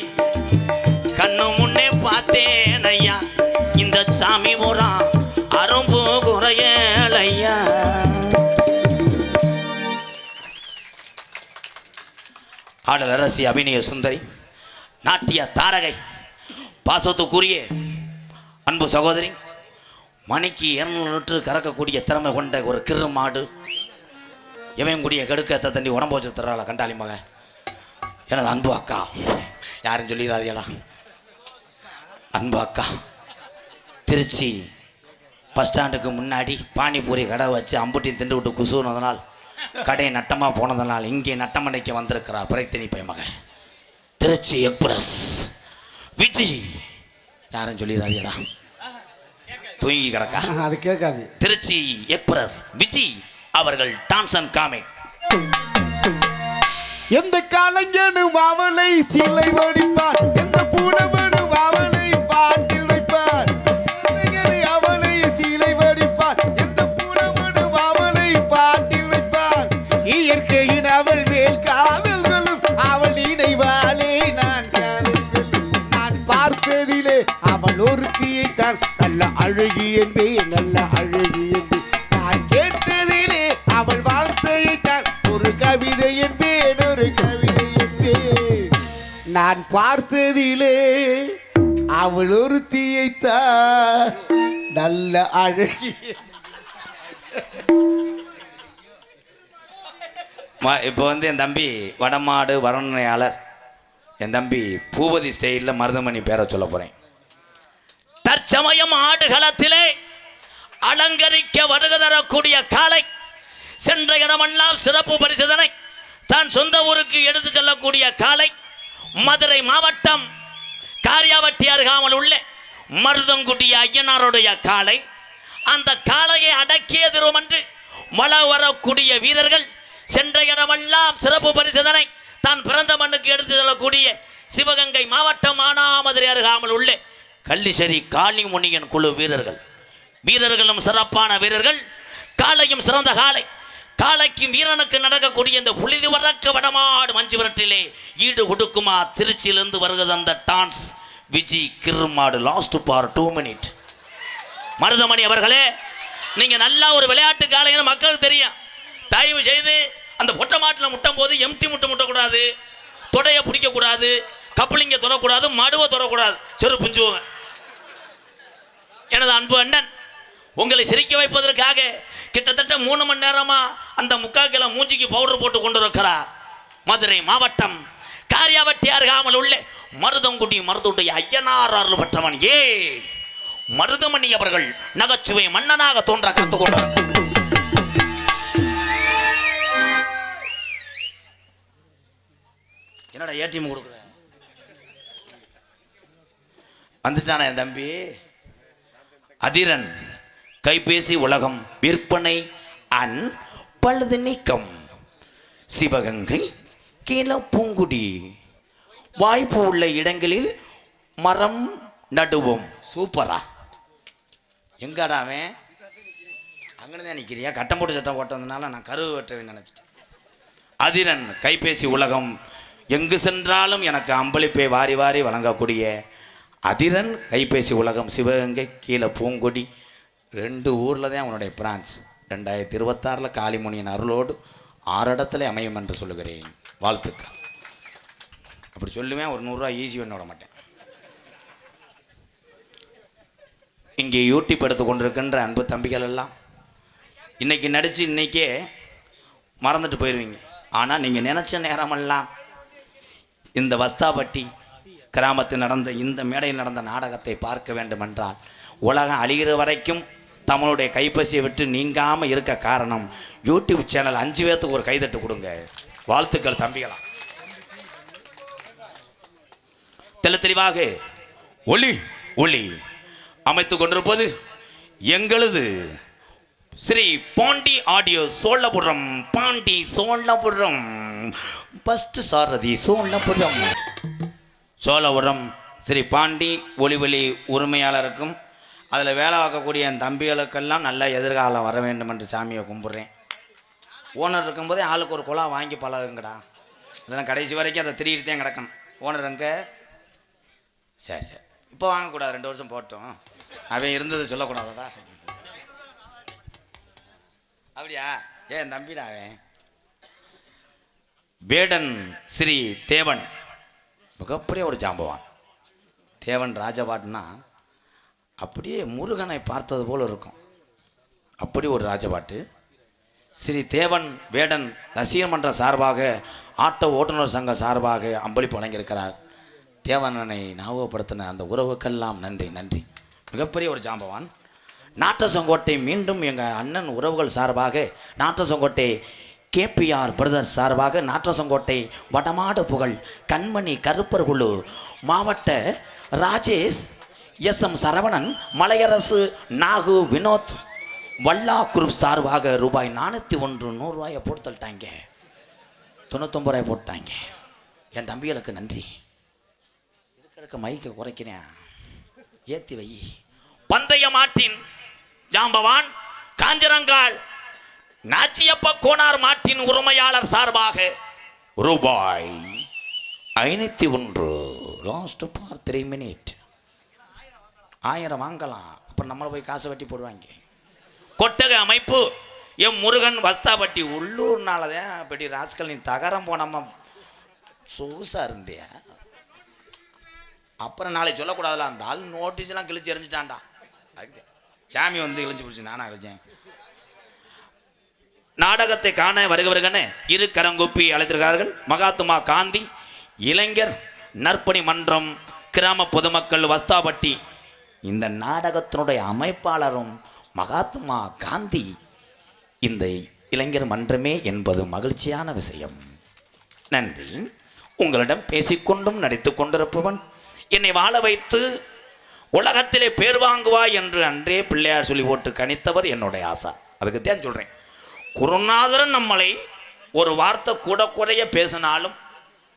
கண்ணு முன்னே பார்த்தேனையா. இந்த சாமி முறா அரும்பு குறையலையா. ஆடல் அரசி அபிநய சுந்தரி நாட்டிய தாரகை பாசத்துக்குரிய அன்பு சகோதரி, மணிக்கு 200 லிட்டர் கறக்கக்கூடிய திறமை கொண்ட ஒரு கிரு மாடு, இவன் கூடிய கெடுக்க தண்ணி உடம்பு வச்சு தர்றாளா கண்டாளி மக, எனது அன்பு அக்கா. யாரும் சொல்லிடாதீங்களா அன்பு அக்கா. திருச்சி பஸ் ஸ்டாண்டுக்கு முன்னாடி பானிபூரி கடை வச்சு அம்புட்டியும் திண்டு விட்டு குசுனதனால் கடை நட்டமாக போனதனால் இங்கே நட்டமடைக்க வந்திருக்கிறார் பிறைத்தினி பையமக திருச்சி எக்ஸ்பிரஸ் விஜய். யாரும் சொல்லிடாதீங்களா, தூங்கி கிடக்கா. அது கேட்காது. திருச்சி எக்ஸ்பிரஸ் விஜய் அவர்கள் டான்ஸ் அண்ட் காமிக். எந்த கலைஞனும் அவளை சிலை வடிப்பார், எந்த பூனவனும் அவளை பாட்டில் வைப்பார். அவளை சிலை வடிப்பார், எந்த பூனவனும் அவளை பாட்டில் வைப்பார். இயற்கையின் அவள் மேல் காதல்களும் அவள் நினைவாலே நான் காதல்களும். நான் பார்த்ததிலே அவள் ஒருத்தியை தான் நல்ல அழகி என்பேன், நல்ல அழகி என்பேன். நான் கேட்டதிலே அவள் வார்த்தையை தான் ஒரு கவிதை என்பேன், ஒரு கவிதை என்பேன். நான் பார்த்ததிலே அவள் ஒருத்தியை தான் நல்ல அழகி. இப்போ வந்து என் தம்பி வடமாடு வர்ணனையாளர், என் தம்பி பூபதி ஸ்டைலில் மருதமணி பேரை சொல்ல போகிறேன். தற்சமயம் ஆடுகளத்திலே அலங்கரிக்க வருகை தரக்கூடிய காலை, சென்ற இடமெல்லாம் சிறப்பு பரிசுதனை தான் சொந்த ஊருக்கு எடுத்து செல்லக்கூடிய காலை, மதுரை மாவட்டம் காரியாவட்டி அருகாமல் உள்ள மருதங்குடி ஐயனாருடைய காலை. அந்த காளையை அடக்கிய திருமன்று மழ வரக்கூடிய வீரர்கள் சென்ற இடமெல்லாம் சிறப்பு பரிசுதனை தான் பிறந்த மண்ணுக்கு எடுத்து செல்லக்கூடிய சிவகங்கை மாவட்டம் மானாமதுரை அருகாமல் உள்ள கள்ளிசேரி காளிமுனியன் குழு வீரர்கள். வீரர்களும் சிறப்பான வீரர்கள், காளையும் சிறந்த காளை. காளைக்கும் வீரனுக்கு நடக்கக்கூடிய இந்த புலிது வரக்க வடமாடு மஞ்சு விரட்டிலே ஈடு கொடுக்குமா திருச்சியிலிருந்து வருகிறது அந்த டான்ஸ் விஜி கிருமாடு. லாஸ்ட் பார் 2 minutes. மருதமணி அவர்களே, நீங்க நல்லா ஒரு விளையாட்டு காளைன்னு மக்களுக்கு தெரியும். தயவு செய்து அந்த பொட்டை மாட்டில் முட்டும் போது எம்டி முட்டக்கூடாது, தொடையை பிடிக்கக்கூடாது, கப்பலிங்க தொடக்கூடாது, மடுவை தொடக்கூடாது, செரு புஞ்சுவோங்க. எனது அன்பு அண்ணன் உங்களை சிரிக்க வைப்பதற்காக கிட்டத்தட்ட 3 மணி நேரமா அந்த 3/4 கிலோ மூஞ்சிக்கு பவுடர் போட்டு கொண்டு இருக்கிறார். மதுரை மாவட்டம் காரியாவட்டி அருகாமல் உள்ள மருதங்குடி மருதுடைய ஐயனார் அருள் பெற்றவன் மருதமணி அவர்கள் நகைச்சுவை மன்னனாக தோன்ற கற்றுக்கொண்டார். என்னடா ஏடிஎம் கொடுக்குற வந்துட்டானா என் தம்பி? அதிரன் கைபேசி உலகம் விற்பனை அண்ட் பழுது நீக்கம், சிவகங்கை கீழப்பூங்குடி. வாய்ப்பு உள்ள இடங்களில் மரம் நடுவோம். சூப்பரா. எங்கடாவே அங்கதான் நிற்கிறியா? கட்டம் போட்டு சட்டம் ஓட்டதுனால நான் கருவு வெட்டுவேன் நினச்சிட்டேன். அதிரன் கைபேசி உலகம் எங்கு சென்றாலும் எனக்கு அம்பளிப்பை வாரி வாரி வழங்கக்கூடிய அதிரன் கைபேசி உலகம் சிவகங்கை கீழப்பூங்குடி 2 ஊரில் தான் உன்னுடைய பிரான்ச். 2026 காளிமுனியின் அருளோடு 6 இடத்துல அமையும் என்று சொல்லுகிறேன். வாழ்த்துக்கள். அப்படி சொல்லுவேன். ஒரு 100 ரூபா ஈஸி பண்ண விட மாட்டேன். இங்கே யூடியூப் எடுத்து கொண்டிருக்கின்ற அன்பு தம்பிகள் எல்லாம் இன்னைக்கு நடித்து இன்னைக்கே மறந்துட்டு போயிடுவீங்க. ஆனால் நீங்கள் நினச்ச நேரமெல்லாம் இந்த வஸ்தாபட்டி கிராமத்தில் நடந்த இந்த மேடையில் நடந்த நாடகத்தை பார்க்க வேண்டும் என்றால் உலகம் அழிகிற வரைக்கும் தமிழுடைய கைப்பசியை விட்டு நீங்காமல் இருக்க காரணம் யூடியூப் சேனல். 5 பேர்த்துக்கு ஒரு கைதட்டு கொடுங்க. வாழ்த்துக்கள் தம்பிகளா. தெளிவாக ஒளி ஒளி அமைத்து கொண்டிருப்பது எங்களது ஸ்ரீ பாண்டி ஆடியோ சோழபுரம். பாண்டி சோழபுரம் ஃபஸ்ட்டு சாரதி சோழபுரம். சோழபுரம் ஸ்ரீ பாண்டி ஒளிவெளி உரிமையாளருக்கும் அதில் வேலை பார்க்கக்கூடிய என் தம்பிகளுக்கெல்லாம் நல்ல எதிர்காலம் வர வேண்டும் என்று சாமியை கும்பிட்றேன். ஓனர் இருக்கும்போதே ஆளுக்கு ஒரு குழா வாங்கி பழகுங்கடா. இதெல்லாம் கடைசி வரைக்கும் அதை திருடிட்டு தான் கிடக்கணும். ஓனர் எங்கே? சரி சரி, இப்போ வாங்கக்கூடாது, 2 வருஷம் போட்டோம். அவன் இருந்தது சொல்லக்கூடாதா? அப்படியா? ஏன் தம்பிடா அவன். வேடன் ஸ்ரீ தேவன் மிகப்பெரிய ஒரு ஜாம்பவான். தேவன் ராஜபாட்டுனா அப்படியே முருகனை பார்த்தது போல் இருக்கும். அப்படி ஒரு ராஜபாட்டு. ஸ்ரீ தேவன் வேடன் ரசிகர் மன்ற சார்பாக ஆட்டோ ஓட்டுநர் சங்க சார்பாக அம்பளிப்பு வழங்கியிருக்கிறார். தேவனனை ஞாபகப்படுத்தின அந்த உறவுக்கெல்லாம் நன்றி நன்றி. மிகப்பெரிய ஒரு ஜாம்பவான். நாட்டசங்கோட்டை மீண்டும் எங்கள் அண்ணன் உறவுகள் சார்பாக நாட்டசங்கோட்டை கேபிஆர் பிரதர்ஸ் சார்பாக நாட்டசங்கோட்டை வடமாடு புகழ் கண்மணி கருப்பர் குழு மாவட்ட ராஜேஷ், எஸ்எம் சரவணன், மலையரசு, நாகு, வினோத், வல்லா குரூப் சார்பாக ரூபாய் 401 100 போட்டு தள்ளிட்டாங்க. 99 ரூபாய் போட்டாங்க. என் தம்பிகளுக்கு நன்றி. இருக்க மைக்கை குறைக்கிறேன், ஏத்தி வை. பந்தய மாட்டின் ஜாம்பவான் காஞ்சரங்கால் நாச்சியப்ப கோனார் மாட்டின் உரிமையாளர் சார்பாக ரூபாய் 501. Last for 3 minute. 1000 வாங்கலாம், அப்புறம் நம்மளை போய் காசை வெட்டி போடுவாங்க. கொட்டக அமைப்பு எம் முருகன் வஸ்தாபட்டி. உள்ளூர்னாலதான் அப்படி ராஸ்கல் நீ தகரம் போனம்மா சொகுசா இருந்தியா. அப்புறம் நாளை சொல்லக்கூடாதுல, அந்த ஆள் நோட்டீஸ்லாம் கிழிச்சு எறிஞ்சிட்டான்டா. சாமி வந்து கிழிச்சு பிடிச்சி நானா கிழிச்சேன். நாடகத்தை காண வருகிறவர்களே இரு கரங்கூப்பி அழைத்திருக்கிறார்கள். மகாத்மா காந்தி இளைஞர் நற்பணி மன்றம், கிராம பொதுமக்கள் வஸ்தாபட்டி. இந்த நாடகத்தினுடைய அமைப்பாளரும் மகாத்மா காந்தி இந்த இளைஞர் மன்றமே என்பது மகிழ்ச்சியான விஷயம். நன்றி. உங்களிடம் பேசிக்கொண்டும் நடித்து கொண்டிருப்பவன் என்னை வாழ வைத்து உலகத்திலே பேர் வாங்குவாய் என்று அன்றே பிள்ளையார் சொல்லி போட்டு கணித்தவர் என்னுடைய ஆசா. அதுக்கு தான் சொல்கிறேன், குருநாதரன் நம்மளை ஒரு வார்த்தை கூட குறைய பேசினாலும்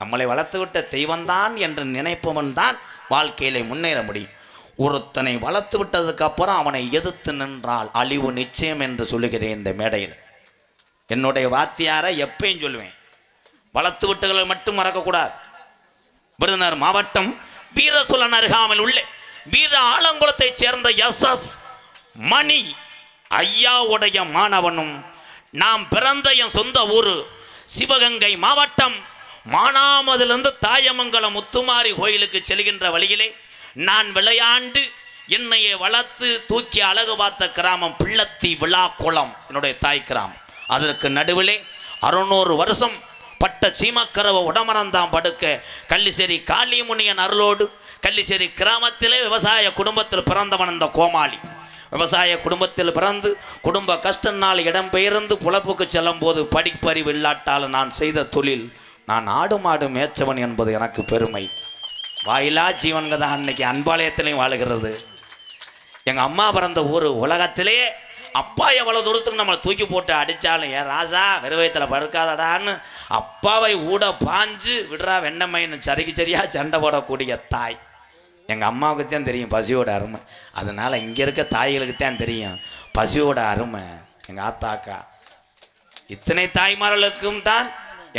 நம்மளை வளர்த்து விட்ட தெய்வந்தான் என்று நினைப்பவன் தான் வாழ்க்கையிலே முன்னேற முடியும். ஒருத்தனை வளர்த்து விட்டதுக்கு அப்புறம் அவனை எதிர்த்து நின்றால் அழிவு நிச்சயம் என்று சொல்லுகிறேன். இந்த மேடையில் என்னுடைய வாத்தியாரை எப்பயும் சொல்லுவேன், வளர்த்து விட்டுகளை மட்டும் மறக்கக்கூடாது. விருதுநகர் மாவட்டம் வீரசூலன் அருகாமையில் உள்ள வீர ஆலங்குளத்தைச் சேர்ந்த SS மணி ஐயாவுடைய மாணவனும், நாம் பிறந்த என் சொந்த ஊர் சிவகங்கை மாவட்டம் மானாமதிலிருந்து தாயமங்கலம் முத்துமாரி கோயிலுக்கு செல்கின்ற வழியிலே நான் விளையாண்டு என்னையே வளர்த்து தூக்கி அழகு பார்த்த கிராமம் பிள்ளத்தி விழாக்குளம் என்னுடைய தாய் கிராமம். அதற்கு நடுவிலே 600 வருஷம் பட்ட சீமக்கரவை உடமரந்தாம் படுக்க கள்ளிசேரி காளிமுனியன் அருளோடு கள்ளிசேரி கிராமத்திலே விவசாய குடும்பத்தில் பிறந்தவன் இந்த கோமாளி. விவசாய குடும்பத்தில் பிறந்து குடும்ப கஷ்டனால் இடம்பெயர்ந்து புலப்புக்கு செல்லும் போது படிப்பறிவு இல்லாட்டால் நான் செய்த தொழில் நான் ஆடு மாடு மேய்ச்சவன் என்பது எனக்கு பெருமை. வாயிலா ஜீவன்க தான் அன்னைக்கு அன்பாலயத்திலையும் வாழுகிறது. எங்கள் அம்மா பிறந்த ஊர் உலகத்திலேயே அப்பா எவ்வளோ தூரத்துக்கு நம்மளை தூக்கி போட்டு அடித்தாலும் ஏன் ராசா வெறுவயத்தில் படுக்காதடான்னு அப்பாவை ஊட பாஞ்சு விடுறா வெண்ணமைன்னு சரியாக சண்டை போடக்கூடிய தாய். எங்கள் அம்மாவுக்கு தான் தெரியும் பசியோட அருமை. அதனால் இங்கே இருக்க தாய்களுக்கு தான் தெரியும் பசியோட அருமை. எங்கள் ஆத்தாக்கா இத்தனை தாய்மார்களுக்கும் தான்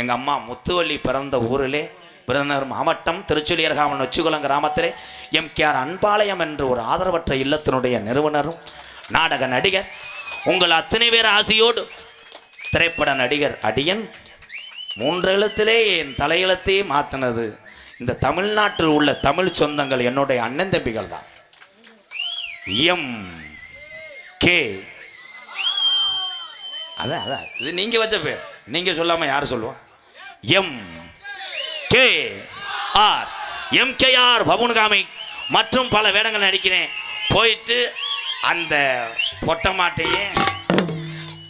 எங்கள் அம்மா முத்துவள்ளி பிறந்த ஊரிலே விருதுநகர் மாவட்டம் திருச்சுழி அருகாமல் நொச்சிக்குளம் கிராமத்திலே MKR அன்பாலயம் என்று ஒரு ஆதரவற்ற இல்லத்தினுடைய நிறுவனரும் நாடக நடிகர் உங்கள் அத்தனை பேர் ஆசையோடு திரைப்பட நடிகர் அடியன் 3 எழுத்திலே என் தலையெழுத்தையே மாற்றினது இந்த தமிழ்நாட்டில் உள்ள தமிழ் சொந்தங்கள் என்னுடைய அண்ணன் தம்பிகள் தான். MK அதான் இது நீங்கள் வச்ச பேர், நீங்கள் சொல்லாமல் யார் சொல்லுவோம்? MKR பவுன்காமி மற்றும் பல வேடங்கள் நடிக்கிறேன். போயிட்டு அந்த பொட்டை மாட்டையே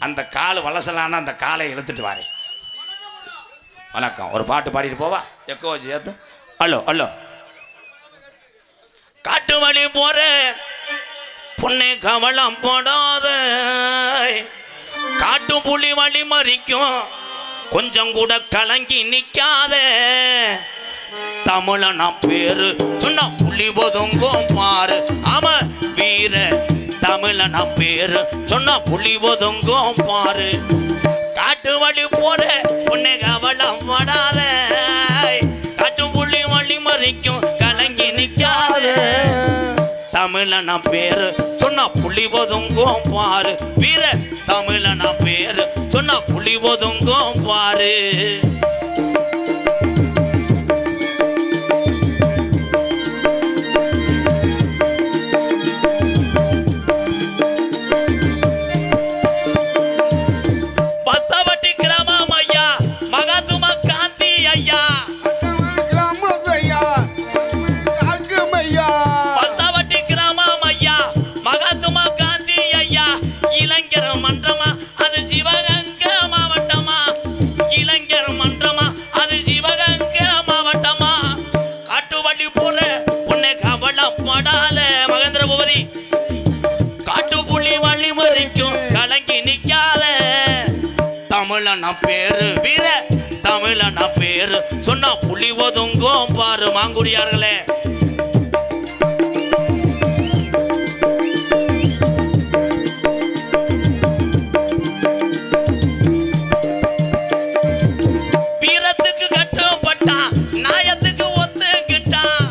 அந்த கால் வளசலான அந்த காலை இழுத்துட்டு வாரேன். வணக்கம், ஒரு பாட்டு பாடிட்டு போவா எக்கோ வச்சு ஏத்து. அல்லோ அல்லோ காட்டு வழி போற பொண்ணை கவலம் போடாத, காட்டு புலி வழி மறிக்கும் கொஞ்சம் கூட கலங்கி நிக்காத, தமிழனா பேரு சொன்ன புலி ஒதுங்கும் பாரு. ஆமா வீர தமிழனா பேரு சொன்ன புலி ஒதுங்கும் பாரு. காட்டு வழி போற உன்னை கவலம் படாத, காட்டு புலி வழி மறிக்கும் கலங்கி நிக்காத, தமிழனா பேரு சொன்ன புலி ஒதுங்கும் பாரு. வீர தமிழனா பேரு சொன்ன புலி ஒதுங்கும் பாரு. இளைஞர் தமிழனா பேரு வீர தமிழனா பேரு சொன்னா புலி ஒதுங்கும் பாரு மாங்குடியார்களே. வீரத்துக்கு கட்டுப்பட்டான் நாயத்துக்கு ஒத்துக்கிட்டான்.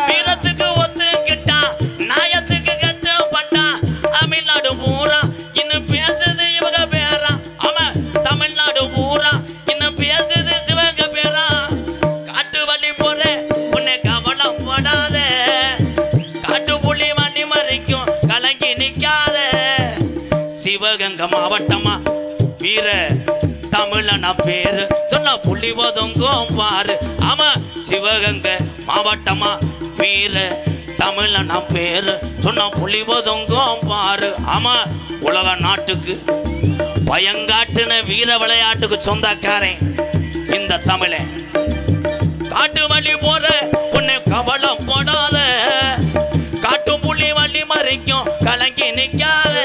வீரத்துக்கு ஒத்துக்கிட்டான் நாயத்துக்கு கட்டுப்பட்டான். தமிழ்நாடு பூரா இன்னும் பேசுது இவங்க பேரா. ஆமா தமிழ்நாடு பூரா இன்னும் பேசுது சிவங்க பேரா. காட்டு வழி போற உன்னை கவலைப்படாத. காட்டு புலி வண்டி மறைக்கும் கலங்கி நிக்காத. சிவகங்கை மாவட்டமா வீர தமிழனா பேரு சொன்னா புலி ஒதுங்கும் பாரு. ஆமா சிவகங்கை மாவட்டமா வீர தமிழனா பேரு சொன்னா புலி ஒதுங்கும் பாரு. ஆமா உலக நாட்டுக்கு பயங்காட்டுன வீர விளையாட்டுக்கு சொந்தக்காரன் இந்த தமிழன். காட்டு வழி போற உன்னை கவலைப்படாத. காட்டு புலி வழி மறைக்கும் கலங்கி நிக்காத.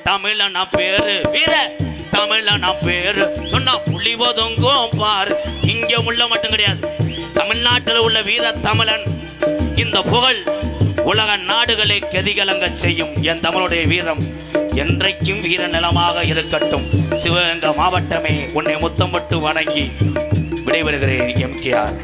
தமிழனா பேரு வீர தமிழனா பேரு சொன்னா புலி ஒதுங்கும் பாரு. இங்க உள்ள மட்டும் கிடையாது, தமிழ்நாட்டில் உள்ள வீர தமிழன் இந்த புகழ் உலக நாடுகளை கதிகலங்க செய்யும். என் தமிழுடைய வீரம் என்றைக்கும் வீர நிலமாக இருக்கட்டும். சிவகங்கை மாவட்டமே உன்னை முத்தமிட்டு வணங்கி விடைபெறுகிறேன். எம்கேஆர்.